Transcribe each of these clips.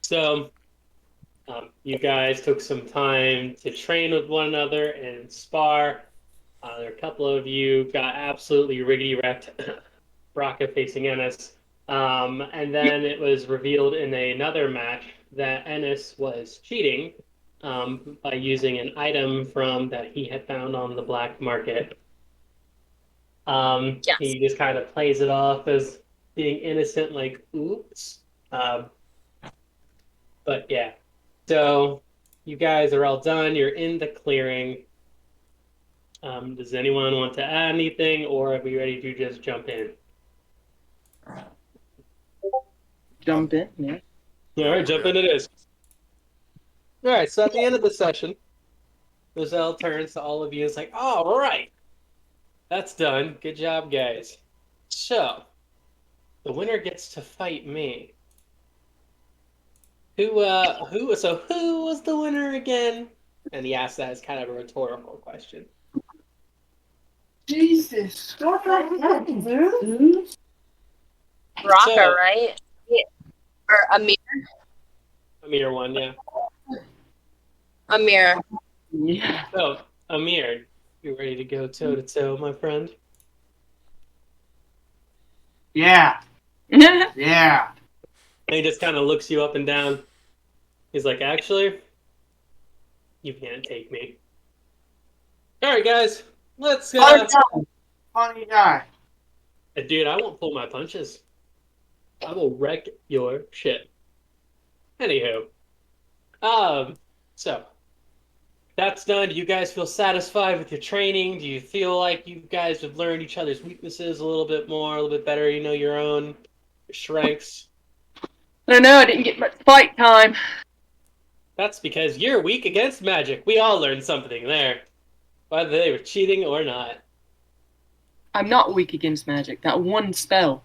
So, you guys took some time to train with one another and spar. There are a couple of you got absolutely riggedy wrecked, Braca facing Ennis. And then it was revealed in another match that Ennis was cheating by using an item from that he had found on the black market. Yes. He just kind of plays it off as being innocent, like, oops. Um, but yeah, so you guys are all done. You're in the clearing. Does anyone want to add anything, or are we ready to just jump in? Jump in, yeah. All right, jump in it is. All right, so at the end of the session, Nozel turns to all of you and is like, all right, that's done. Good job, guys. So, the winner gets to fight me. Who was the winner again? And he asked that as kind of a rhetorical question. Jesus. What the heck, dude? Raka, So, right? Yeah. Or Amir. Amir won, yeah. Amir. Yeah. So, Amir, you ready to go toe to toe, my friend? Yeah. Yeah. And he just kind of looks you up and down. He's like, actually, you can't take me. All right, guys, let's. Oh no. Funny guy. Dude, I won't pull my punches. I will wreck your shit. Anywho, um, so that's done. Do you guys feel satisfied with your training? Do you feel like you guys have learned each other's weaknesses a little bit more, a little bit better? You know your own your strengths. I don't know, I didn't get much fight time. That's because you're weak against magic. We all learned something there, whether they were cheating or not. I'm not weak against magic. That one spell.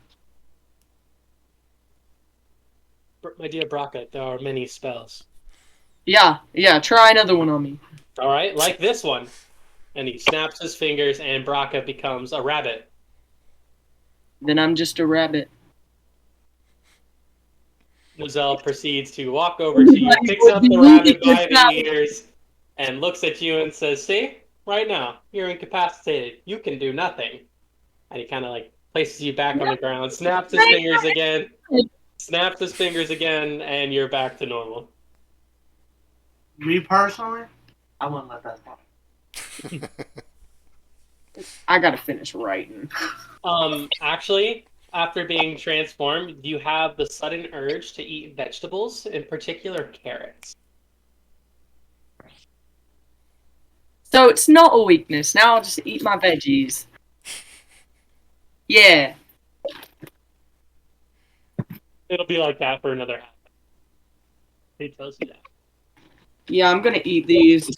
My dear Braca, there are many spells. Yeah, try another one on me. All right, like this one. And he snaps his fingers, and Braca becomes a rabbit. Then I'm just a rabbit. Nozel proceeds to walk over to you, picks up the rabbit by the ears, and looks at you and says, see, right now, you're incapacitated. You can do nothing. And he kind of like places you back on the ground, snaps his fingers again, and you're back to normal. Me personally, I wouldn't let that happen. I gotta finish writing. Actually, after being transformed, you have the sudden urge to eat vegetables, in particular carrots. So it's not a weakness. Now I'll just eat my veggies. Yeah. It'll be like that for another half. He tells you that. Yeah, I'm gonna eat these.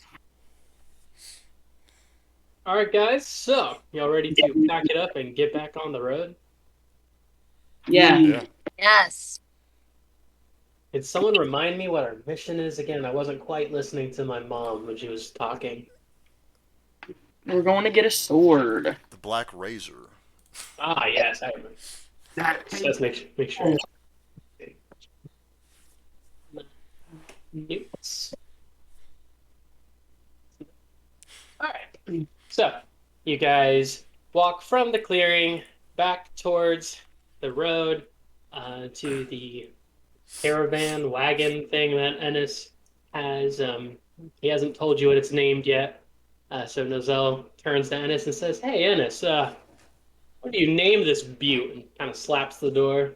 All right, guys. So, y'all ready to pack it up and get back on the road? Yeah. Yeah. Yes. Can someone remind me what our mission is again? I wasn't quite listening to my mom when she was talking. We're going to get a sword. The Black Razor. Ah, yes, I remember. That Let's make sure. Newts. All right. So, you guys walk from the clearing back towards the road to the caravan wagon thing that Ennis has. He hasn't told you what it's named yet. So Nozel turns to Ennis and says, "Hey, Ennis, what do you name this butte?" And kind of slaps the door.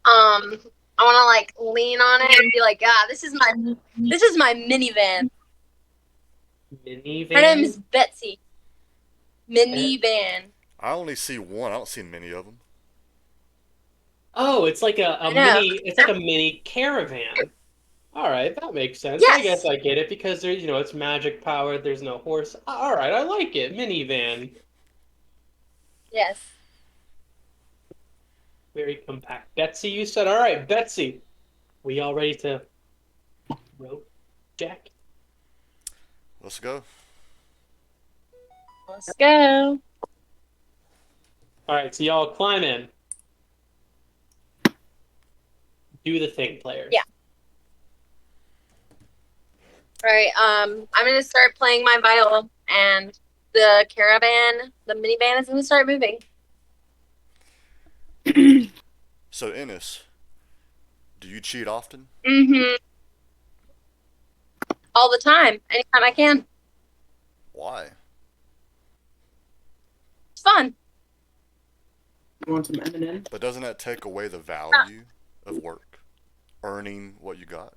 I want to like lean on it and be like, this is my minivan. Minivan. Her name is Betsy. Minivan. I only see one. I don't see many of them. Oh, it's like a I know. mini. It's like a mini caravan. All right, that makes sense. I guess Yes. I get it because there's, it's magic powered. There's no horse. All right, I like it. Minivan, Yes. very compact. Betsy, you said. All right, Betsy, we all ready to rope Jack? Let's go. Let's go. All right, so y'all climb in. do the thing, players. Yeah. All right. I'm gonna start playing my viol, and the caravan, the minivan, is gonna start moving. So, Ennis, do you cheat often? Mm-hmm. All the time, anytime I can. Why? It's fun. You want some M&M? But doesn't that take away the value of work? Earning what you got?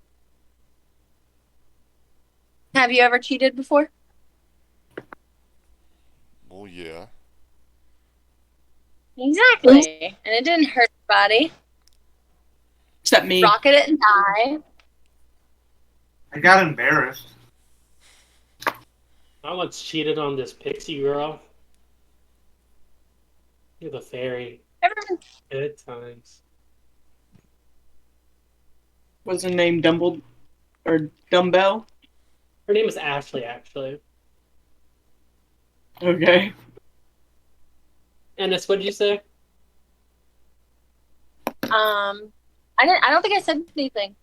Have you ever cheated before? Well, yeah. Exactly. And it didn't hurt anybody. Except me. Rocket it and die. I got embarrassed. I once cheated on this pixie girl. You're the fairy. Everyone. Good times. Was her name Dumble or Dumbbell? Her name was Ashley, actually. Okay. Ennis, what did you say? I don't think I said anything.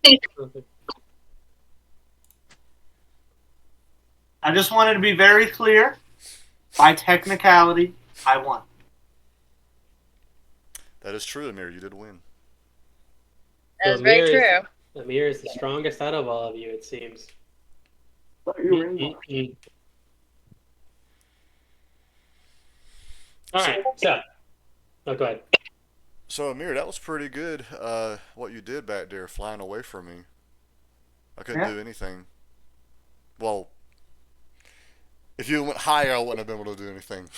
I just wanted to be very clear. By technicality, I won. That is true, Amir. You did win. That is very true. Amir is the strongest out of all of you, it seems. Thought you were in one. All right, so. Oh, go ahead. So, Amir, that was pretty good. What you did back there, flying away from me. I couldn't Yeah. do anything. Well, if you went higher, I wouldn't have been able to do anything.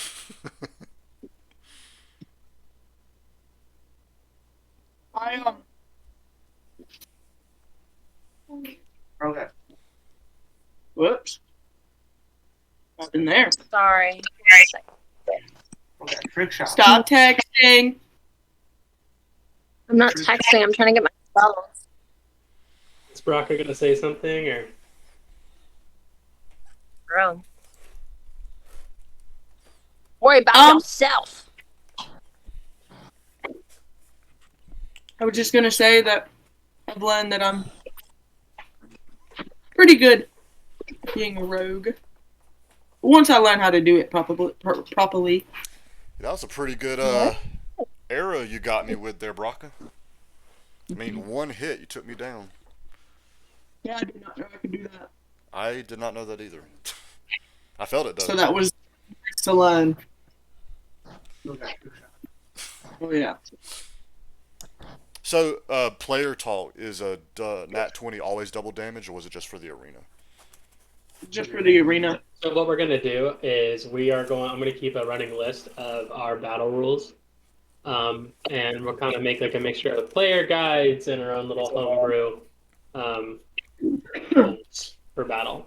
Okay. Whoops. Not in there. Sorry. Okay. Trick shot. Stop texting. I'm not texting. I'm trying to get my spells. Is Brocker going to say something, or? Bro. Worry about yourself. I was just gonna say that Dullblend that I'm pretty good at being a rogue. Once I learn how to do it properly. That was a pretty good arrow you got me with there, Brocka. I mean, one hit, you took me down. Yeah, I did not know I could do that. I did not know that either. I felt it, though. So that was next to learn. Okay. Trick shot. Oh yeah. So, player talk, is a nat 20 always double damage, or was it just for the arena? Just for the arena. So what we're going to do is I'm going to keep a running list of our battle rules. And we'll kind of make like a mixture of player guides and our own little homebrew rules for battle.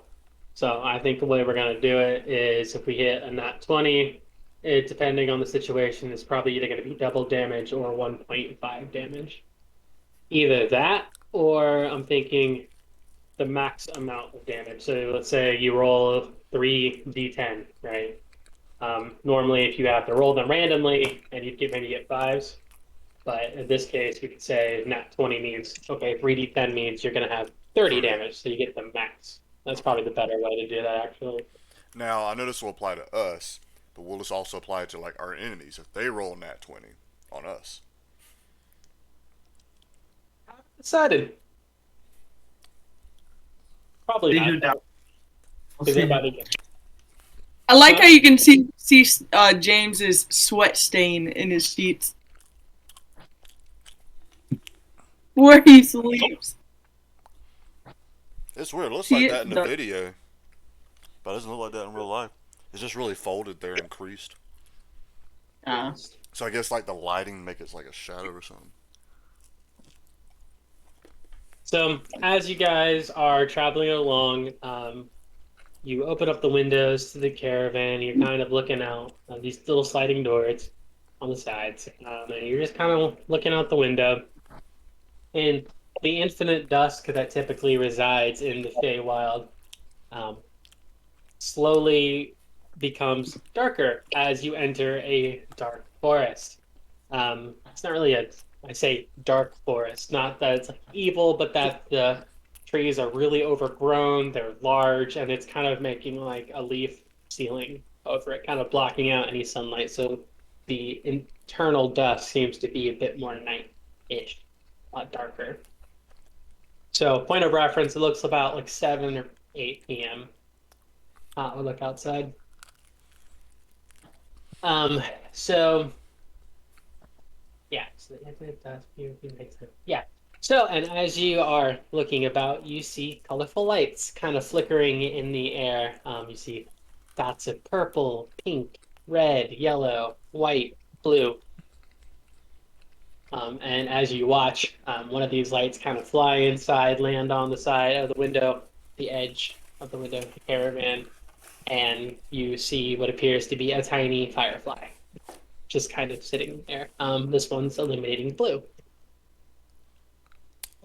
So I think the way we're going to do it is if we hit a nat 20, it, depending on the situation, it's probably either going to be double damage or 1.5 damage. Either that, or I'm thinking the max amount of damage. So let's say you roll 3d10, right? Normally, if you have to roll them randomly, and you'd maybe get 5s, but in this case, we could say nat 20 means, okay, 3d10 means you're going to have 30 damage, so you get the max. That's probably the better way to do that, actually. Now, I know this will apply to us, but will this also apply to like our enemies if they roll nat 20 on us? Decided. Probably See who not. down. We'll Is see. everybody- I like how you can see James's sweat stain in his sheets where he sleeps. It's weird. It looks See like it? that in the The- video, but it doesn't look like that in real life. It's just really folded there and creased. So I guess like the lighting make it like a shadow or something. So as you guys are traveling along, you open up the windows to the caravan. You're kind of looking out these little sliding doors on the sides, and you're just kind of looking out the window. And the infinite dusk that typically resides in the Feywild slowly becomes darker as you enter a dark forest. It's not really a I say dark forest, not that it's like evil, but that the trees are really overgrown, they're large, and it's kind of making like a leaf ceiling over it, kind of blocking out any sunlight. So the internal dusk seems to be a bit more night-ish, a lot darker. So point of reference, it looks about like 7 or 8 p.m. We look outside. Um, so yeah, so the infinite dust PvP makes sense. Yeah. So, and as you are looking about, you see colorful lights kind of flickering in the air. You see dots of purple, pink, red, yellow, white, blue. And as you watch, one of these lights kind of fly inside, land on the side of the window, the edge of the window of the caravan, and you see what appears to be a tiny firefly just kind of sitting there. This one's illuminating blue.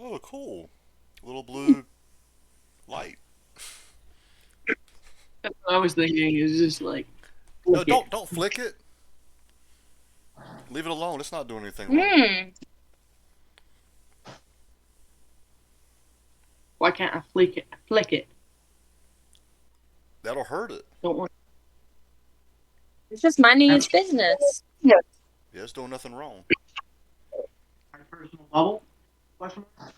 Oh, cool. Little blue light. That's what I was thinking. Is just like. No, Flick it. don't flick it. Leave it alone. It's not doing anything wrong. Why can't I flick it? Flick it. That'll hurt it. Don't want. It's just minding its business. Yeah, it's doing nothing wrong. My personal bubble? Question mark?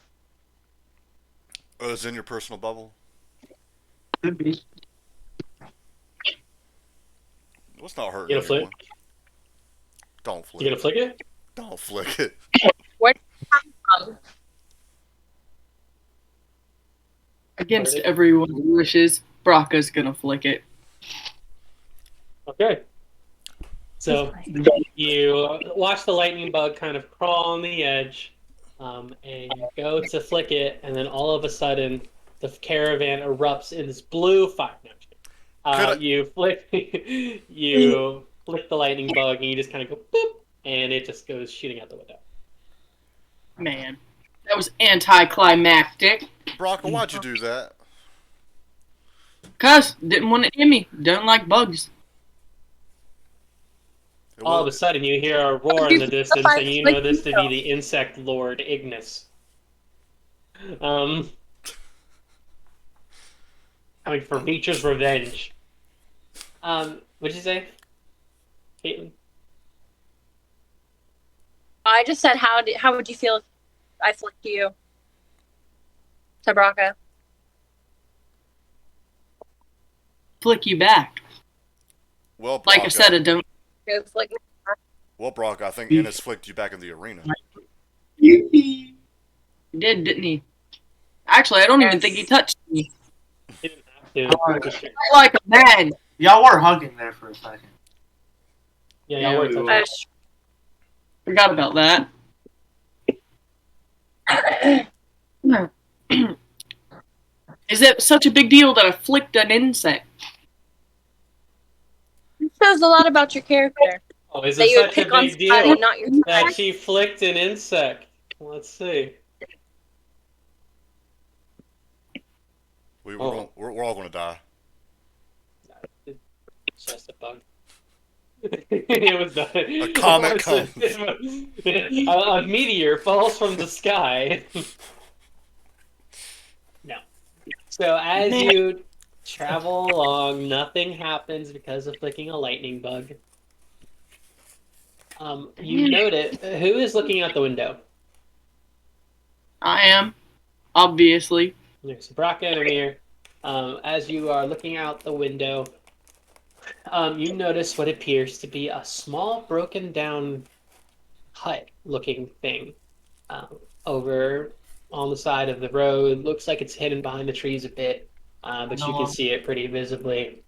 It's in your personal bubble. Could be. What's not hurting You gonna anyone? flick? Don't flick You gonna flick it? Don't flick it. Against everyone's wishes, Brocca's gonna flick it. Okay. So you watch the lightning bug kind of crawl on the edge, and you go to flick it, and then all of a sudden the caravan erupts in this blue fire. No, you flick, you flick the lightning bug, and you just kind of go boop, and it just goes shooting out the window. Man, that was anticlimactic. Bronco, why'd you do that? Cuz, didn't want to hit me. Don't like bugs. All of a sudden, you hear a roar in the distance, and you know this to be the insect lord Ignis. Coming for nature's revenge. What'd you say, Caitlin? I just said, how would you feel if I flicked you? To Braca. Flick you back. Well, Brock, Like I said, I don't. Go flick me. Well, Brock, I think Ennis flicked you back in the arena. He did, didn't he? Actually, I don't even Yes. think he touched me. You didn't have to. Like a man. Y'all were hugging there for a second. Yeah, we're touching. Forgot about that. Is it such a big deal that I flicked an insect? It shows a lot about your character. Oh, is That it you would such a pick on big somebody, deal not your that she flicked an insect? Let's see. We're Oh. all going to die. It's just a bug. It was not. A comet comes. A meteor falls from the sky. No. So as you travel along, nothing happens because of flicking a lightning bug. You notice who is looking out the window? I am, obviously. There's Braca and Amir. As you are looking out the window, you notice what appears to be a small, broken down hut-looking thing over on the side of the road. Looks like it's hidden behind the trees a bit, but you can see it pretty visibly.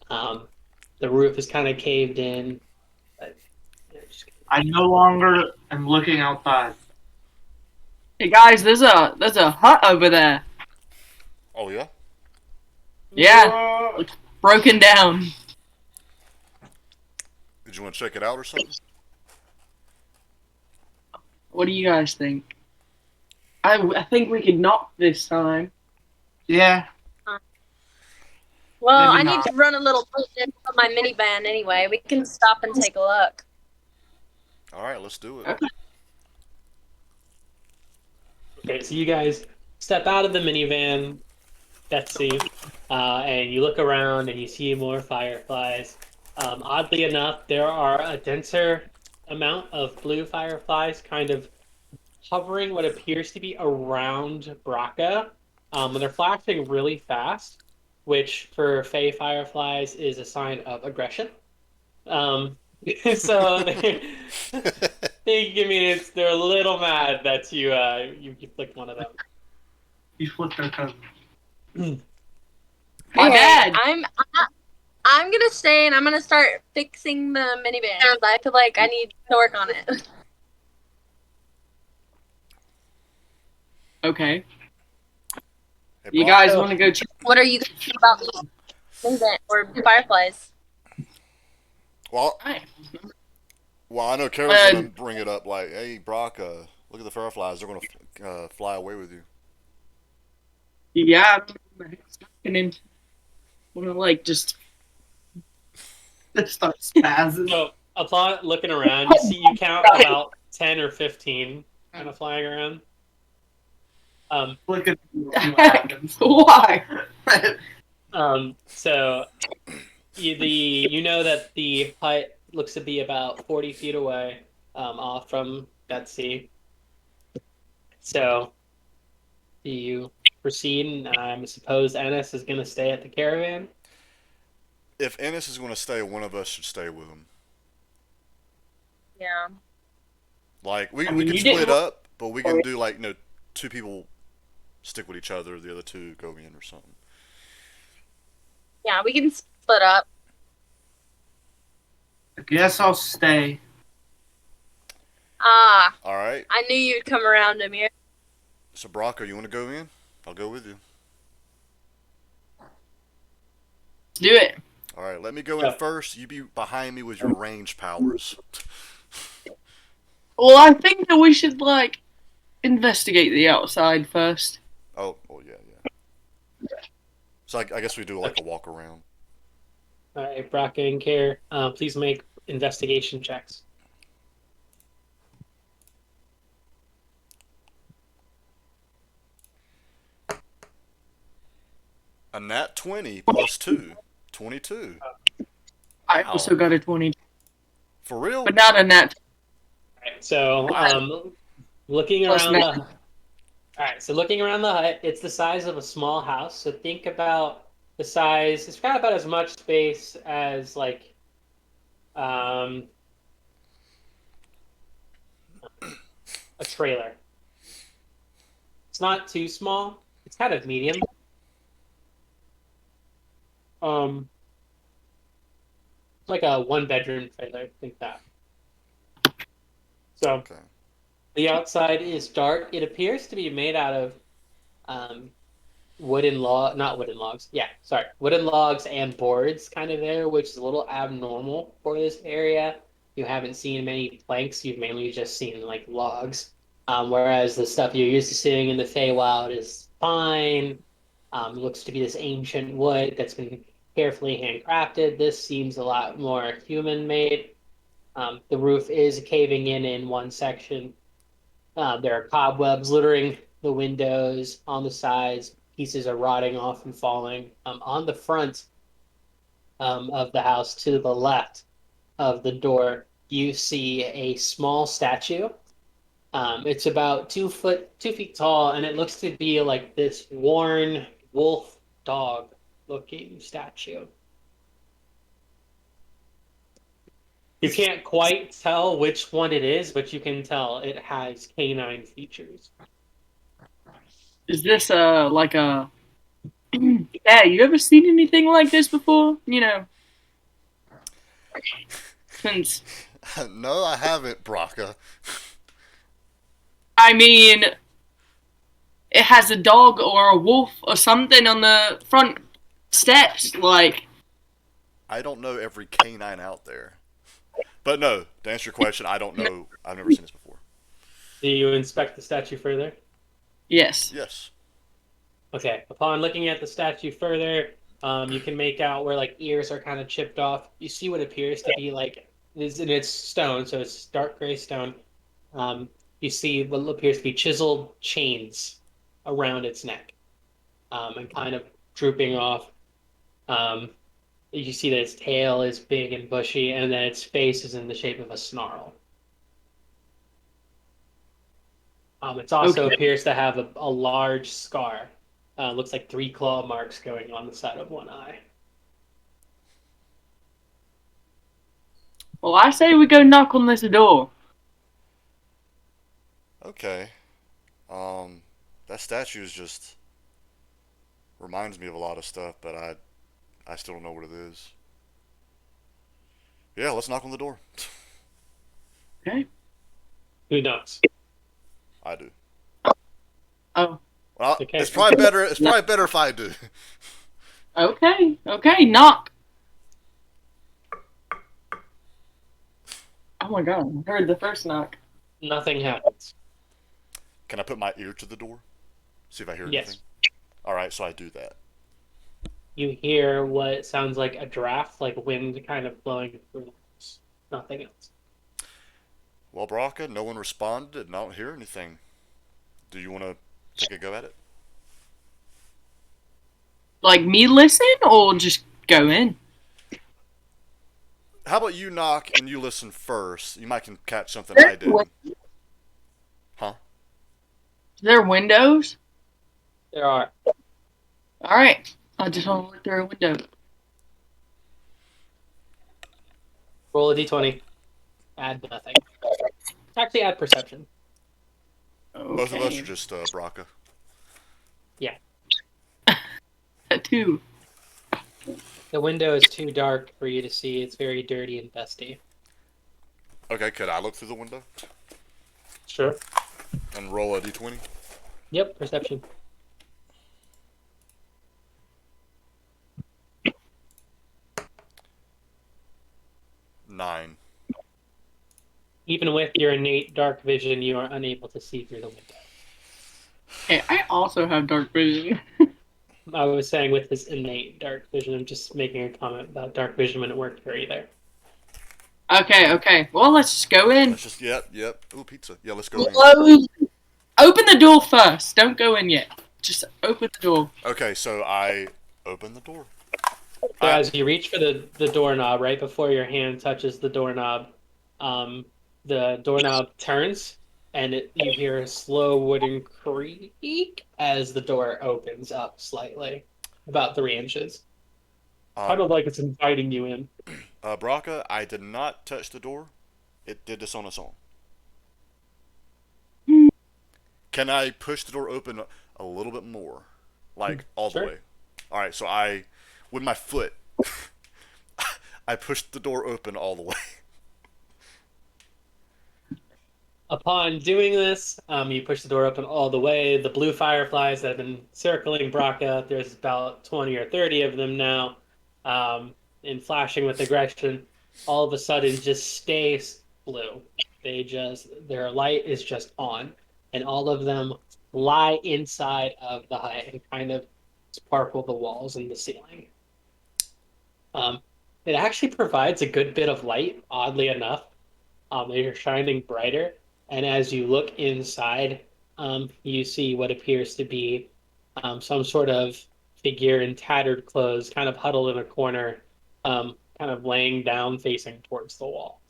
The roof is kind of caved in. But, I no longer am looking outside. Hey guys, there's a hut over there. Oh, yeah? Yeah, it's broken down. Did you want to check it out or something? What do you guys think? I think we could knock this time. Yeah. Well, Maybe I need not. to run a little bit on my minivan anyway. We can stop and take a look. All right, let's do it. Okay. Okay, so you guys step out of the minivan, Betsy, and you look around and you see more fireflies. Oddly enough, there are a denser amount of blue fireflies kind of hovering what appears to be around Braca. And they're flashing really fast, which for Fey fireflies is a sign of aggression. Um, so they give me they're a little mad that you flicked one of them. You flipped their cousin. My bad. I'm gonna stay and I'm gonna start fixing the minivan because I feel like I need to work on it. Okay. Hey, You guys Bronco. want to go check? What are you thinking about the minivan or fireflies? Well, Hi. well, I know Kara's gonna bring it up. Like, hey, Brock, look at the fireflies. They're gonna fly away with you. Yeah. And then want to like just. It starts spazzing. So upon looking around, you count about 10 or 15 kind of flying around. Look at what happens. Why? So you know that the hut looks to be about 40 feet away, off from Betsy. So you proceed, and I suppose Ennis is going to stay at the caravan. If Ennis is gonna stay, one of us should stay with him. Yeah. Like, we I we mean, can you didn't- split up, but we can do like two people stick with each other, the other two go in or something. Yeah, we can split up. I guess I'll stay. Ah, All right. I knew you'd come around to me. So Bronco, you want to go in? I'll go with you. Do it. All right. Let me go in Yeah. first. You be behind me with your range powers. Well, I think that we should like investigate the outside first. Oh, well, yeah. So I guess we do like a walk around. All right, Braca and Care, please make investigation checks. A nat 20 plus 2. 22. I Wow. also got a 20, For real? but not a net. All right, so looking Plus around the net. all right, so looking around the hut, it's the size of a small house. So think about the size. It's got about as much space as like um, a trailer. It's not too small. It's kind of medium. Like a one-bedroom trailer. Think that. So Okay. the outside is dark. It appears to be made out of um, not wooden logs. Yeah, sorry, wooden logs and boards kind of there, which is a little abnormal for this area. You haven't seen many planks. You've mainly just seen like logs. Whereas the stuff you're used to seeing in the Feywild is fine. Looks to be this ancient wood that's been carefully handcrafted. This seems a lot more human made. The roof is caving in one section. There are cobwebs littering the windows on the sides. Pieces are rotting off and falling. On the front of the house, to the left of the door, you see a small statue. It's about 2 feet tall, and it looks to be like this worn wolf dog looking statue. You can't quite tell which one it is, but you can tell it has canine features. Is this like a? Yeah, you ever seen anything like this before? You know, since No, I haven't, Braca. I mean, it has a dog or a wolf or something on the front steps. Like, I don't know every canine out there. But no, to answer your question, I don't know. I've never seen this before. Do you inspect the statue further? yes. Yes. Okay. Upon looking at the statue further, you can make out where like ears are kind of chipped off. You see what appears to be like and it's stone, so it's dark gray stone. You you see what appears to be chiseled chains around its neck, and kind of drooping off. Um, you see that its tail is big and bushy, and that its face is in the shape of a snarl. It also Okay. appears to have a large scar. Looks like 3 claw marks going on the side of one eye. Well, I say we go knock on this door. Okay. That statue is just reminds me of a lot of stuff, but I still don't know what it is. Yeah, let's knock on the door. Okay. Who knows? I do. Oh. Well, Okay. it's probably better. It's probably better if I do. Okay. Okay. Knock. Oh my god! I heard the first knock. Nothing happens. Can I put my ear to the door? See if I hear Yes. anything. All right, so I do that. You hear what sounds like a draft, like wind kind of blowing through the house. Nothing else. Well, Braca, no one responded, and I don't hear anything. Do you want to take a go at it? Like me listen or just go in? How about you knock and you listen first? You might can catch something I didn't. Huh? Is there windows? There are. All right. I just want to look through a window. Roll a d20. Add nothing. Actually, add perception. Okay. Both of us are just Braca. Yeah. Two. The window is too dark for you to see. It's very dirty and dusty. Okay, could I look through the window Sure. and roll a d20? Yep, perception. Nine. Even with your innate dark vision, you are unable to see through the window. Hey, I also have dark vision. I was saying with his innate dark vision, I'm just making a comment about dark vision when it worked for you there. Okay, okay. Well, let's just go in. Let's just yep. Ooh, pizza. Yeah, let's go in. Close. Open the door first. Don't go in yet. Just open the door. Okay, so I open the door. So as you reach for the doorknob, right before your hand touches the doorknob turns, and you hear a slow wooden creak as the door opens up slightly, about 3 inches. Kind of like it's inviting you in. Braca, I did not touch the door. It did this on its own. Can I push the door open a little bit more? Like, all the Sure. way? Alright, so with my foot, I pushed the door open all the way. Upon doing this, you push the door open all the way. The blue fireflies that have been circling Braca, there's about 20 or 30 of them now, and flashing with aggression, all of a sudden just stay blue. Their light is just on, and all of them lie inside of the hut and kind of sparkle the walls and the ceiling. It actually provides a good bit of light, oddly enough. They're shining brighter. And as you look inside, you see what appears to be some sort of figure in tattered clothes, kind of huddled in a corner, kind of laying down facing towards the wall.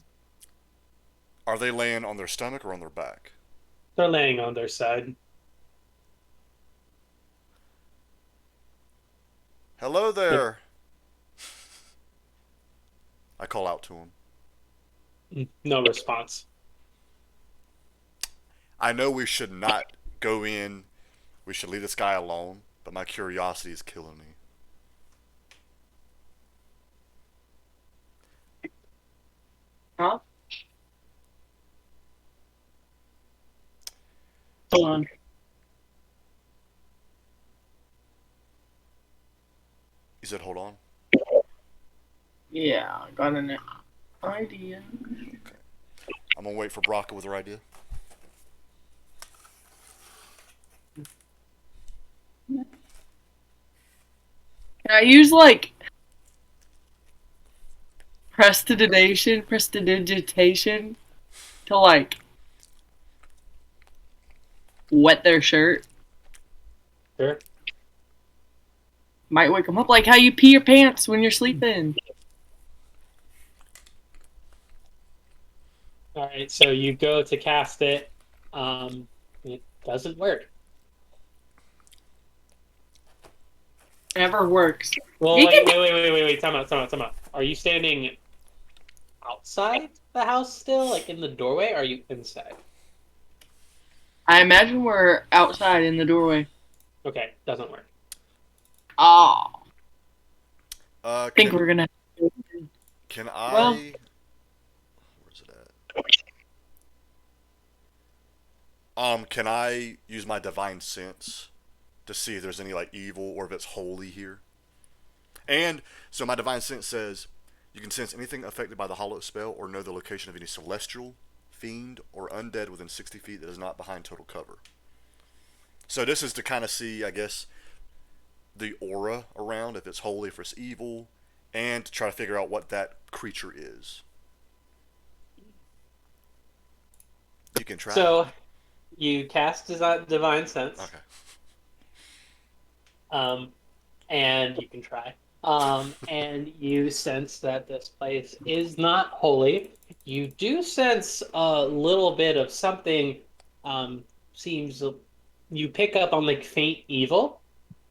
Are they laying on their stomach or on their back? They're laying on their side. Hello there! I call out to him. No response. I know we should not go in. We should leave this guy alone, but my curiosity is killing me. Huh? Hold on. He said, hold on. Yeah, I got an idea. I'm gonna wait for Braca with her idea. Can I use like prestidigitation to like wet their shirt. Sure. Might wake them up like how you pee your pants when you're sleeping. All right, so you go to cast it. It doesn't work. Never works. Well, You can- wait. Time out. Are you standing outside the house still, like in the doorway? Or are you inside? I imagine we're outside in the doorway. Okay, doesn't work. Oh, Uh, I think can we're gonna. can Well- I? Where's it at? Can I use my divine sense to see if there's any like evil or if it's holy here? And so my divine sense says you can sense anything affected by the hollow spell or know the location of any celestial, fiend, or undead within 60 feet that is not behind total cover. So this is to kind of see, I guess, the aura around, if it's holy, if it's evil, and to try to figure out what that creature is. You can try. So you cast divine sense, Okay. and you can try. And you sense that this place is not holy. You do sense a little bit of something. Seems you pick up on like faint evil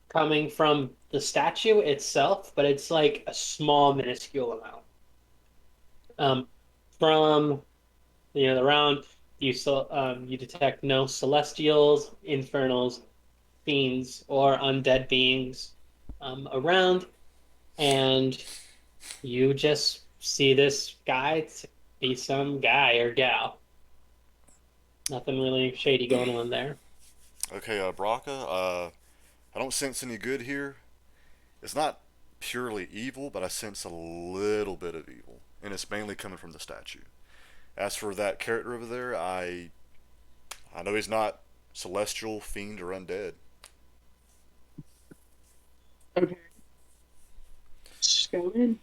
coming from the statue itself, but it's like a small, minuscule amount. From the round, you detect no celestials, infernals, fiends, or undead beings around, and you just see this guy be some guy or gal. Nothing really shady going on there. Okay, Braca, I don't sense any good here. It's not purely evil, but I sense a little bit of evil, and it's mainly coming from the statue. As for that character over there, I know he's not celestial, fiend, or undead. Okay. Just go in.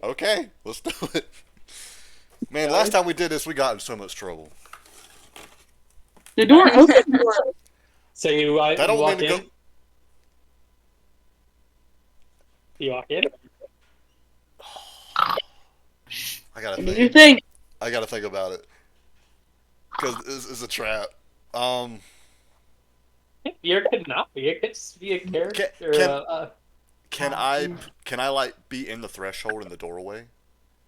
Okay, let's do it. Man, last time we did this, we got in so much trouble. The door opened. So you, That you don't walk mean to in. go. You walk in. I gotta What do you think. think? I gotta think about it because it's a trap. You're could not be. It could just be a character. Can I like be in the threshold in the doorway?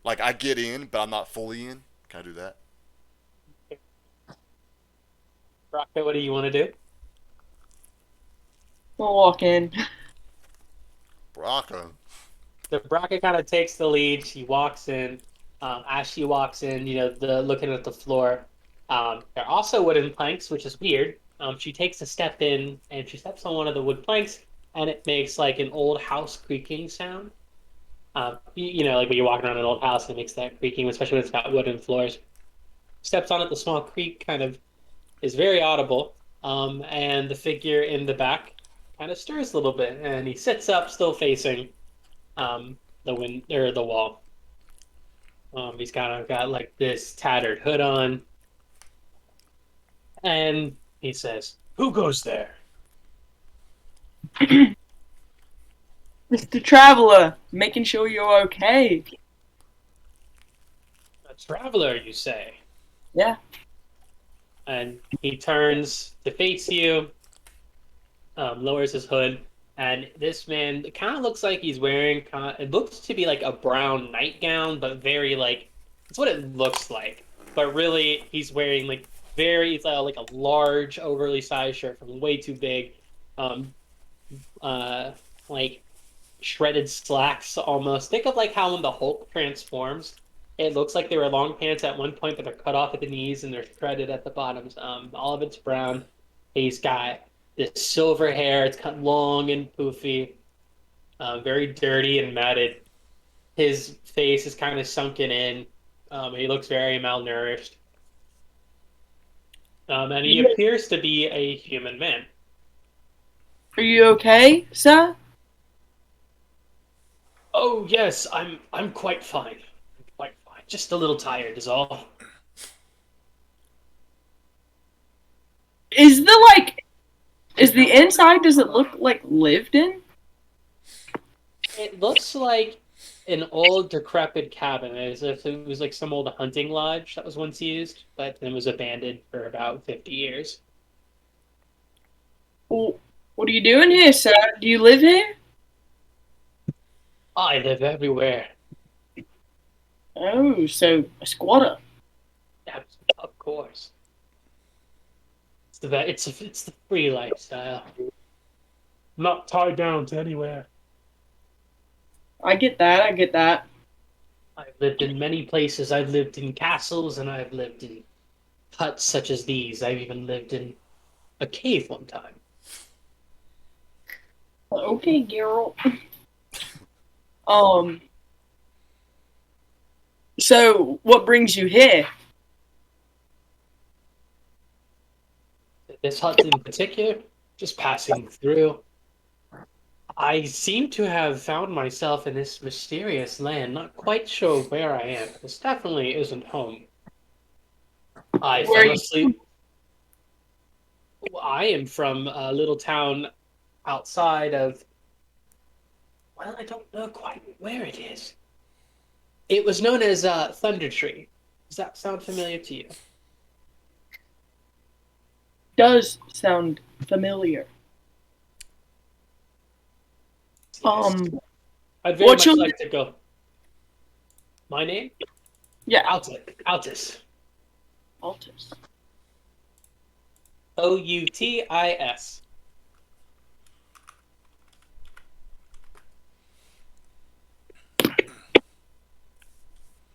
Like I get in, but I'm not fully in. Can I do that? Rocco, what do you want to do? We'll walk in. Braca. So Braca kind of takes the lead. She walks in. As she walks in, the looking at the floor. There are also wooden planks, which is weird. She takes a step in and she steps on one of the wood planks, and it makes like an old house creaking sound. Like when you're walking around an old house, it makes that creaking, especially when it's got wooden floors. Steps on it, the small creak kind of is very audible, and the figure in the back kind of stirs a little bit, and he sits up, still facing the wind or the wall. He's kind of got like this tattered hood on, and he says, "Who goes there?" Mr. Traveler, making sure you're okay. A traveler, you say? Yeah. And he turns to face you, lowers his hood, and this man it kind of looks like he's wearing. It looks to be like a brown nightgown, but very like it's what it looks like. But really, he's wearing like like a large, overly sized shirt from way too big, um, like shredded slacks almost. Think of like how when the Hulk transforms, it looks like they were long pants at one point, but they're cut off at the knees and they're shredded at the bottoms. All of it's brown. He's got this silver hair. It's cut long and poofy, very dirty and matted. His face is kind of sunken in. He looks very malnourished. And he appears to be a human man. Are you okay, sir? Oh yes, I'm quite fine. I'm quite fine. Just a little tired is all. Is the inside, does it look like lived in? It looks like an old decrepit cabin, as if it was like some old hunting lodge that was once used, but then was abandoned for about 50 years. Well, what are you doing here, sir? Do you live here? I live everywhere. Oh, so a squatter. Of course. It's the free lifestyle. Not tied down to anywhere. I get that, I get that. I've lived in many places. I've lived in castles and I've lived in huts such as these. I've even lived in a cave one time. Okay, Geralt. Um, so what brings you here? This hut in particular, just passing through. I seem to have found myself in this mysterious land, not quite sure where I am. This definitely isn't home. I Where are fell you? asleep. I am from a little town outside of, well, I don't know quite where it is. It was known as Thunder Tree. Does that sound familiar to you? Does sound familiar. Yes. Um, I'd very what's much your like to go. My name? yeah, Altus. Altus. Altus. Outis.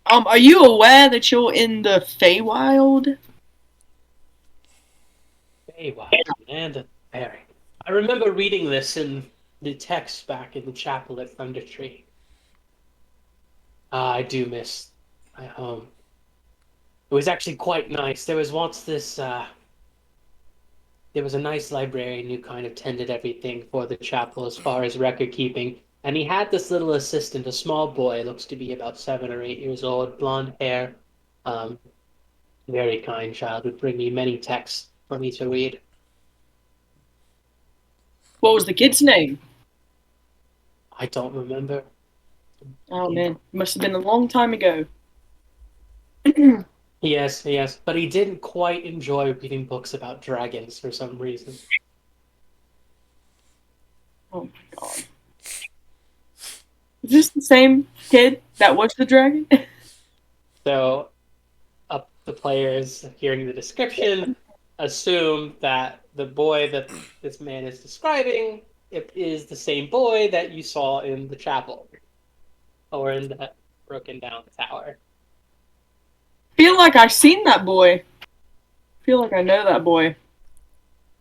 Are you aware that you're in the Feywild? Feywild, land of fairy. I remember reading this in the text back in the chapel at Thunder Tree. Ah, I do miss my home. It was actually quite nice. There was once this there was a nice librarian who kind of tended everything for the chapel as far as record keeping. And he had this little assistant, a small boy, looks to be about 7 or 8 years old, blonde hair, um, very kind child, would bring me many texts for me to read. What was the kid's name? I don't remember. Oh man, must have been a long time ago. Yes, yes, but he didn't quite enjoy reading books about dragons for some reason. Oh my god. Is this the same kid that was the dragon? So, up the players hearing the description assume that the boy that this man is describing it is the same boy that you saw in the chapel or in the broken down tower. Feel like I've seen that boy. Feel like I know that boy.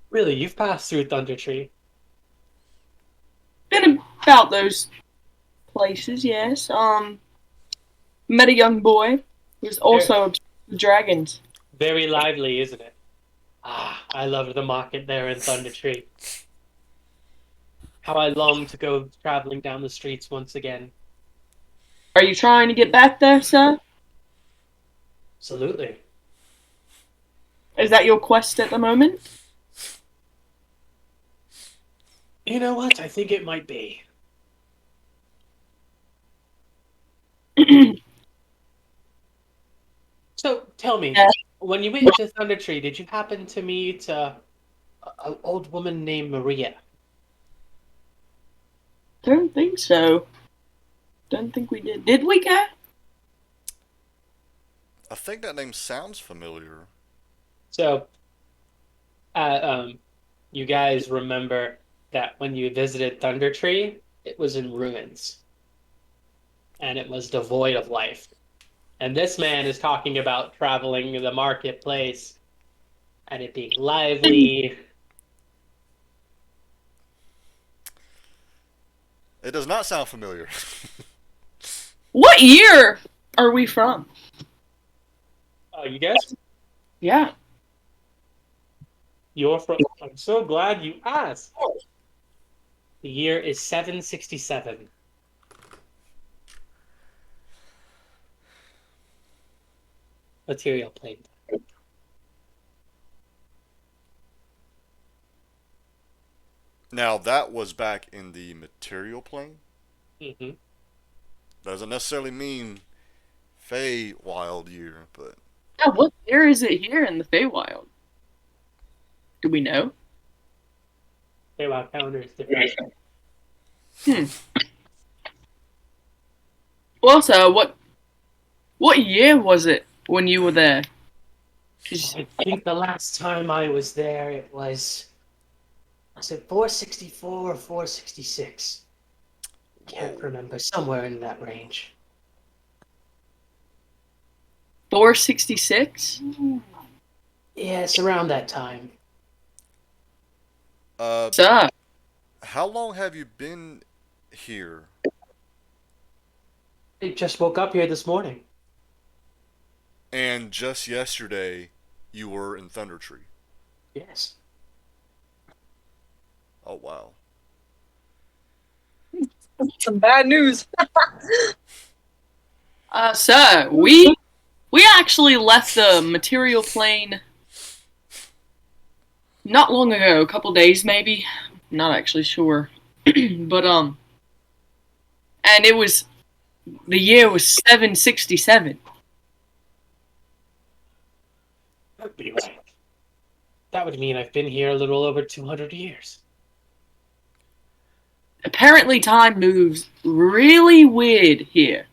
Really, you've passed through Thunder Tree. Been about those places, yes. Met a young boy who's Very, also obsessed with dragons. very lively, isn't it? Ah, I loved the market there in Thunder Tree. How I long to go traveling down the streets once again. Are you trying to get back there, sir? Absolutely. Is that your quest at the moment? You know what? I think it might be. So tell me, Yeah. when you went to Thunder Tree, did you happen to meet an old woman named Maria? Don't think so. Don't think we did. Did we, Kat? I think that name sounds familiar. So, uh, um, you guys remember that when you visited Thunder Tree, it was in ruins and it was devoid of life. And this man is talking about traveling the marketplace and it being lively. It does not sound familiar. What year are we from? You guys, Yeah. you're from. I'm so glad you asked. The year is 767. Material plane. Now that was back in the material plane. Hmm. Doesn't necessarily mean Fey Wild Year, but Yeah, what year is it here in the Feywild? Do we know? Feywild calendar is different. Hmm. Well, so what year was it when you were there? 'Cause I think the last time I was there, was it 464 or 466? Can't whoa. remember. Somewhere in that range. 466? Yeah, it's around that time. Uh, Sir, how long have you been here? I just woke up here this morning. And just yesterday, you were in Thunder Tree. Yes. Oh wow. Some bad news. sir, we actually left the material plane not long ago, a couple days maybe. Not actually sure. But and the year was 767. That'd be right. That would mean I've been here a little over 200 years. Apparently time moves really weird here.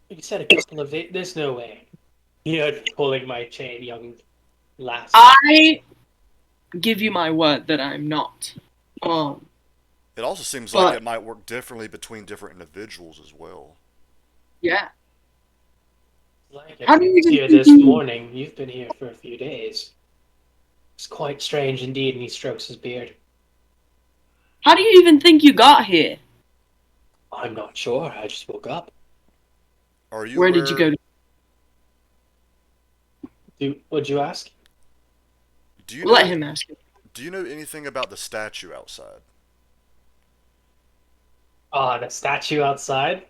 You said a couple of days. There's no way. You're pulling my chain, young lass. I give you my word that I'm not. Um, It also seems like but it might work differently between different individuals as well. yeah. Like How do you it's even here think this morning. You've been here for a few days. It's quite strange indeed, and he strokes his beard. how do you even think you got here? I'm not sure. I just woke up. Are you Where did you aware? go? What'd you ask? Do you Let know? him ask you. Do you know anything about the statue outside? Ah, the statue outside.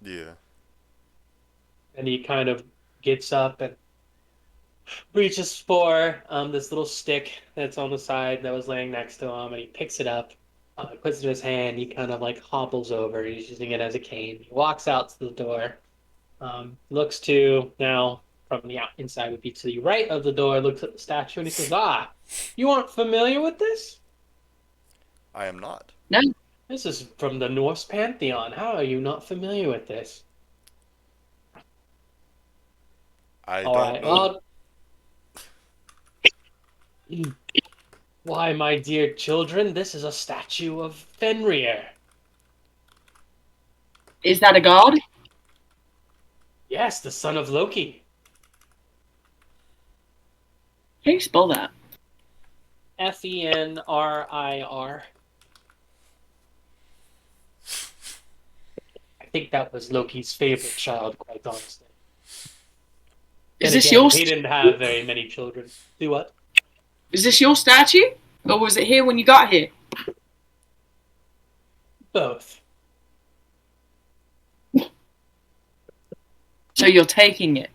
Yeah. And he kind of gets up and reaches for this little stick that's on the side that was laying next to him, and he picks it up, puts it in his hand. He kind of like hobbles over. He's using it as a cane. He walks out to the door, looks to now from the inside would be to the right of the door, looks at the statue, and he says, "Ah, you aren't familiar with this? I am not. No, This is from the Norse pantheon. How are you not familiar with this?" I All don't right, know. well, why, my dear children, this is a statue of Fenrir. is that a god? Yes, the son of Loki. How do you spell that? Fenrir. I think that was Loki's favorite child, quite honestly. Is Then this again, your he didn't have very many children. Do what? is this your statue, or was it here when you got here? Both. So you're taking it.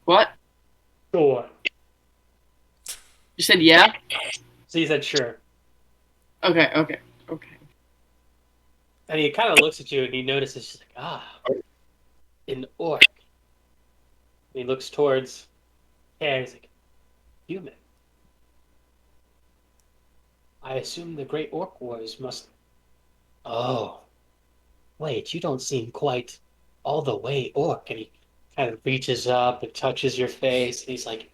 What? Sure. You said yeah? So he said, sure. Okay, okay, okay. And he kind of looks at you and he notices, he's like, ah, an orc. And he looks towards Hair. He's like, human. I assume the Great Orc Wars must. Oh, wait, you don't seem quite all the way orc. And he kind of reaches up and touches your face. And he's like,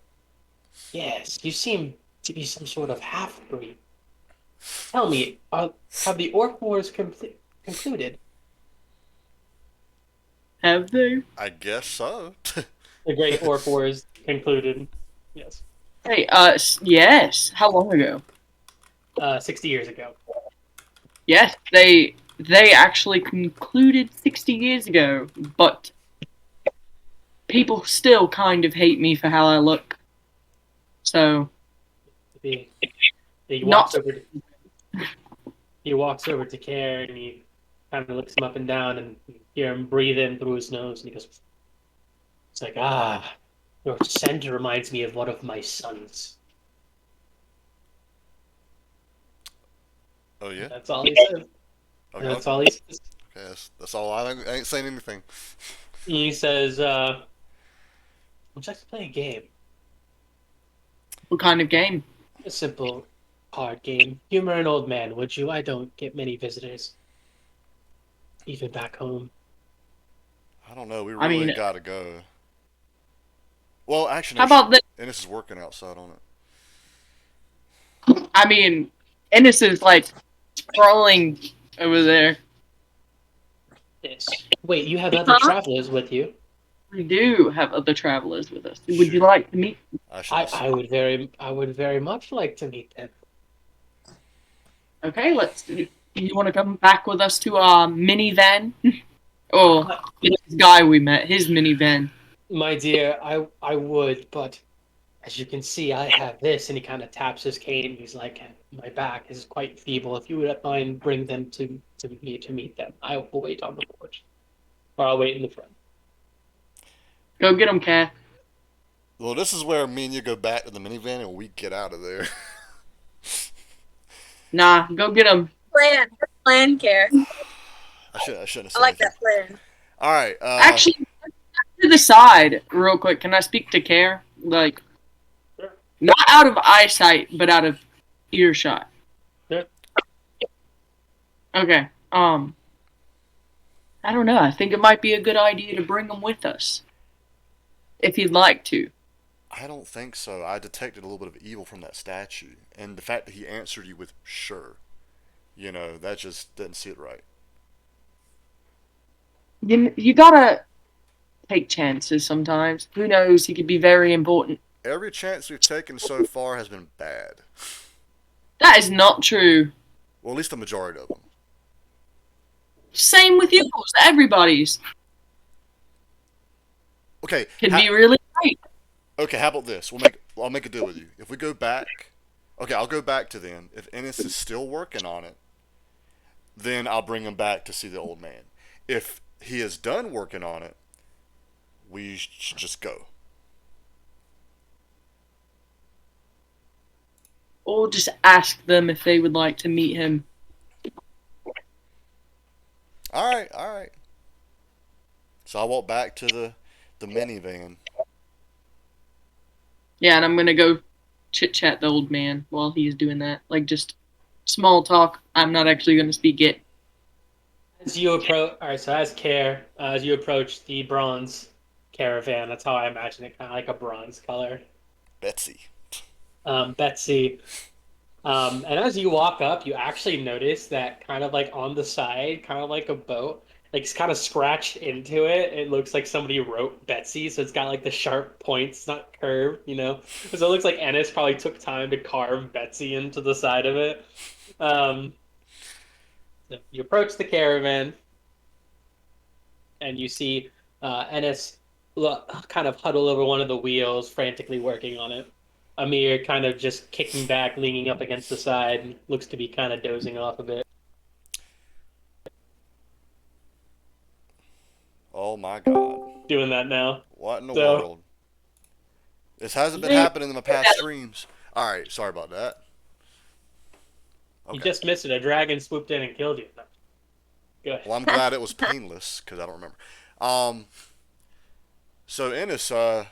yes, you seem to be some sort of half breed. Tell me, have the Orc Wars concluded? Have they? I guess so. The Great Orc Wars concluded. Yes. Hey, yes. How long ago? 60 years ago. Yes, they actually concluded 60 years ago, but people still kind of hate me for how I look. So, He, he not walks over to he walks over to Care and he kind of looks him up and down and you hear him breathe in through his nose and he goes, it's like, ah, your scent reminds me of one of my sons. Oh yeah. That's all he says. Okay. That's Okay. all he says. Okay. That's all. I ain't saying anything. He says, would you like to play a game? What kind of game? A simple card game. Humor an old man, would you? I don't get many visitors, even back home. I don't know. We I really mean, gotta go. Well, actually, how no. about this? Ennis is working outside on it. I mean, Ennis is like scrolling over there. Yes. Wait, you have other Huh? travelers with you. We do have other travelers with us. Would you Shoot. like to meet? I should have. I would very much like to meet them. Okay, let's. You want to come back with us to our minivan? Or My, this guy we met, his minivan. my dear, I would, but as you can see, I have this, and he kind of taps his cane. He's like, my back is quite feeble. If you would mind, bring them to me to meet them. I will wait on the porch, or I'll wait in the front. Go get him, Cat. Well, this is where me and you go back to the minivan and we get out of there. Nah, go get him. Plan, care. I shouldn't have I said like anything. that plan. All right. Actually, to the side, real quick. Can I speak to Care? Like, Sure. not out of eyesight, but out of earshot. Sure. Okay. I don't know. I think it might be a good idea to bring him with us, if you'd like to. I don't think so. I detected a little bit of evil from that statue, and the fact that he answered you with "sure," that just doesn't sit right. You gotta take chances sometimes. Who knows? He could be very important. Every chance we've taken so far has been bad. That is not true. Well, at least the majority of them. Same with yours. Everybody's Okay. could be really great. Okay. How about this? I'll make a deal with you. If we go back, okay, I'll go back to them. If Ennis is still working on it, then I'll bring him back to see the old man. If he is done working on it, we should just go. Or just ask them if they would like to meet him. All right, all right. So I walk back to the minivan. Yeah, and I'm gonna go chit chat the old man while he's doing that. Like just small talk. I'm not actually gonna speak it. As you approach, all right. So as you approach the bronze caravan, that's how I imagine it, kind of like a bronze color. Betsy. Betsy. And as you walk up, you actually notice that kind of like on the side, kind of like a boat, like it's kind of scratched into it. It looks like somebody wrote Betsy, so it's got like the sharp points, it's not curved. So it looks like Ennis probably took time to carve Betsy into the side of it. Um, so you approach the caravan, and you see Ennis kind of huddle over one of the wheels, frantically working on it. Amir kind of just kicking back, leaning up against the side, looks to be kind of dozing off a bit. Oh my God. Doing that now. What in the So- world? This hasn't been happening in my past streams. All right, sorry about that. You Okay. just missed it. A dragon swooped in and killed you. Good. Well, I'm glad it was painless because I don't remember. So Ennis, how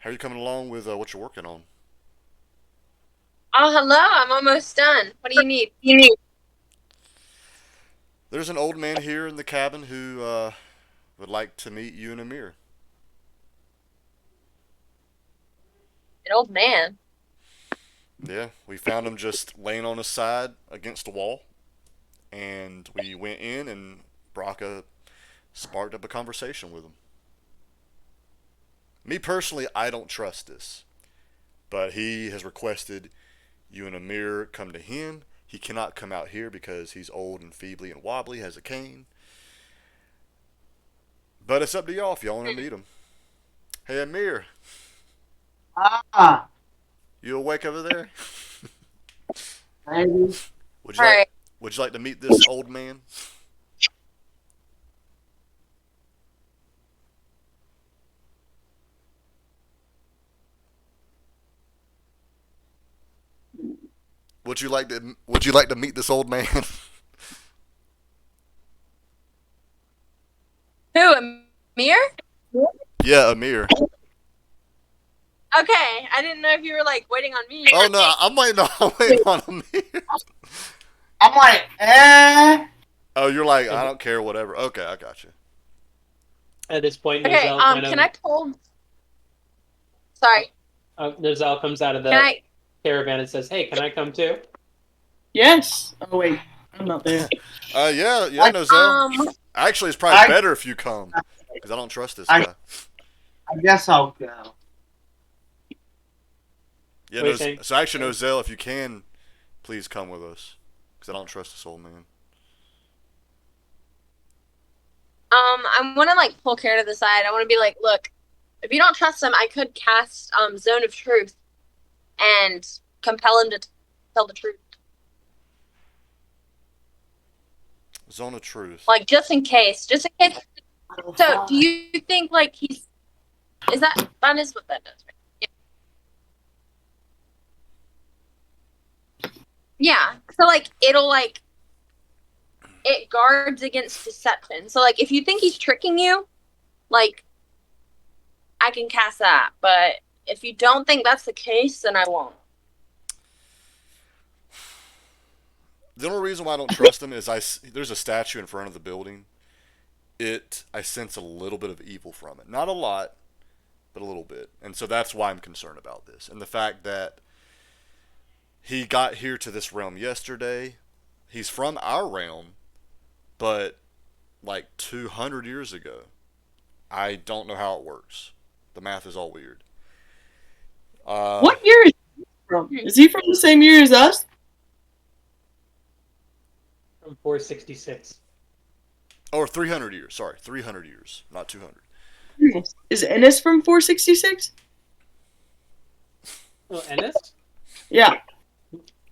are you coming along with what you're working on? Oh, hello. I'm almost done. What do you need? There's an old man here in the cabin who would like to meet you and Amir. An old man. Yeah, we found him just laying on his side against a wall, and we went in, and Braca sparked up a conversation with him. Me personally, I don't trust this, but he has requested you and Amir come to him. He cannot come out here because he's old and feebly and wobbly, has a cane. But it's up to y'all if y'all want to meet him. Hey, Amir, Ah, you awake over there? maybe. Would you All like right. Would you like to meet this old man? Would you like to meet this old man? Who, Amir? Yeah, Amir. Okay, I didn't know if you were like waiting on me. Oh no, I'm waiting on Amir. I'm like, Oh, you're like, I don't care, whatever. Okay, I got you. At this point, Okay, Nozel kind can I pull? Sorry, Nozel comes out of can the I? caravan and says, "Hey, can I come too?" Yes. Oh wait, I'm not there. Yeah, Nozel. Actually, it's probably I- better if you come, because I don't trust this I- guy. I guess I'll go. Yeah, What are you saying? so actually, Nozel, if you can, please come with us, because I don't trust this old man. I want to like pull Kara to the side. I want to be like, look, if you don't trust him, I could cast Zone of Truth and compel him to tell the truth. Zone of truth. Like just in case. So, do you think like that is what that does, right? Yeah. So like it'll like it guards against deception. So like if you think he's tricking you, like I can cast that. But if you don't think that's the case, then I won't. The only reason why I don't trust him is there's a statue in front of the building. I sense a little bit of evil from it. Not a lot, but a little bit. And so that's why I'm concerned about this. And the fact that he got here to this realm yesterday. He's from our realm, but like 200 years ago. I don't know how it works. The math is all weird. What year is he from? Is he from the same year as us? From 466. Or 300 years. Sorry, 300 years, not 200. Is Ennis from 466? Oh, Ennis? Yeah.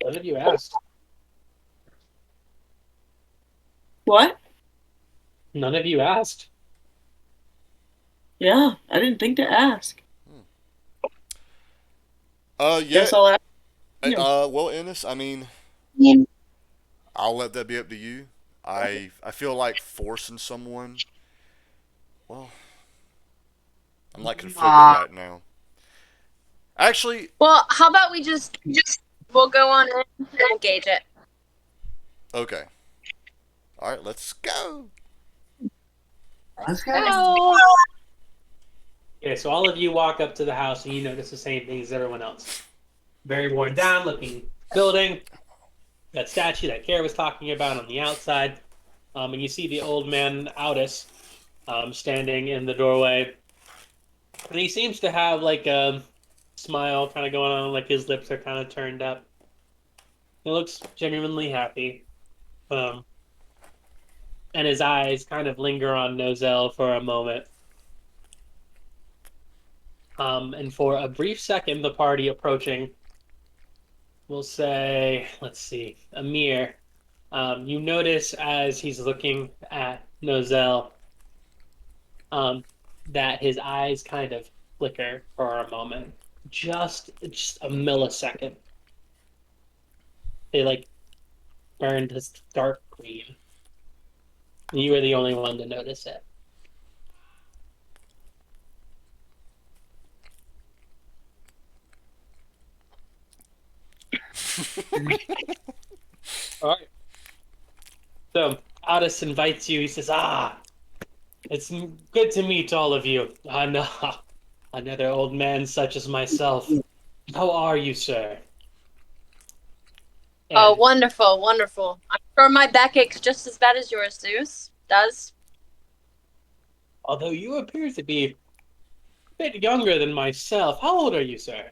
None of you asked. What? None of you asked. Yeah, I didn't think to ask. Yeah. Guess I'll ask. Well, Ennis, I mean, I'll let that be up to you. I feel like forcing someone. Well, I'm like conflicted right now. Actually, Well, how about we just we'll go on in and we'll gauge it. okay. All right, let's go. Let's go. Oh. Okay, so all of you walk up to the house and you notice the same thing as everyone else. Very worn down looking building. That statue that Kara was talking about on the outside. And you see the old man, Aldous, standing in the doorway. And he seems to have like a smile kind of going on, like his lips are kind of turned up. He looks genuinely happy. And his eyes kind of linger on Nozel for a moment. And for a brief second, the party approaching, we'll say, let's see, Amir. You notice as he's looking at Nozel that his eyes kind of flicker for a moment. Just a millisecond. They like burn this dark green. You were the only one to notice it. All right. So Aldous invites you. He says, it's good to meet all of you. I know another old man such as myself. How are you, sir?" Oh, And wonderful, wonderful. I'm sure my back aches just as bad as yours, Zeus. Does. although you appear to be a bit younger than myself, how old are you, sir?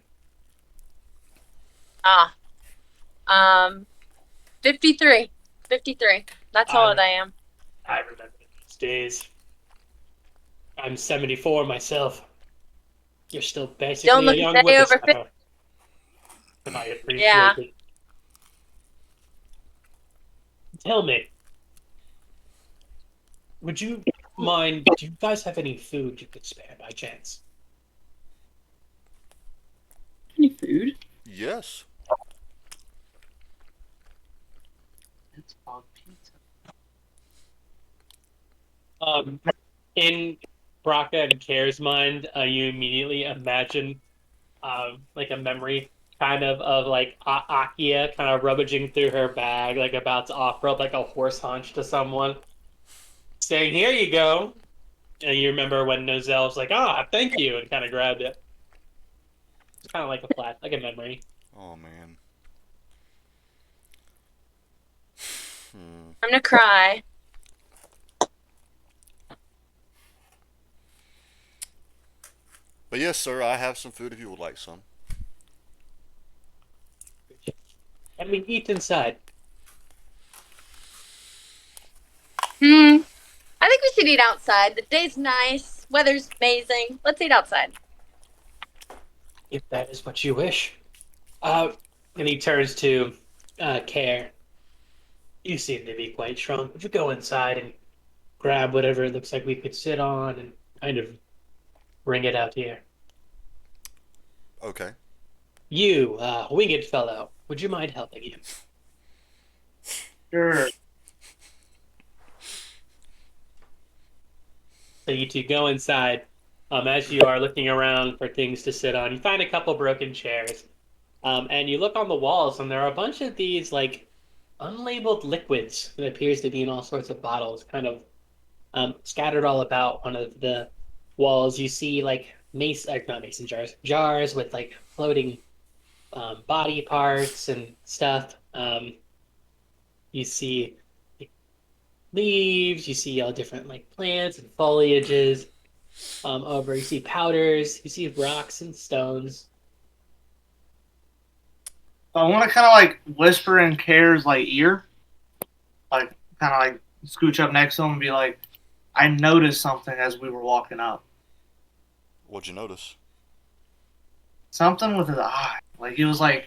53. 53. That's how old I am. I remember those days. I'm 74 myself. You're still basically Don't look a a young day over whippersnapper. And I appreciate Yeah. it. Tell me, would you mind, do you guys have any food you could spare by chance? Any food? Yes. Um, in Braca and Kare's mind, you immediately imagine like a memory kind of like Akia kind of rummaging through her bag, like about to offer up like a horse haunch to someone, saying, "Here you go." And you remember when Nozel was like, "Ah, thank you," and kind of grabbed it. It's kind of like a flash, like a memory. Oh man. Hmm. I'm gonna cry. But yes, sir, I have some food if you would like some. And we eat inside. Hmm. I think we should eat outside. The day's nice. Weather's amazing. Let's eat outside. If that is what you wish. And he turns to Care. You seem to be quite strong. Would you go inside and grab whatever it looks like we could sit on and kind of bring it out here? Okay. You, winged fellow, would you mind helping him? Sure. So you two go inside. As you are looking around for things to sit on, you find a couple broken chairs. And you look on the walls, and there are a bunch of these like unlabeled liquids that appears to be in all sorts of bottles, kind of scattered all about one of the walls. You see like not mason jars, jars with like floating body parts and stuff. You see like, leaves. You see all different like plants and foliages. Over you see powders. You see rocks and stones. So I want to kind of like whisper in Care's like ear, like kind of like scooch up next to him and be like, "I noticed something as we were walking up. What'd you notice? Something with his eye. Like he was like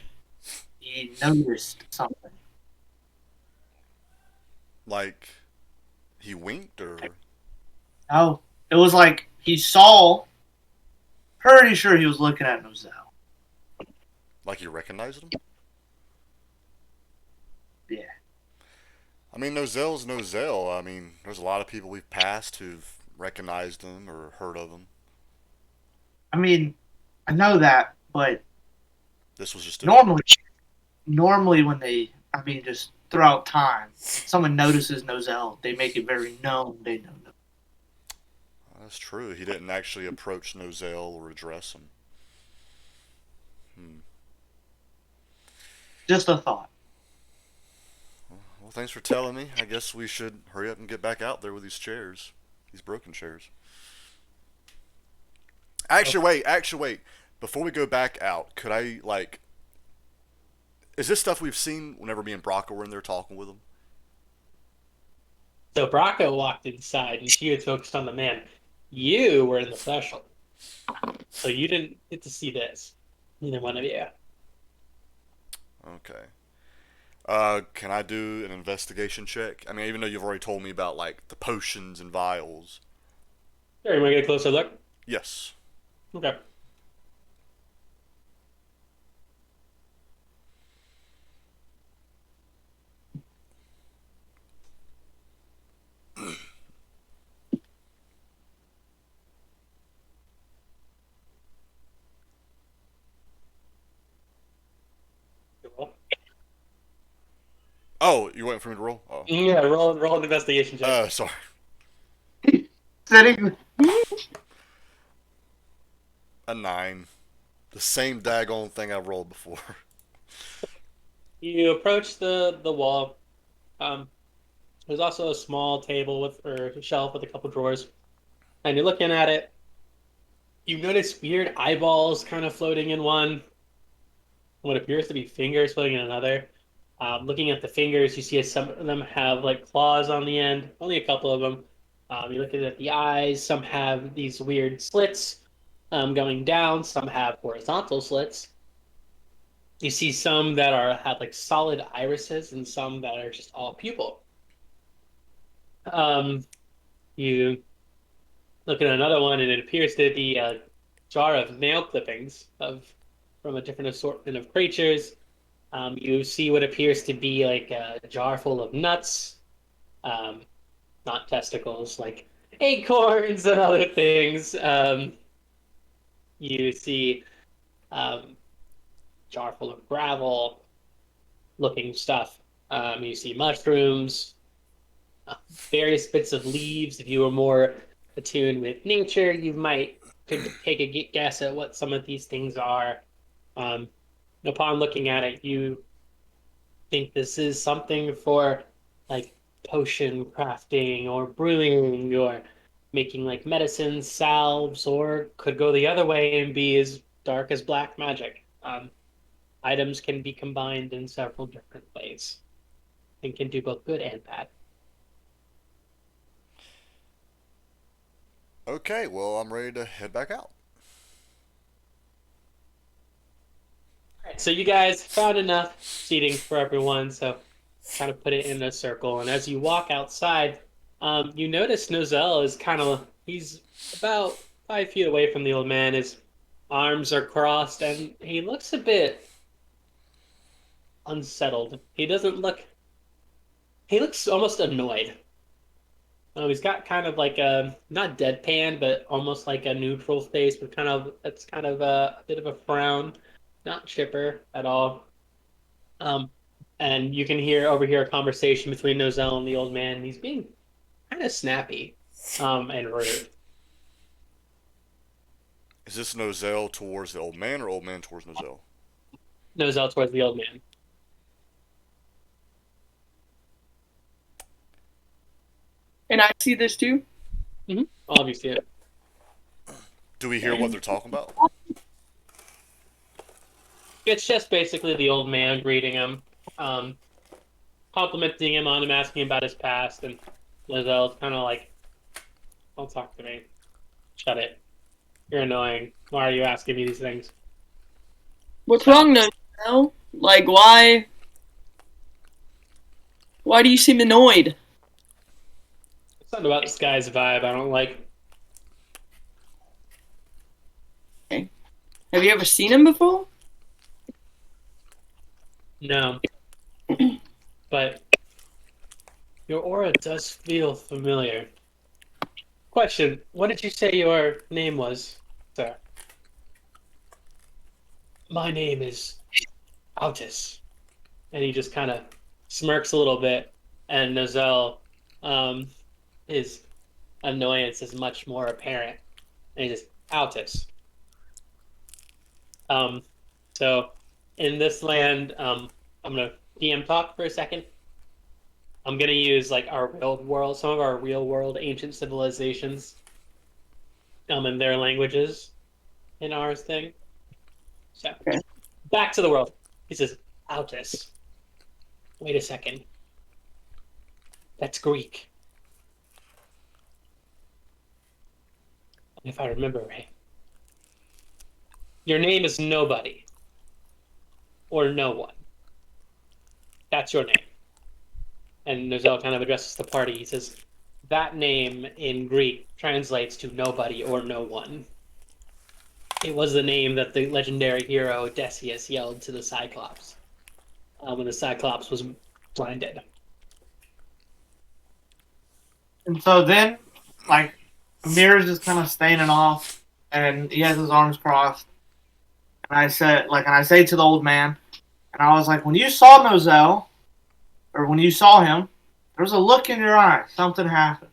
he noticed something. Like he winked or No, it was like he saw. Pretty sure he was looking at Nozel. like you recognized him? Yeah. I mean, Nozel's Nozel. I mean, there's a lot of people we've passed who've recognized him or heard of him. I mean, I know that, but This was just different. normally when I mean, just throughout time, someone notices Nozel, they make it very known they know. That's true. He didn't actually approach Nozel or address him. Hmm. Just a thought. Well, thanks for telling me. I guess we should hurry up and get back out there with these chairs. These broken chairs. Actually, wait. Before we go back out, could I, like... Is this stuff we've seen whenever me and Brock were in there talking with him? So Braca walked inside, and she was focused on the man. You were in the special, so you didn't get to see this. Neither one of you. Okay. Can I do an investigation check? I mean, even though you've already told me about, like, the potions and vials. Sure, you want to get a closer look? Yes. Okay. Roll. Oh, you waiting for me to roll? Oh. Yeah, roll an investigation check. Sorry. Sitting. A 9. The same daggone thing I rolled before. You approach the wall. Um, there's also a small table with or a shelf with a couple drawers, and you're looking at it. You notice weird eyeballs kind of floating in one. What appears to be fingers floating in another. Looking at the fingers, you see some of them have like claws on the end. Only a couple of them. You look at the eyes. Some have these weird slits going down. Some have horizontal slits. You see some that have like solid irises, and some that are just all pupil. Um, you look at another one, and it appears to be a jar of nail clippings of from a different assortment of creatures. You see what appears to be like a jar full of nuts, um, not testicles, like acorns and other things. You see um, jar full of gravel looking stuff. You see mushrooms, uh, various bits of leaves. If you were more attuned with nature, you might could take a guess at what some of these things are. Um, Upon looking at it, you think this is something for like potion crafting or brewing or making like medicines, salves, or could go the other way and be as dark as black magic. Items can be combined in several different ways and can do both good and bad. Okay, well, I'm ready to head back out. All right, so you guys found enough seating for everyone, so kind of put it in a circle. And as you walk outside, you notice Nozel is he's about 5 feet away from the old man. His arms are crossed, and he looks a bit unsettled. He looks almost annoyed. He's got kind of like a, not deadpan, but almost like a neutral face, but it's kind of a bit of a frown, not chipper at all. Um, and you can overhear a conversation between Nozel and the old man. And he's being kind of snappy, and rude. Is this Nozel towards the old man or old man towards Nozel? Nozel towards the old man. And I see this too. All of you see it. Do we hear what they're talking about? It's just basically the old man greeting him, um, complimenting him on him, asking about his past, and Nozel's kind of like, "Don't talk to me. Shut it. You're annoying. Why are you asking me these things?" What's wrong, Nozel? Like, why? Why do you seem annoyed? Something about this guy's vibe I don't like. Okay. Have you ever seen him before? No, but your aura does feel familiar. Question: what did you say your name was, sir? My name is Altus. And he just kind of smirks a little bit, and Nozel, um, his annoyance is much more apparent. And he just, Altus. Um, so in this land, I'm gonna DM talk for a second. I'm gonna use like our real world, some of our real world ancient civilizations, in their languages in ours thing. So Okay. back to the world. He says, Altus. Wait a second. That's Greek. If I remember right. Your name is nobody. Or no one. That's your name. And Nozel kind of addresses the party. He says, that name in Greek translates to nobody or no one. It was the name that the legendary hero Odysseus yelled to the Cyclops when the Cyclops was blinded. And so then, like, Amir's just kind of standing off, and he has his arms crossed. And I say to the old man, and I was like, when you saw Nozel, or when you saw him, there was a look in your eye. Something happened.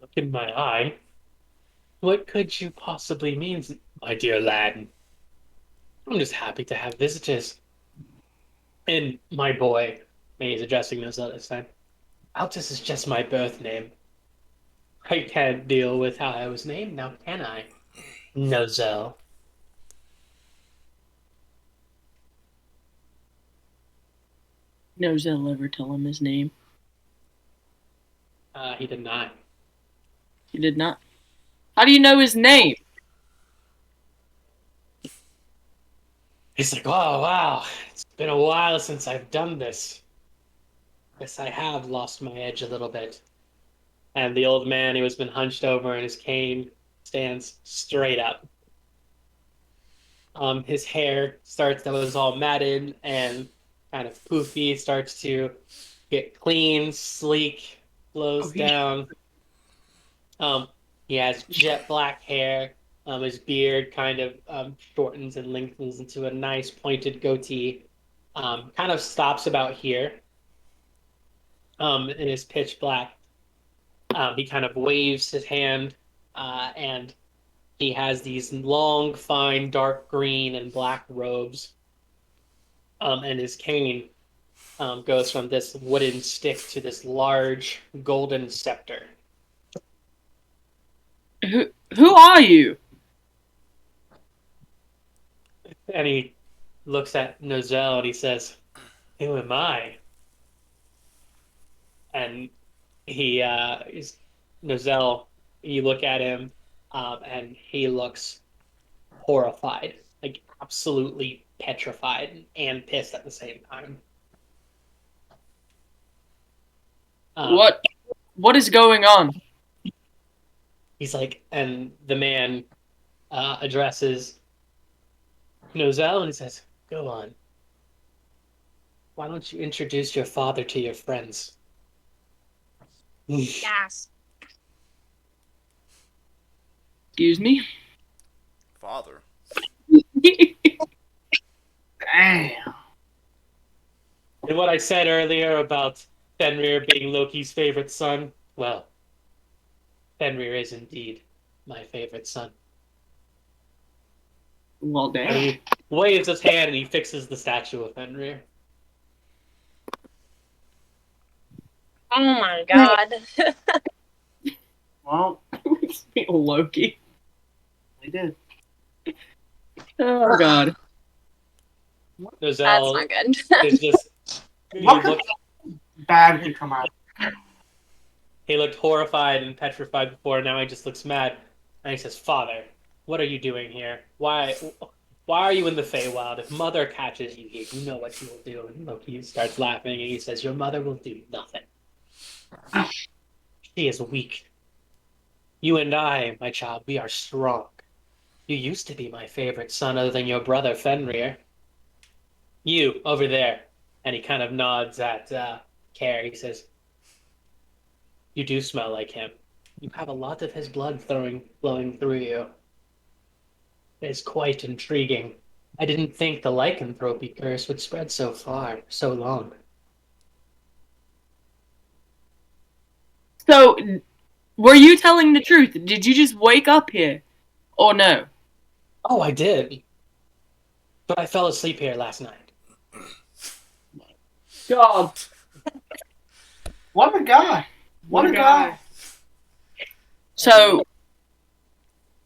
Look in my eye. What could you possibly mean, my dear lad? I'm just happy to have visitors. And my boy, and he's addressing Nozel this time. Altus is just my birth name. I can't deal with how I was named now, can I? Nozel. Nozel ever tell him his name? He did not. He did not. How do you know his name? He's like, oh, wow. It's been a while since I've done this. Guess I have lost my edge a little bit. And the old man, he was been hunched over and his cane stands straight up. His hair that was all matted and kind of poofy starts to get clean, sleek, flows down. He has jet black hair. His beard kind of shortens and lengthens into a nice pointed goatee. Kind of stops about here. And is pitch black. He kind of waves his hand, and he has these long, fine, dark green and black robes. And his cane goes from this wooden stick to this large golden scepter. Who are you? And he looks at Nozel and he says, "Who am I?" And he is Nozel. You look at him, and he looks horrified, like absolutely petrified and pissed at the same time. What is going on? He's like, and the man addresses Nozel and he says, "Go on. Why don't you introduce your father to your friends?" Yes. Excuse me? Father. Damn. And what I said earlier about Fenrir being Loki's favorite son, well, Fenrir is indeed my favorite son. Well, And damn. he waves his hand and he fixes the statue of Fenrir. Oh my god. Well, Loki. they did. Oh, God. That's Nozel not good. is just he What looked, bad could come out? he looked horrified and petrified before. Now he just looks mad, and he says, "Father, what are you doing here? Why are you in the Feywild? If Mother catches you here, you know what you will do." And Loki starts laughing, and he says, "Your mother will do nothing. She is weak. You and I, my child, we are strong. You used to be my favorite son other than your brother Fenrir. You, over there." And he kind of nods at Care. He says, "You do smell like him. You have a lot of his blood flowing through you. It's quite intriguing. I didn't think the lycanthropy curse would spread so far, so long." So, were you telling the truth? Did you just wake up here? Or no? "Oh, I did. But I fell asleep here last night." God. What a guy! What a guy! So,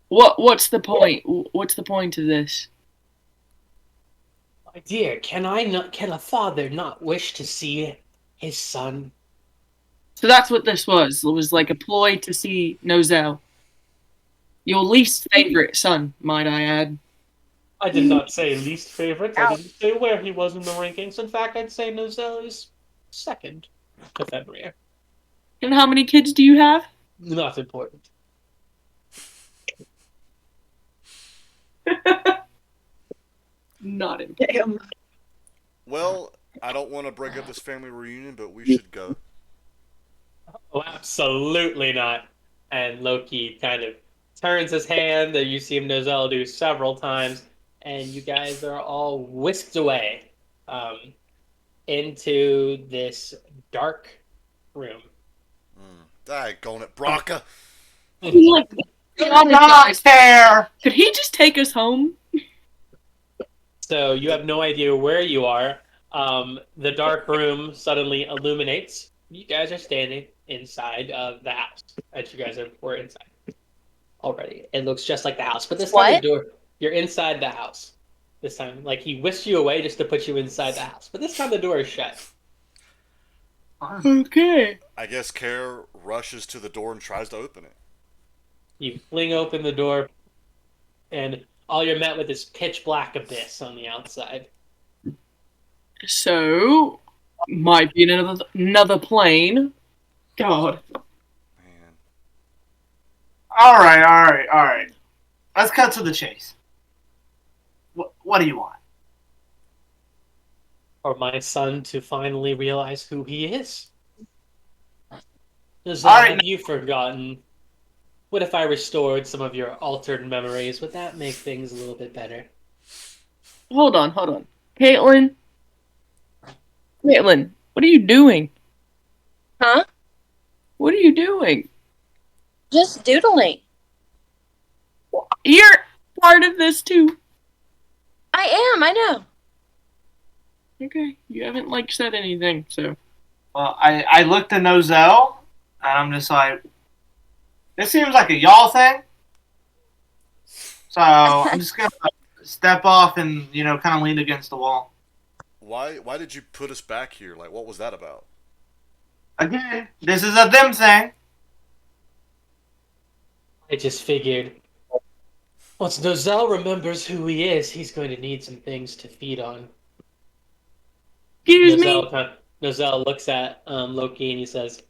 what's the point? What's the point of this? "My dear, can a father not wish to see his son?" So that's what this was. It was like a ploy to see Nozel. Your least favorite son, might I add. I did not say least favorite. I didn't say where he was in the rankings. In fact, I'd say Nozel is second to Fenrir. And how many kids do you have? Not important. Not important. Damn. Well, I don't want to break up this family reunion, but we should go. Oh, absolutely not. And Loki kind of turns his hand that you see Nozel do several times, and you guys are all whisked away into this dark room. Daggone it, Braca. Like, I'm not there. could he just take us home? So you have no idea where you are. The dark room suddenly illuminates. You guys are standing inside of the house that you guys were inside already. It looks just like the house, but this time What? the door, you're inside the house. This time, like he whisked you away just to put you inside the house, but this time the door is shut. Okay. I guess Care rushes to the door and tries to open it. You fling open the door, and all you're met with is pitch black abyss on the outside. So, might be another plane. God. Man. All right. Let's cut to the chase. What do you want? for my son to finally realize who he is. All Nozel, right, have you forgotten? What if I restored some of your altered memories? Would that make things a little bit better? Hold on, hold on. Caitlin, Caitlin, what are you doing? Huh? What are you doing? Just doodling. You're part of this too. I know. Okay, you haven't like said anything, so well, I looked at Nozel, and I'm just like, this seems like a y'all thing. So I'm just gonna step off and kind of lean against the wall. Why did you put us back here? Like, what was that about? Again, this is a them thing. I just figured once Nozel remembers who he is, he's going to need some things to feed on. excuse me. Nozel looks at Loki and he says,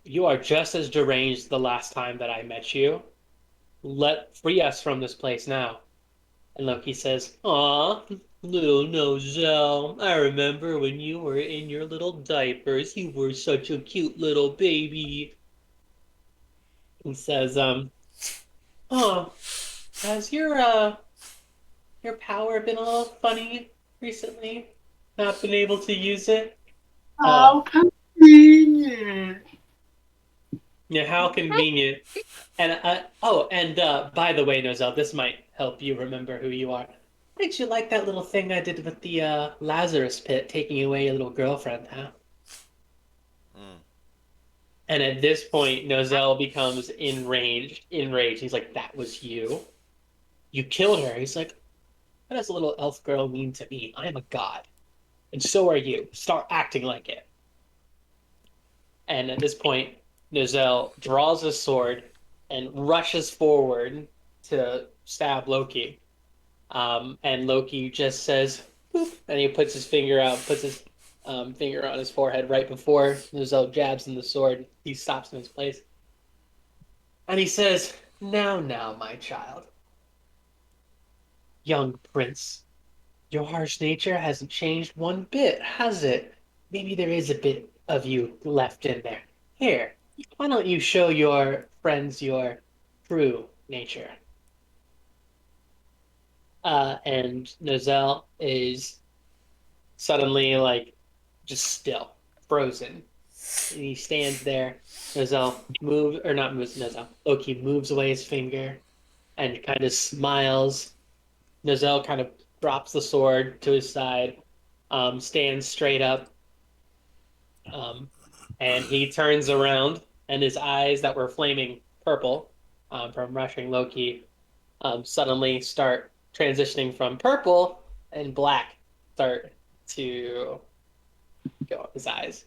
"You are just as deranged the last time that I met you. Let free us from this place now." And Loki says, "Aw, little Nozel, I remember when you were in your little diapers. You were such a cute little baby." He says, "Oh, has your power been a little funny recently? Not been able to use it?" How convenient. Yeah, how convenient. And by the way, Nozel, this might help you remember who you are. Did you like that little thing I did with the Lazarus pit, taking away your little girlfriend, huh? Mm. And at this point, Nozel becomes enraged. Enraged. He's like, "That was you. You killed her." He's like, "What does a little elf girl mean to me? I am a god, and so are you. Start acting like it." And at this point, Nozel draws his sword and rushes forward to stab Loki. And Loki just says, "Boop," and he puts his finger out, puts his finger on his forehead right before Nozel jabs him the sword. He stops in his place. And he says, "Now, now, my child, young prince, your harsh nature hasn't changed one bit, has it? Maybe there is a bit of you left in there. Here, why don't you show your friends your true nature?" And Nozel is suddenly like just still, frozen. And he stands there. Nozel moves, or not moves, Nozel. Loki moves away his finger and kind of smiles. Nozel kind of drops the sword to his side, stands straight up, um, and he turns around, and his eyes that were flaming purple from rushing Loki suddenly start transitioning from purple and black start to go up his eyes.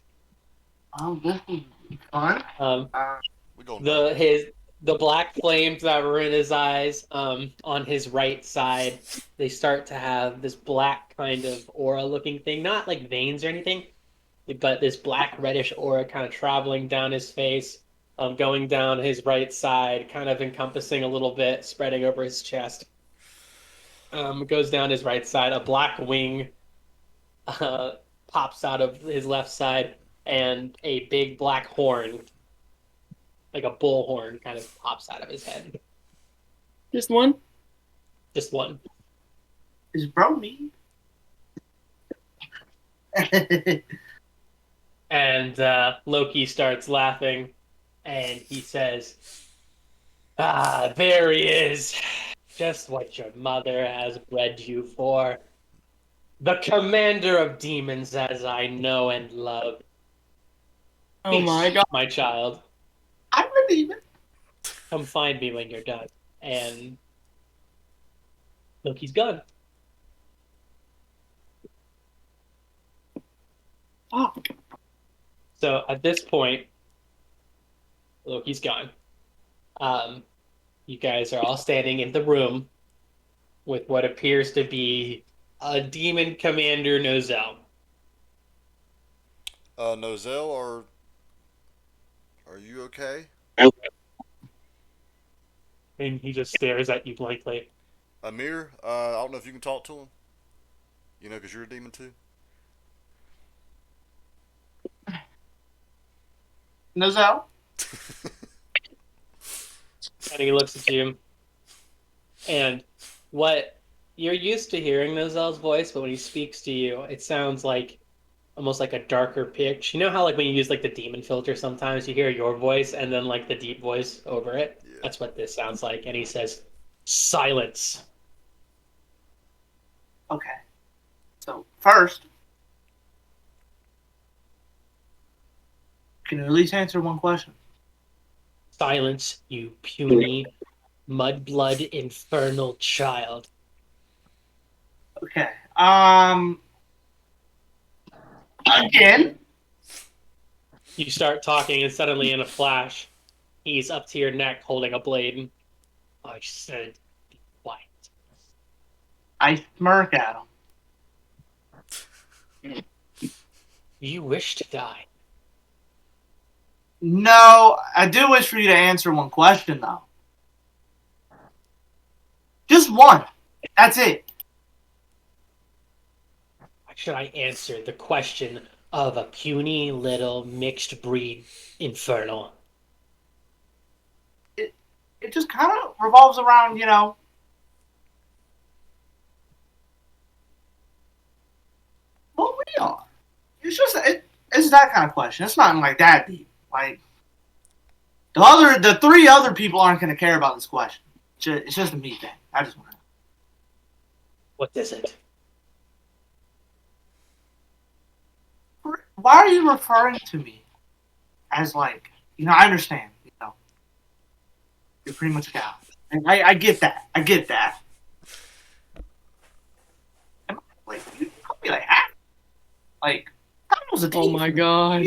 Oh, this is fun. Um, We going dark. the black flames that were in his eyes on his right side, they start to have this black kind of aura looking thing, not like veins or anything, but this black reddish aura kind of traveling down his face, going down his right side, kind of encompassing a little bit, spreading over his chest. Goes down his right side. A black wing uh, pops out of his left side, and a big black horn, like a bull horn, kind of pops out of his head. Just one? Just one. Is bro me? And Loki starts laughing, and he says, "Ah, there he is. Just what your mother has bred you for. The commander of demons as I know and love. Oh my Feast, god. my child. I believe it. Come find me when you're done." And Loki's gone. Fuck. So at this point, Loki's gone. Um, you guys are all standing in the room with what appears to be a demon commander Nozel. Nozel, are you okay? And he just stares at you blankly. Amir, I don't know if you can talk to him. You know, because you're a demon too. Nozel? And he looks at you. And what you're used to hearing Nozel's voice, but when he speaks to you, it sounds like almost like a darker pitch. You know how like when you use like the demon filter, sometimes you hear your voice and then like the deep voice over it? Yeah. That's what this sounds like. And he says, "Silence." Okay. So, first, can you at least answer one question? Silence, you puny, mudblood, infernal child. Okay. Again? You start talking, and suddenly, in a flash, he's up to your neck holding a blade. I said, be quiet. I smirk at him. You wish to die. No, I do wish for you to answer one question, though. Just one. That's it. Why should I answer the question of a puny little mixed breed infernal? It just kind of revolves around, what we are. It's that kind of question. It's not like that deep. Like the three other people aren't going to care about this question. It's just a me thing. I just want to. What is it? Why are you referring to me as like, I understand, you're pretty much a guy. And I get that. I get that. Like, you call me like half. Like, that was a Oh team. my god.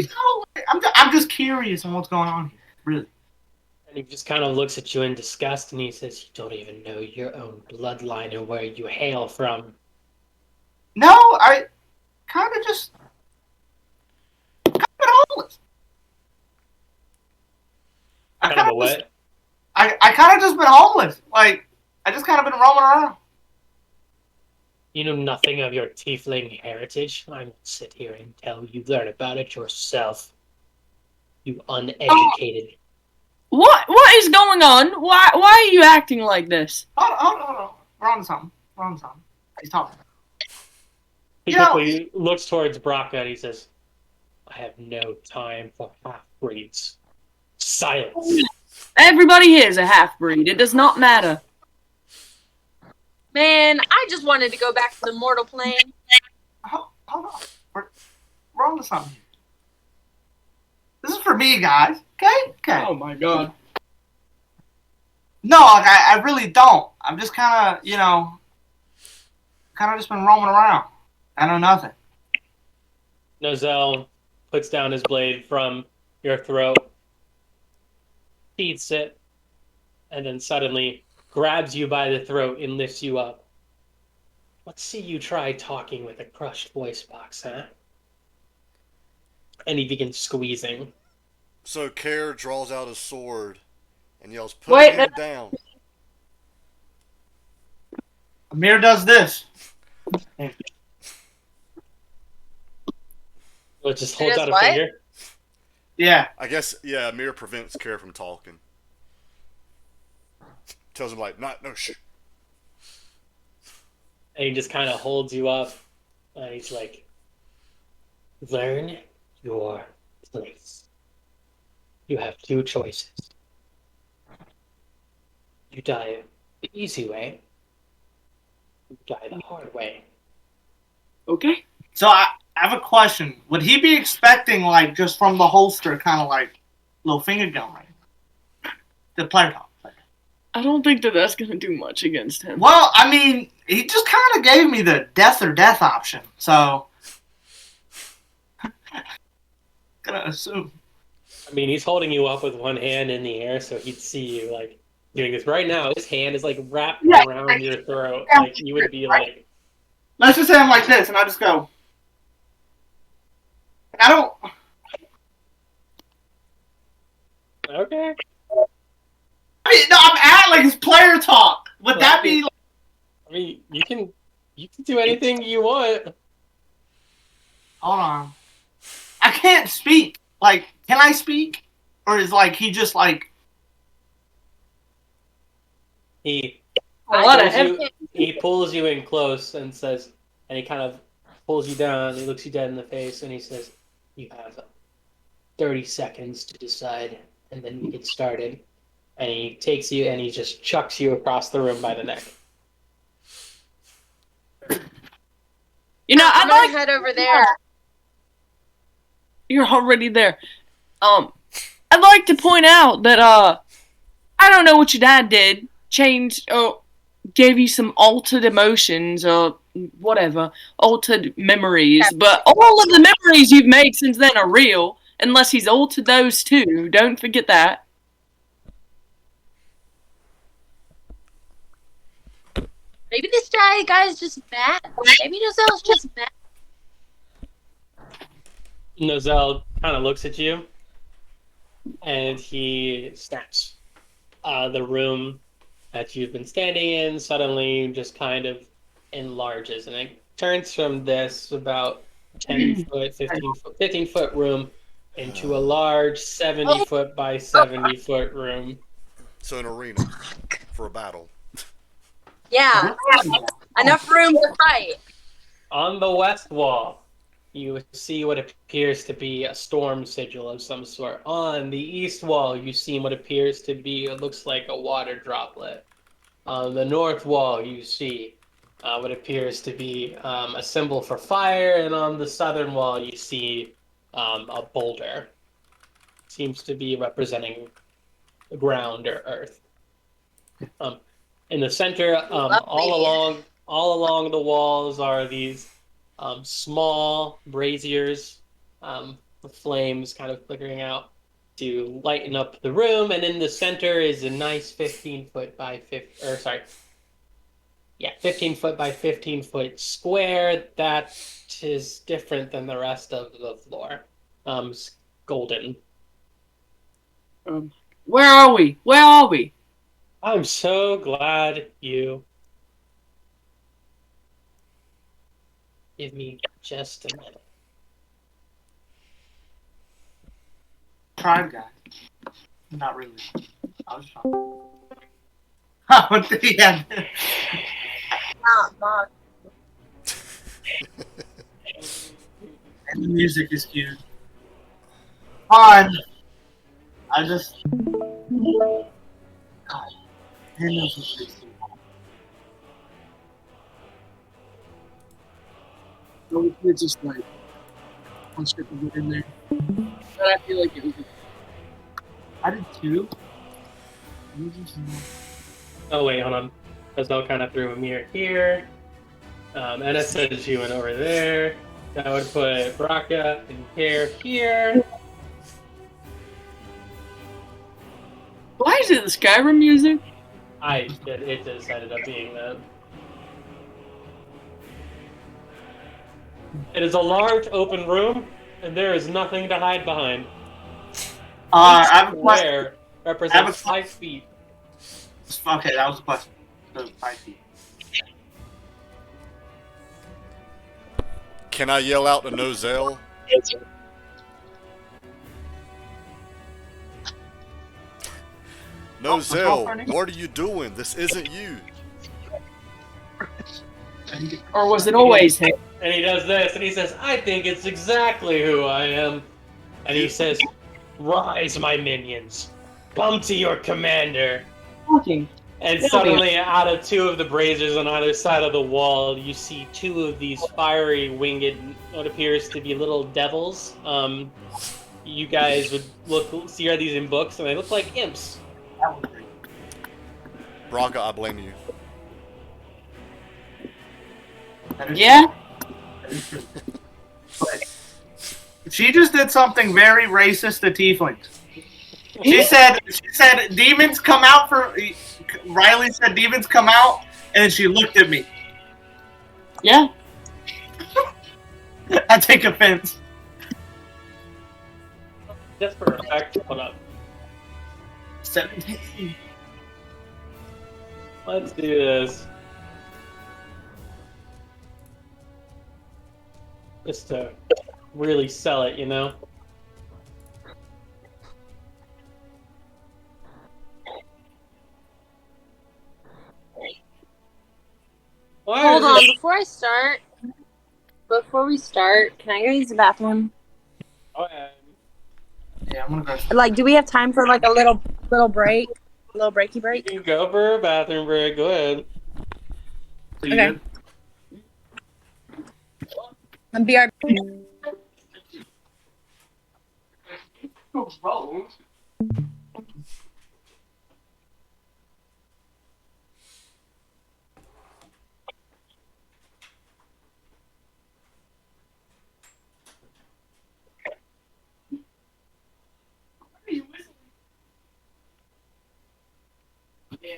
I'm just curious on what's going on here. Really. And he just kind of looks at you in disgust and he says, "You don't even know your own bloodline and where you hail from." No, I kind of just been homeless. Kind of a what? I kind of just been homeless. Like, I just kind of been roaming around. You know nothing of your tiefling heritage? I will sit here and tell you, learn about it yourself. You uneducated. What is going on? Why are you acting like this? Hold on. We're on to something. He's talking. He quickly looks towards Braca and he says, "I have no time for half-breeds. Silence." Everybody here is a half-breed. It does not matter. Man, I just wanted to go back to the mortal plane. Hold on. We're on to something. This is for me, guys. Okay. Oh my god. No, like, I really don't. I'm just kind of, just been roaming around. I know nothing. Nozel puts down his blade from your throat, feeds it, and then suddenly grabs you by the throat and lifts you up. Let's see you try talking with a crushed voice box, huh? And he begins squeezing. So Care draws out his sword and yells, "Put him down." Amir does this. It just holds out a what? finger. Yeah. I guess, yeah, Amir prevents Care from talking. Tells him, like, no, shh. And he just kind of holds you up. And he's like, "Learn your place. You have two choices. You die the easy way. You die the hard way." Okay. So I have a question. Would he be expecting, like, just from the holster, kind of like, little finger gun right? The player talk. I don't think that's gonna do much against him. Well, I mean, he just kind of gave me the death or death option, so gonna assume. I mean, he's holding you up with one hand in the air, so he'd see you like doing this. Right now, his hand is like wrapped around your throat. Like you would be like, Let's just say I'm like this, and I just go. I don't. "Okay." I mean, no, I'm at like his player talk. Would that be? Like, I mean, you can do anything you want. hold on. I can't speak. Like, can I speak? or is like he just like He A lot of he pulls you in close and says, and he kind of pulls you down. He looks you dead in the face and he says, "You have 30 seconds to decide, and then we get started." And he takes you and he just chucks you across the room by the neck. You know, I'm I'd gonna like head over there. you're already there. I'd like to point out that I don't know what your dad did. Changed or gave you some altered emotions or whatever, altered memories. But all of the memories you've made since then are real, unless he's altered those too. Don't forget that. Maybe this guy's just mad. Maybe Nozel's just mad. Nozel kind of looks at you and he snaps. The room that you've been standing in suddenly just kind of enlarges and it turns from this about 10 foot, 15 foot room into a large 70 foot by 70 foot room. So an arena for a battle. Yeah, enough room to fight. On the west wall, you see what appears to be a storm sigil of some sort. On the east wall, you see what appears to be, it looks like a water droplet. On the north wall, you see what appears to be a symbol for fire, and on the southern wall, you see a boulder. Seems to be representing the ground or earth. In the center, all along the walls are these small braziers with flames kind of flickering out to lighten up the room, and in the center is a nice 15 foot by 15 foot by 15 foot square that is different than the rest of the floor. It's golden. Where are we? Where are we? I'm so glad you. Give me just a minute. tribe guy? Not really. I was trying. What did he have? Mom. And the music is cute. Fine. I just. God. Hand knows what this is. So it's just like punch it and get in there. But I feel like it was. I did too. Oh wait, hold on. Hazel kind of threw a mirror here. Enna says she went over there. That would put Braca and Care here. Why is it the Skyrim music? It just ended up being that. It is a large open room, and there is nothing to hide behind. I have a question. Square represents 5 feet. Okay, that was a question. So 5 feet. Can I yell out to Nozel? Nozel, what are you doing? This isn't you. Or was it always him? And he does this, and he says, "I think it's exactly who I am." And he says, "Rise, my minions. Come to your commander." Talking. And suddenly, out of 2 of the braziers on either side of the wall, you see 2 of these fiery winged, what appears to be little devils. You guys would see these in books, and they look like imps. Braca, I blame you. Yeah? She just did something very racist to tieflings. She said demons come out for. Riley said demons come out, and then she looked at me. Yeah? I take offense. Just for effect, hold up. 17. Let's do this. Just to really sell it, you know? Hold on, before we start, can I go use the bathroom? Go ahead. Yeah, I'm gonna go. Like, do we have time for like a little break? A little breaky You break? can go for a bathroom break. Go ahead. So you Okay. good? And BRB. Yeah.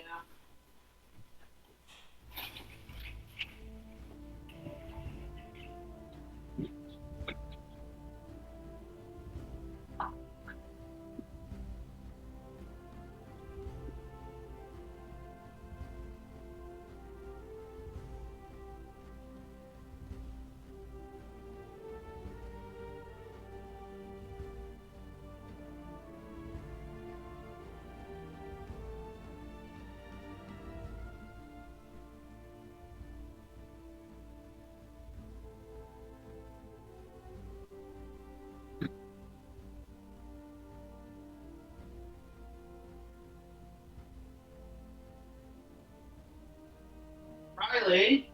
Riley.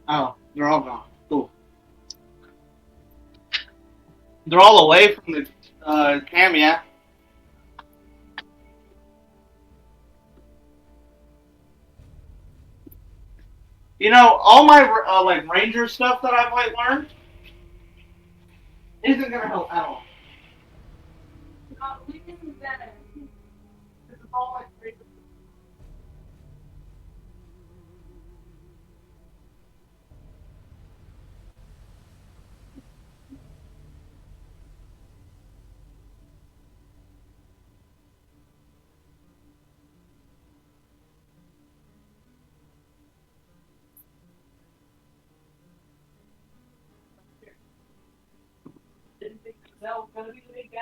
Oh, they're all gone. Cool. They're all away from the cam, yeah. You know, all my like ranger stuff that I've like learned isn't gonna help at all. It's all like ranger. Didn't think that was gonna be the big guy.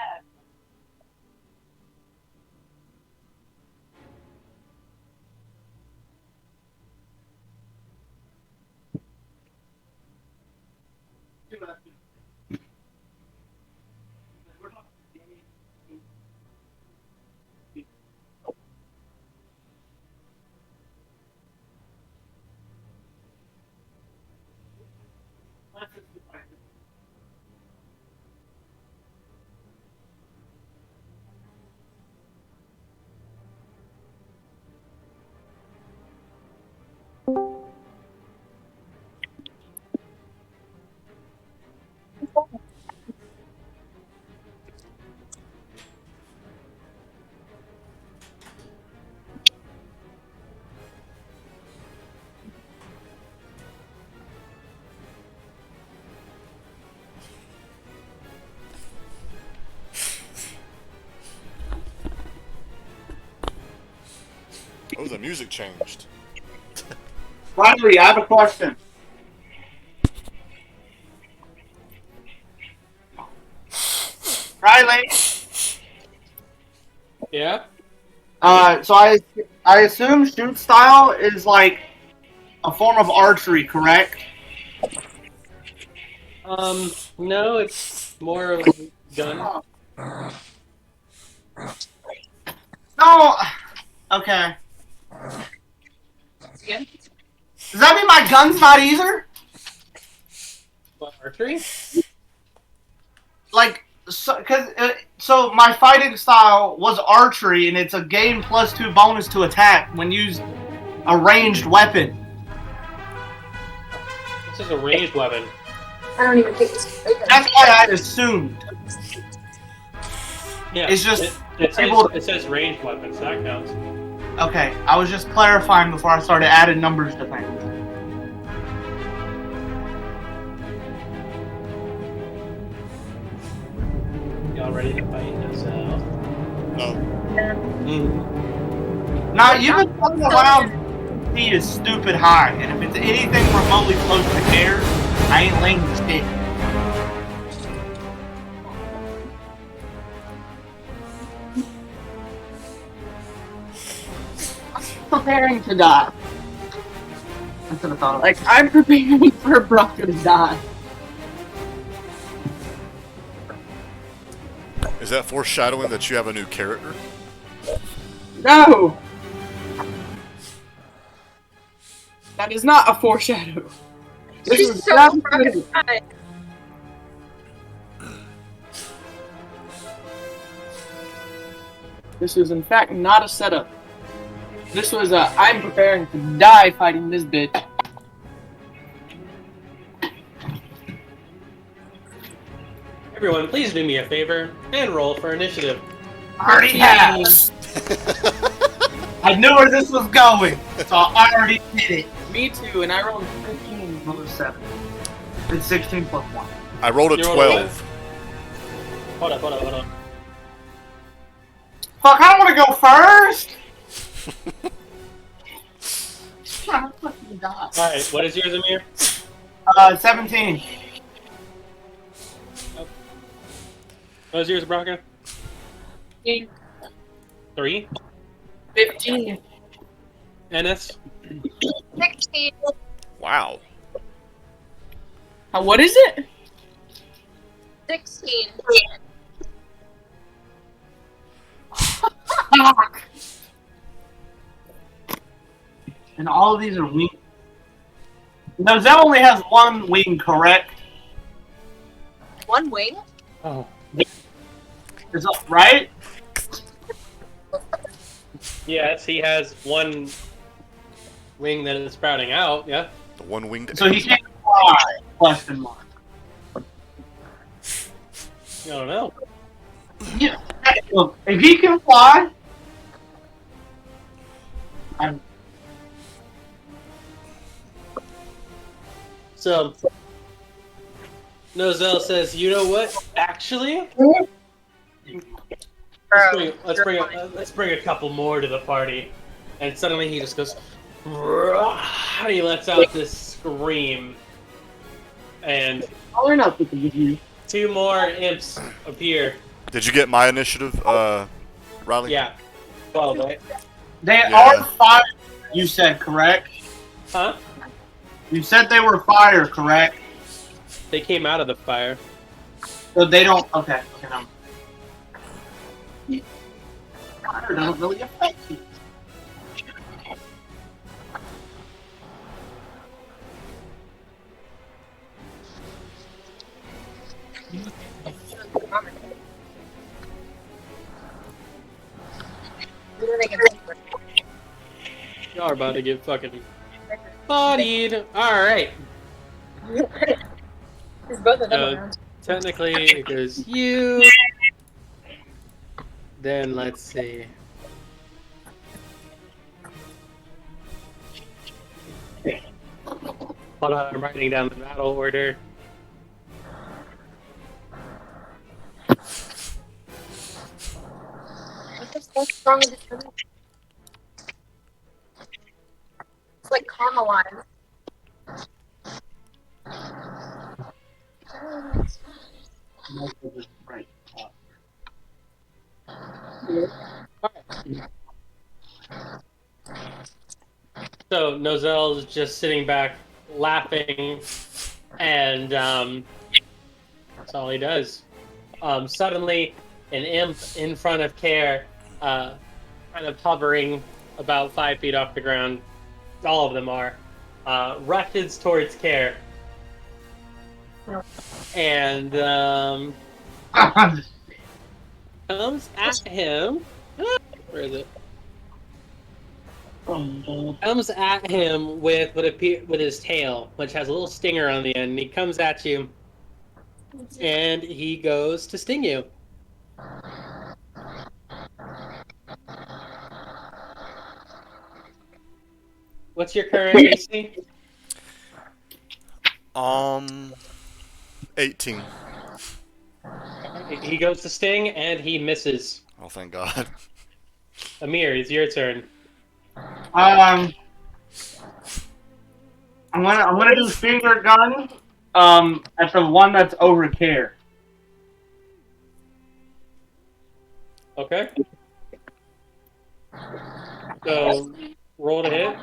Oh, the music changed. Riley, I have a question. Riley. Yeah. So I assume shoot style is like a form of archery, correct? No, it's more of a gun. No. Okay. Does that mean my gun's not either? What, archery? Like, so my fighting style was archery, and it's a game +2 bonus to attack when used a ranged weapon. This is a ranged weapon. I don't even think it's. That's why I assumed. Yeah. It's just it says ranged weapon, so that counts. Okay. I was just clarifying before I started adding numbers to things. Y'all ready to fight Nozel? No. Now you've been playing around. He is stupid high, and if it's anything remotely close to air, I ain't laying the stick. Preparing to die. should have thought of Like, I'm preparing for Bronco to die. Is that foreshadowing that you have a new character? No! That is not a foreshadow. This She's was so not fucking high. This was in fact not a setup. This was a I'm preparing to die fighting this bitch. Everyone, please do me a favor and roll for initiative. I already have. I knew where this was going, so I already did it. Me too, and I rolled 15. Another 7. It's 16 plus 1. I rolled a You rolled 12. Hold up. Fuck, I don't want to go first! I'm fucking die. Alright, what is yours, Amir? 17. What is yours, Bronco? 3. 15. Ennis? 16. Wow. What is it? 16. And all of these are wing. Nozel only has one wing, correct? One wing? Oh. Is that right? Yes, he has one wing that is sprouting out, yeah. The one-winged So he can't fly? Question mark. I don't know. Yeah. Look, if he can fly, I'm. So, Nozel says, you know what? Actually, let's bring a couple more to the party. And suddenly he just goes, and he lets out this scream. And All or nothing with you. 2 more imps appear. Did you get my initiative, Riley? Yeah. 12, right? They Yeah. are fire. You said correct. Huh? You said they were fire, correct? They came out of the fire. So they don't. Okay. Okay. No. Fire doesn't really affect you. Y'all are about to get fucking bodied. Alright. It's both of them So, around. technically, it goes you. Then let's see. Hold on, I'm writing down the battle order. What the fuck's wrong with this movie? It's like caramelized. Right. So Nozel's just sitting back, laughing, and that's all he does. Suddenly, an imp in front of Care, kind of hovering about 5 feet off the ground, all of them are, rushes towards Care, and comes at him. Where is it? Comes at him with with his tail, which has a little stinger on the end. And he comes at you, and he goes to sting you. What's your current AC? 18. He goes to sting, and he misses. Oh, thank God. Amir, it's your turn. I'm gonna do finger gun. At the one that's over Care. Okay. So, roll to hit.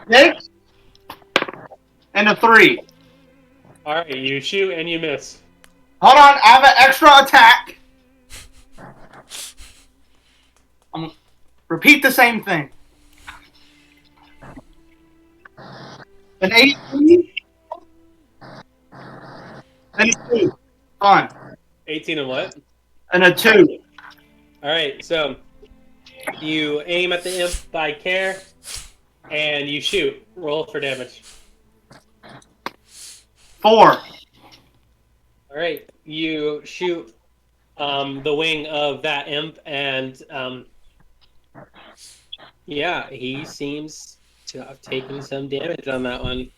6. 3. All right, you shoot and you miss. Hold on, I have an extra attack. Repeat the same thing. An 18 and a 2. Fun. 18 and what? And a 2. All right, so you aim at the imp by care, and you shoot. Roll for damage. 4. All right, you shoot the wing of that imp, and yeah, he seems to have taken some damage on that one.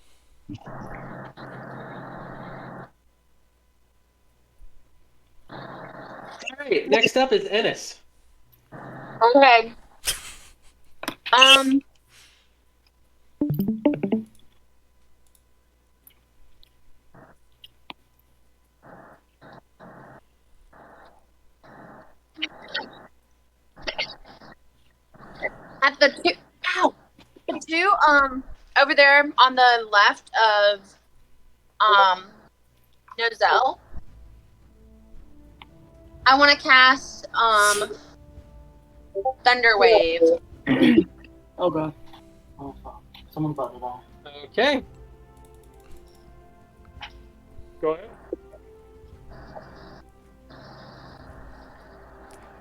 All right, next up is Ennis. Okay. At the two, ow, the two, over there on the left of, Nozel. I want to cast, Thunder Wave. Oh god. Oh, fuck. Someone brought it on. Okay. Go ahead.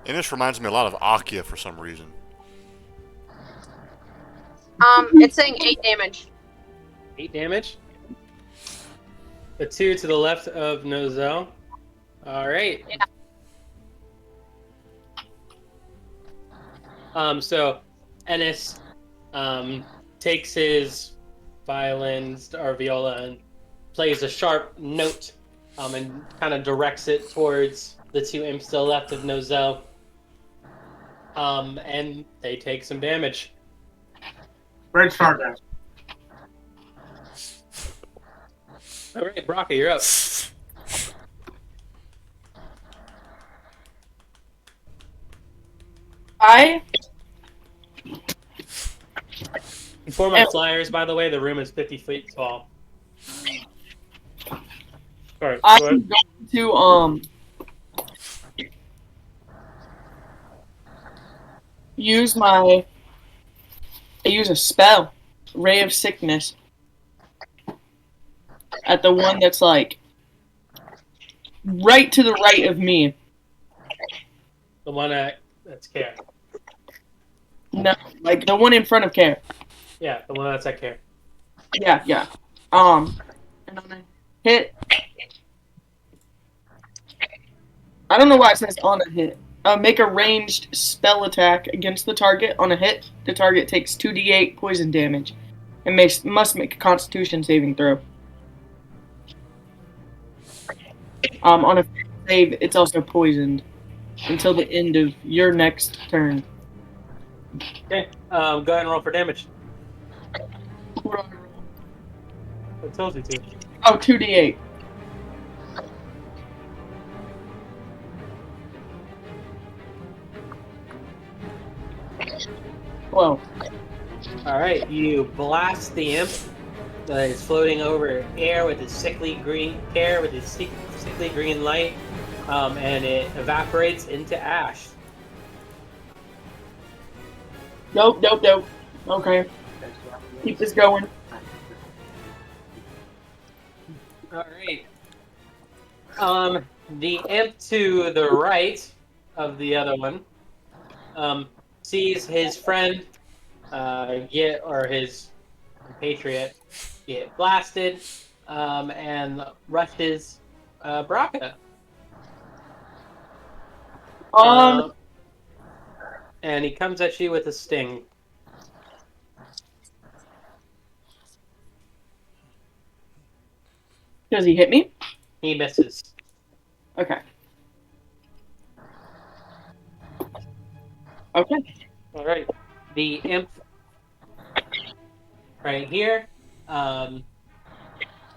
And this reminds me a lot of Akia for some reason. It's saying 8 damage. 8 damage. The 2 to the left of Nozel. All right. Yeah. So Ennis takes his violin or viola and plays a sharp note and kind of directs it towards the 2 imps to the left of Nozel. And they take some damage. Great start, guys. All right, Brocka, you're up. For my flyers, by the way, the room is 50 feet tall. Sorry, go I'm ahead. going to use a spell, Ray of Sickness, at the one that's like right to the right of me. The one that's care. No, like the one in front of Care. Yeah, the one that's at care. Yeah. And on a hit, I don't know why it says on a hit. Make a ranged spell attack against the target. On a hit, the target takes 2d8 poison damage and must make a Constitution saving throw. On a save, it's also poisoned until the end of your next turn. Okay, go ahead and roll for damage. What It tells you to. Oh, 2d8. Well, All right, you blast the imp that is floating over air with its sickly green light, and it evaporates into ash. nope. Okay, keep this going. All right. The imp to the right of the other one sees his friend his compatriot get blasted and rushes Braca. And he comes at you with a sting. Does he hit me? He misses. Okay. Okay. All right. The imp right here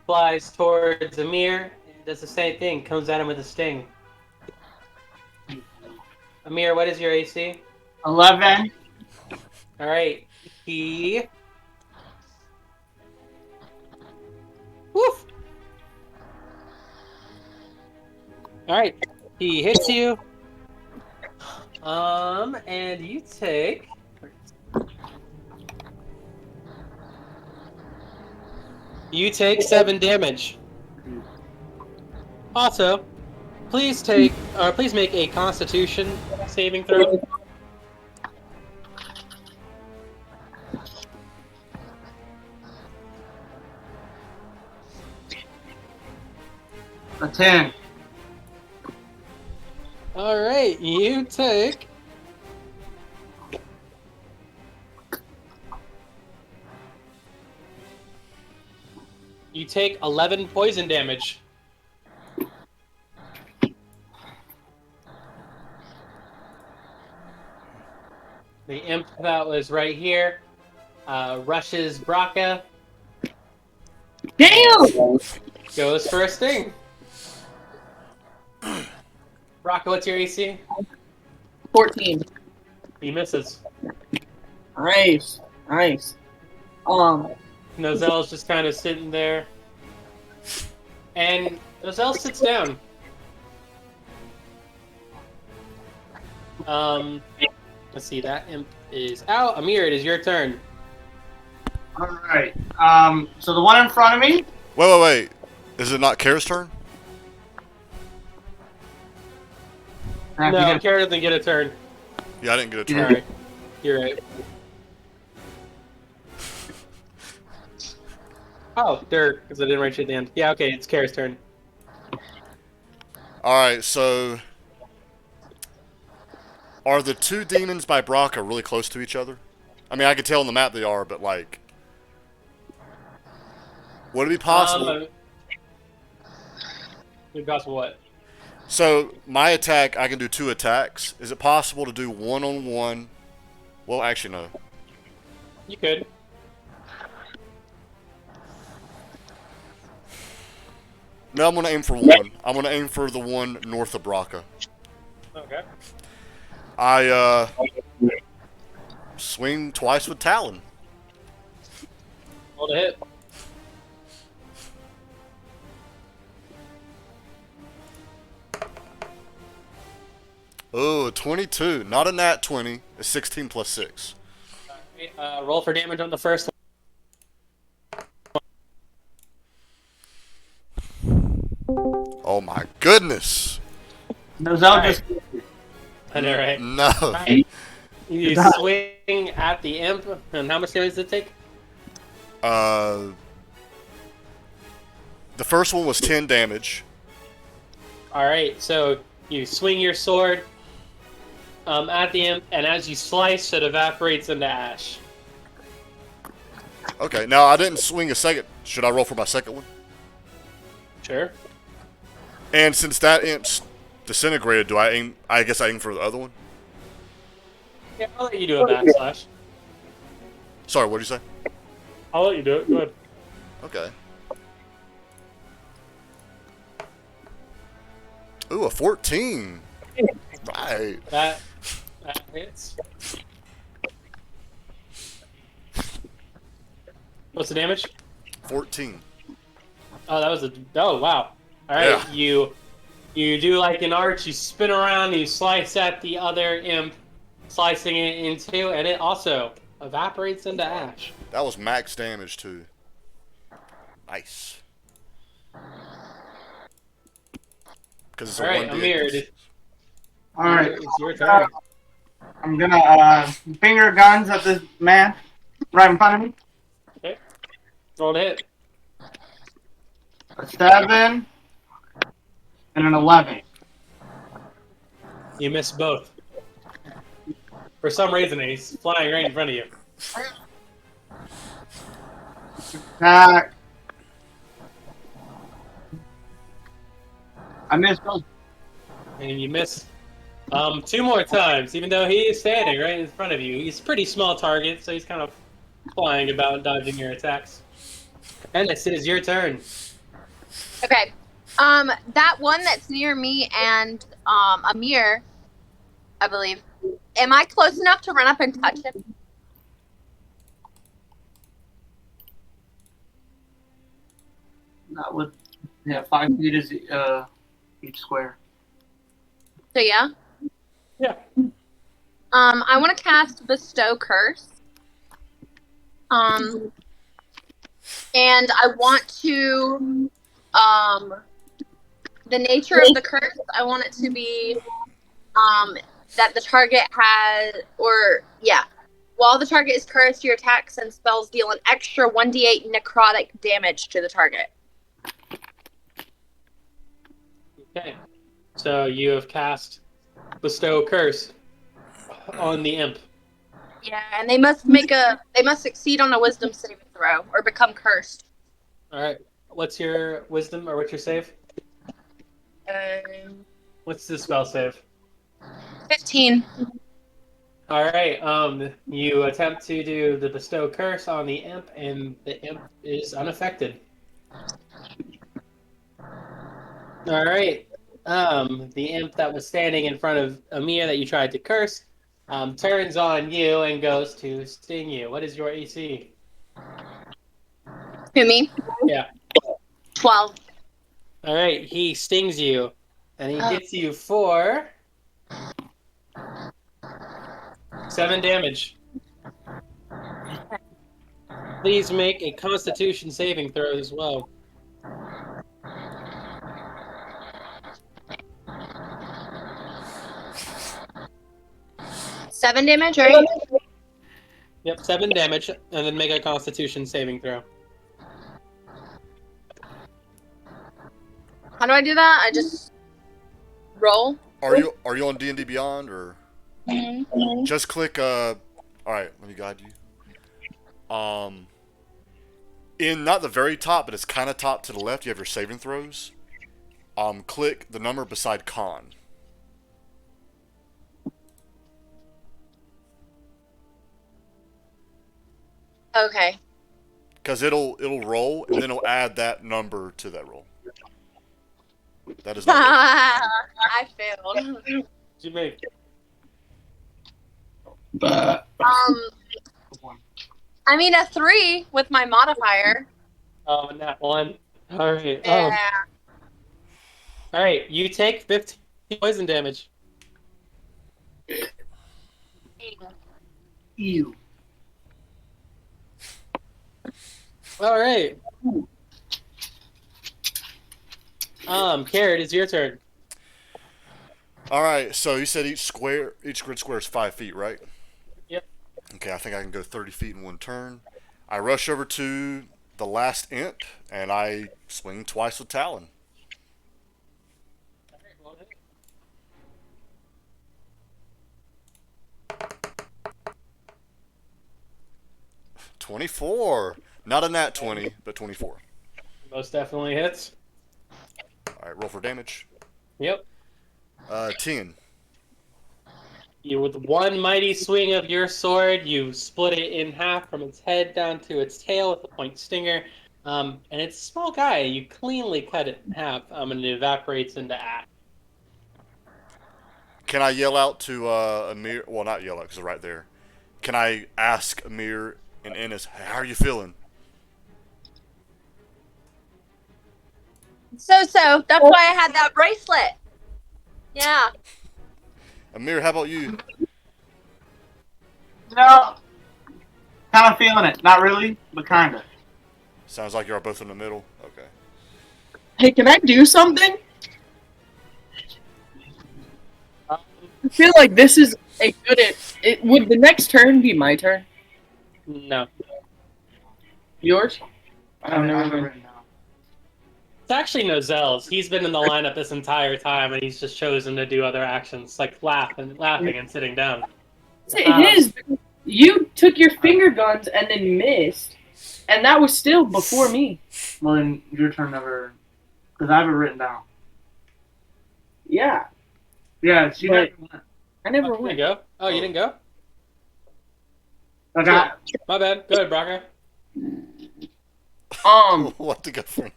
flies towards Amir and does the same thing, comes at him with a sting. Amir, what is your AC? 11. All right. He Woof. All right, he hits you. And you take. You take 7 damage. Also, please make a Constitution saving throw. A 10. All right, you take. You take 11 poison damage. The imp that was right here rushes Braca, Damn! goes for a sting. Braca, what's your AC? 14. He misses. Nice. Nice. Nozel's just kind of sitting there. And Nozel sits down. Let's see, that imp is out. Amir, it is your turn. Alright. So the one in front of me. Wait. Is it not Kara's turn? No, Kara doesn't get a turn. Yeah, I didn't get a turn. Alright. You're right. Oh, Dirk, because I didn't write you at the end. Yeah, okay, it's Kara's turn. Alright, so... Are the 2 demons by Braca really close to each other? I mean, I can tell on the map they are, but like... Would it be possible... Would it be possible what? So, my attack, I can do 2 attacks. Is it possible to do 1-on-1? Well, actually, no. You could. No, I'm going to aim for 1. I'm going to aim for the one north of Braca. Okay. I, swing twice with Talon. Roll to hit. Oh, 22. Not a nat 20. It's 16 plus 6. Roll for damage on the first Oh my goodness. Nozel just. I know, right? No. You swing at the imp, and how much damage does it take? The first one was 10 damage. Alright, so you swing your sword at the imp, and as you slice, it evaporates into ash. Okay, now I didn't swing a second. Should I roll for my second one? Sure. And since that imp's disintegrated, do I aim? I guess I aim for the other one? Yeah, I'll let you do a backslash. Sorry, what did you say? I'll let you do it. Go ahead. Okay. Ooh, a 14. Right. That hits. What's the damage? 14. Oh, that was a. Oh, wow. All right, Yeah. You do like an arch. You spin around. You slice at the other imp, slicing it in 2, and it also evaporates into ash. That was max damage too. Nice. Because it's a All right, 1d8 Amir, plus- Alright. it's your turn. I'm gonna finger guns at this man right in front of me. Okay. Roll to hit. A 7 and an 11. You miss both. For some reason, he's flying right in front of you. Attack. I missed those. And you miss 2 more times, even though he is standing right in front of you. He's a pretty small target, so he's kind of flying about, dodging your attacks. Ennis, it is your turn. Okay. That one that's near me and Amir, I believe. Am I close enough to run up and touch him? That would 5 feet is each square. So yeah. Yeah. I want to cast Bestow Curse. And I want to the nature of the curse, I want it to be that the target has while the target is cursed, your attacks and spells deal an extra 1d8 necrotic damage to the target. Okay. So you have cast Bestow Curse on the imp. Yeah, and they must succeed on a wisdom saving throw or become cursed. All right. What's your wisdom or what's your save? What's the spell save? 15. All right. You attempt to do the Bestow Curse on the imp, and the imp is unaffected. All right. The imp that was standing in front of Amir that you tried to curse, turns on you and goes to sting you. What is your AC? Who, me? Yeah. 12. All right. He stings you, and he hits you for 7 damage. Please make a Constitution saving throw as well. Seven damage, right? Yep, 7 damage, and then make a Constitution saving throw. How do I do that? I just roll. Are you on D&D Beyond or Mm-hmm. just click? All right, let me guide you. In not the very top, but it's kind of top to the left. You have your saving throws. Click the number beside con. Okay. Because it'll roll and then it'll add that number to that roll. That is not I failed. What'd you make? I mean a 3 with my modifier. Oh, and that one. All right. Yeah. All right. You take 15 poison damage. Ew. Oh. All right. Carrot, it's your turn. All right. So you said each grid square is 5 feet, right? Yep. Okay. I think I can go 30 feet in one turn. I rush over to the last imp and I swing twice with Talon. 24. Not a nat 20, but 24. Most definitely hits. All right, roll for damage. Yep. 10. You, with one mighty swing of your sword, you split it in half from its head down to its tail with a point stinger. And it's a small guy. You cleanly cut it in half, and it evaporates into ash. Can I yell out to Amir? Well, not yell out because it's right there. Can I ask Amir and Ennis, hey, how are you feeling? So. That's why I had that bracelet. Yeah. Amir, how about you? No. Kind of feeling it. Not really, but kind of. Sounds like you're both in the middle. Okay. Hey, can I do something? I feel like this is a good. Would the next turn be my turn? No. Yours? I have it written down. It's actually Nozel's. He's been in the lineup this entire time, and he's just chosen to do other actions, like laughing and sitting down. It is. You took your finger guns and then missed, and that was still before me. Well, then your turn never... Because I have it written down. Yeah, Yeah, she But- never went. I never You didn't went. go? Oh, you didn't go? Okay. My bad. Go ahead, Braca. What to go for?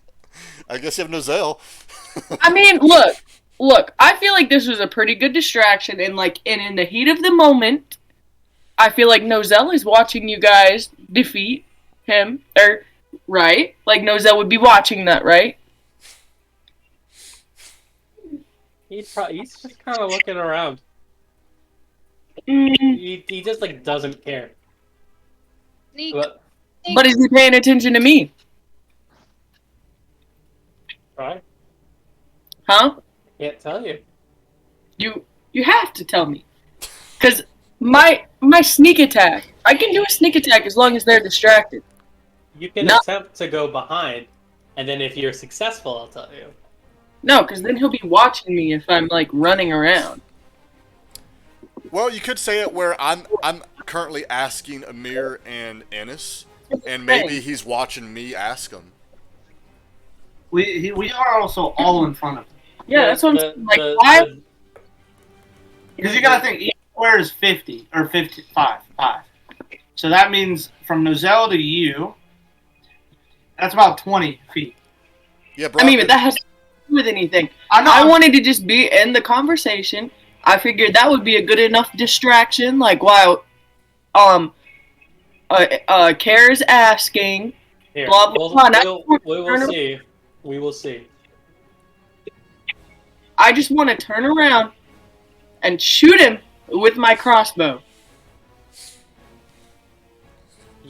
I guess you have Nozel. I mean, look. I feel like this was a pretty good distraction, and in the heat of the moment, I feel like Nozel is watching you guys defeat him or right? Like Nozel would be watching that, right? He's just kind of looking around. Mm, He just like doesn't care. Sneak. But but is he paying attention to me? right, Huh? can't tell you. You have to tell me. Cause my sneak attack, I can do a sneak attack as long as they're distracted. You can No, attempt to go behind, and then if you're successful, I'll tell you. no, because then he'll be watching me if I'm like running around. Well, you could say it where I'm currently asking Amir and Ennis, and maybe he's watching me ask him. We are also all in front of him. Yeah, that's what I'm saying. Like, why? Because you gotta think, each square is 50, or 55. 5. So that means from Nozel to you, that's about 20 feet. Yeah, bro. I mean, but that has to do with anything. I know. I wanted to just be in the conversation. I figured that would be a good enough distraction. Like, while Kara's asking, Here, blah blah blah. And we will see. We will see. I just want to turn around and shoot him with my crossbow.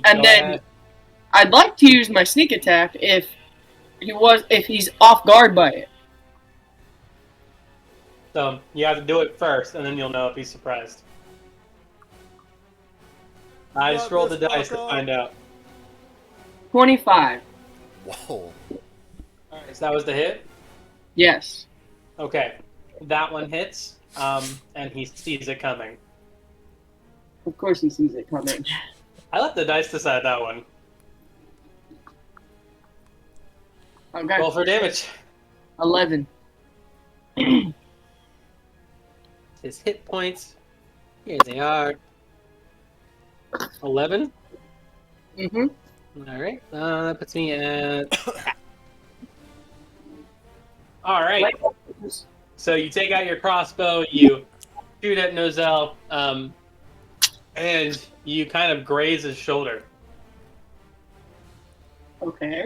And Go then ahead. I'd like to use my sneak attack if he's off guard by it. So you have to do it first, and then you'll know if he's surprised. I just rolled the dice to find out. 25. Whoa. Alright, so that was the hit? Yes. Okay. That one hits, and he sees it coming. Of course he sees it coming. I let the dice decide that one. Okay. Roll for damage. 11. His hit points. Here they are. 11. Mm-hmm. Alright. That puts me at... Alright. So you take out your crossbow, you shoot at Nozel, and you kind of graze his shoulder. Okay.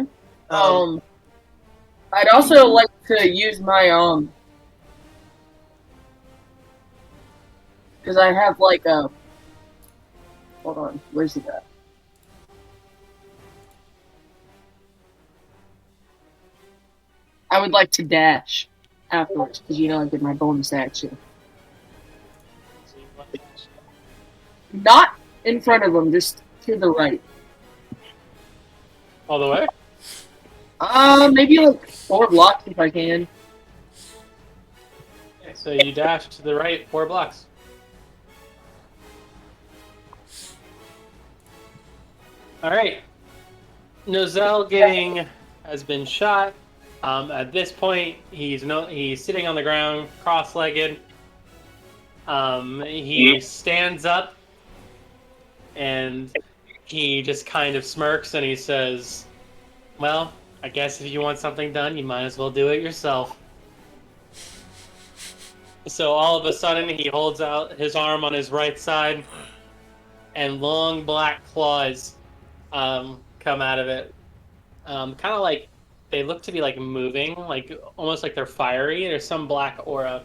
I'd also like to use my because I have like a. Hold on, where's it at? I would like to dash afterwards because I get my bonus action. Not in front of him, just to the right. All the way? Maybe like 4 blocks if I can. Okay, so you dash to the right 4 blocks. Alright. Nozel has been shot. At this point, he's sitting on the ground, cross-legged. He stands up, and he just kind of smirks, and he says, "Well, I guess if you want something done, you might as well do it yourself." So all of a sudden, he holds out his arm on his right side, and long black claws come out of it. Kind of like they look to be like moving, like almost like they're fiery. There's some black aura.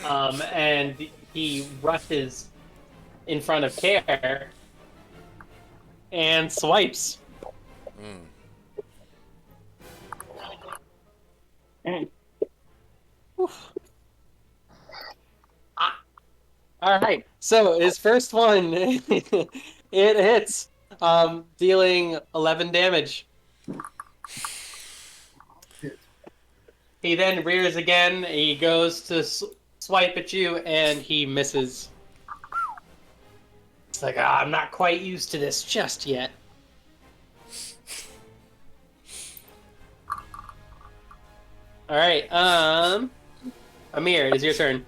And he rushes in front of Care and swipes. All right. So his first one, it hits, dealing 11 damage. He then rears again. He goes to swipe at you, and he misses. It's like, I'm not quite used to this just yet. All right. Amir, it is your turn.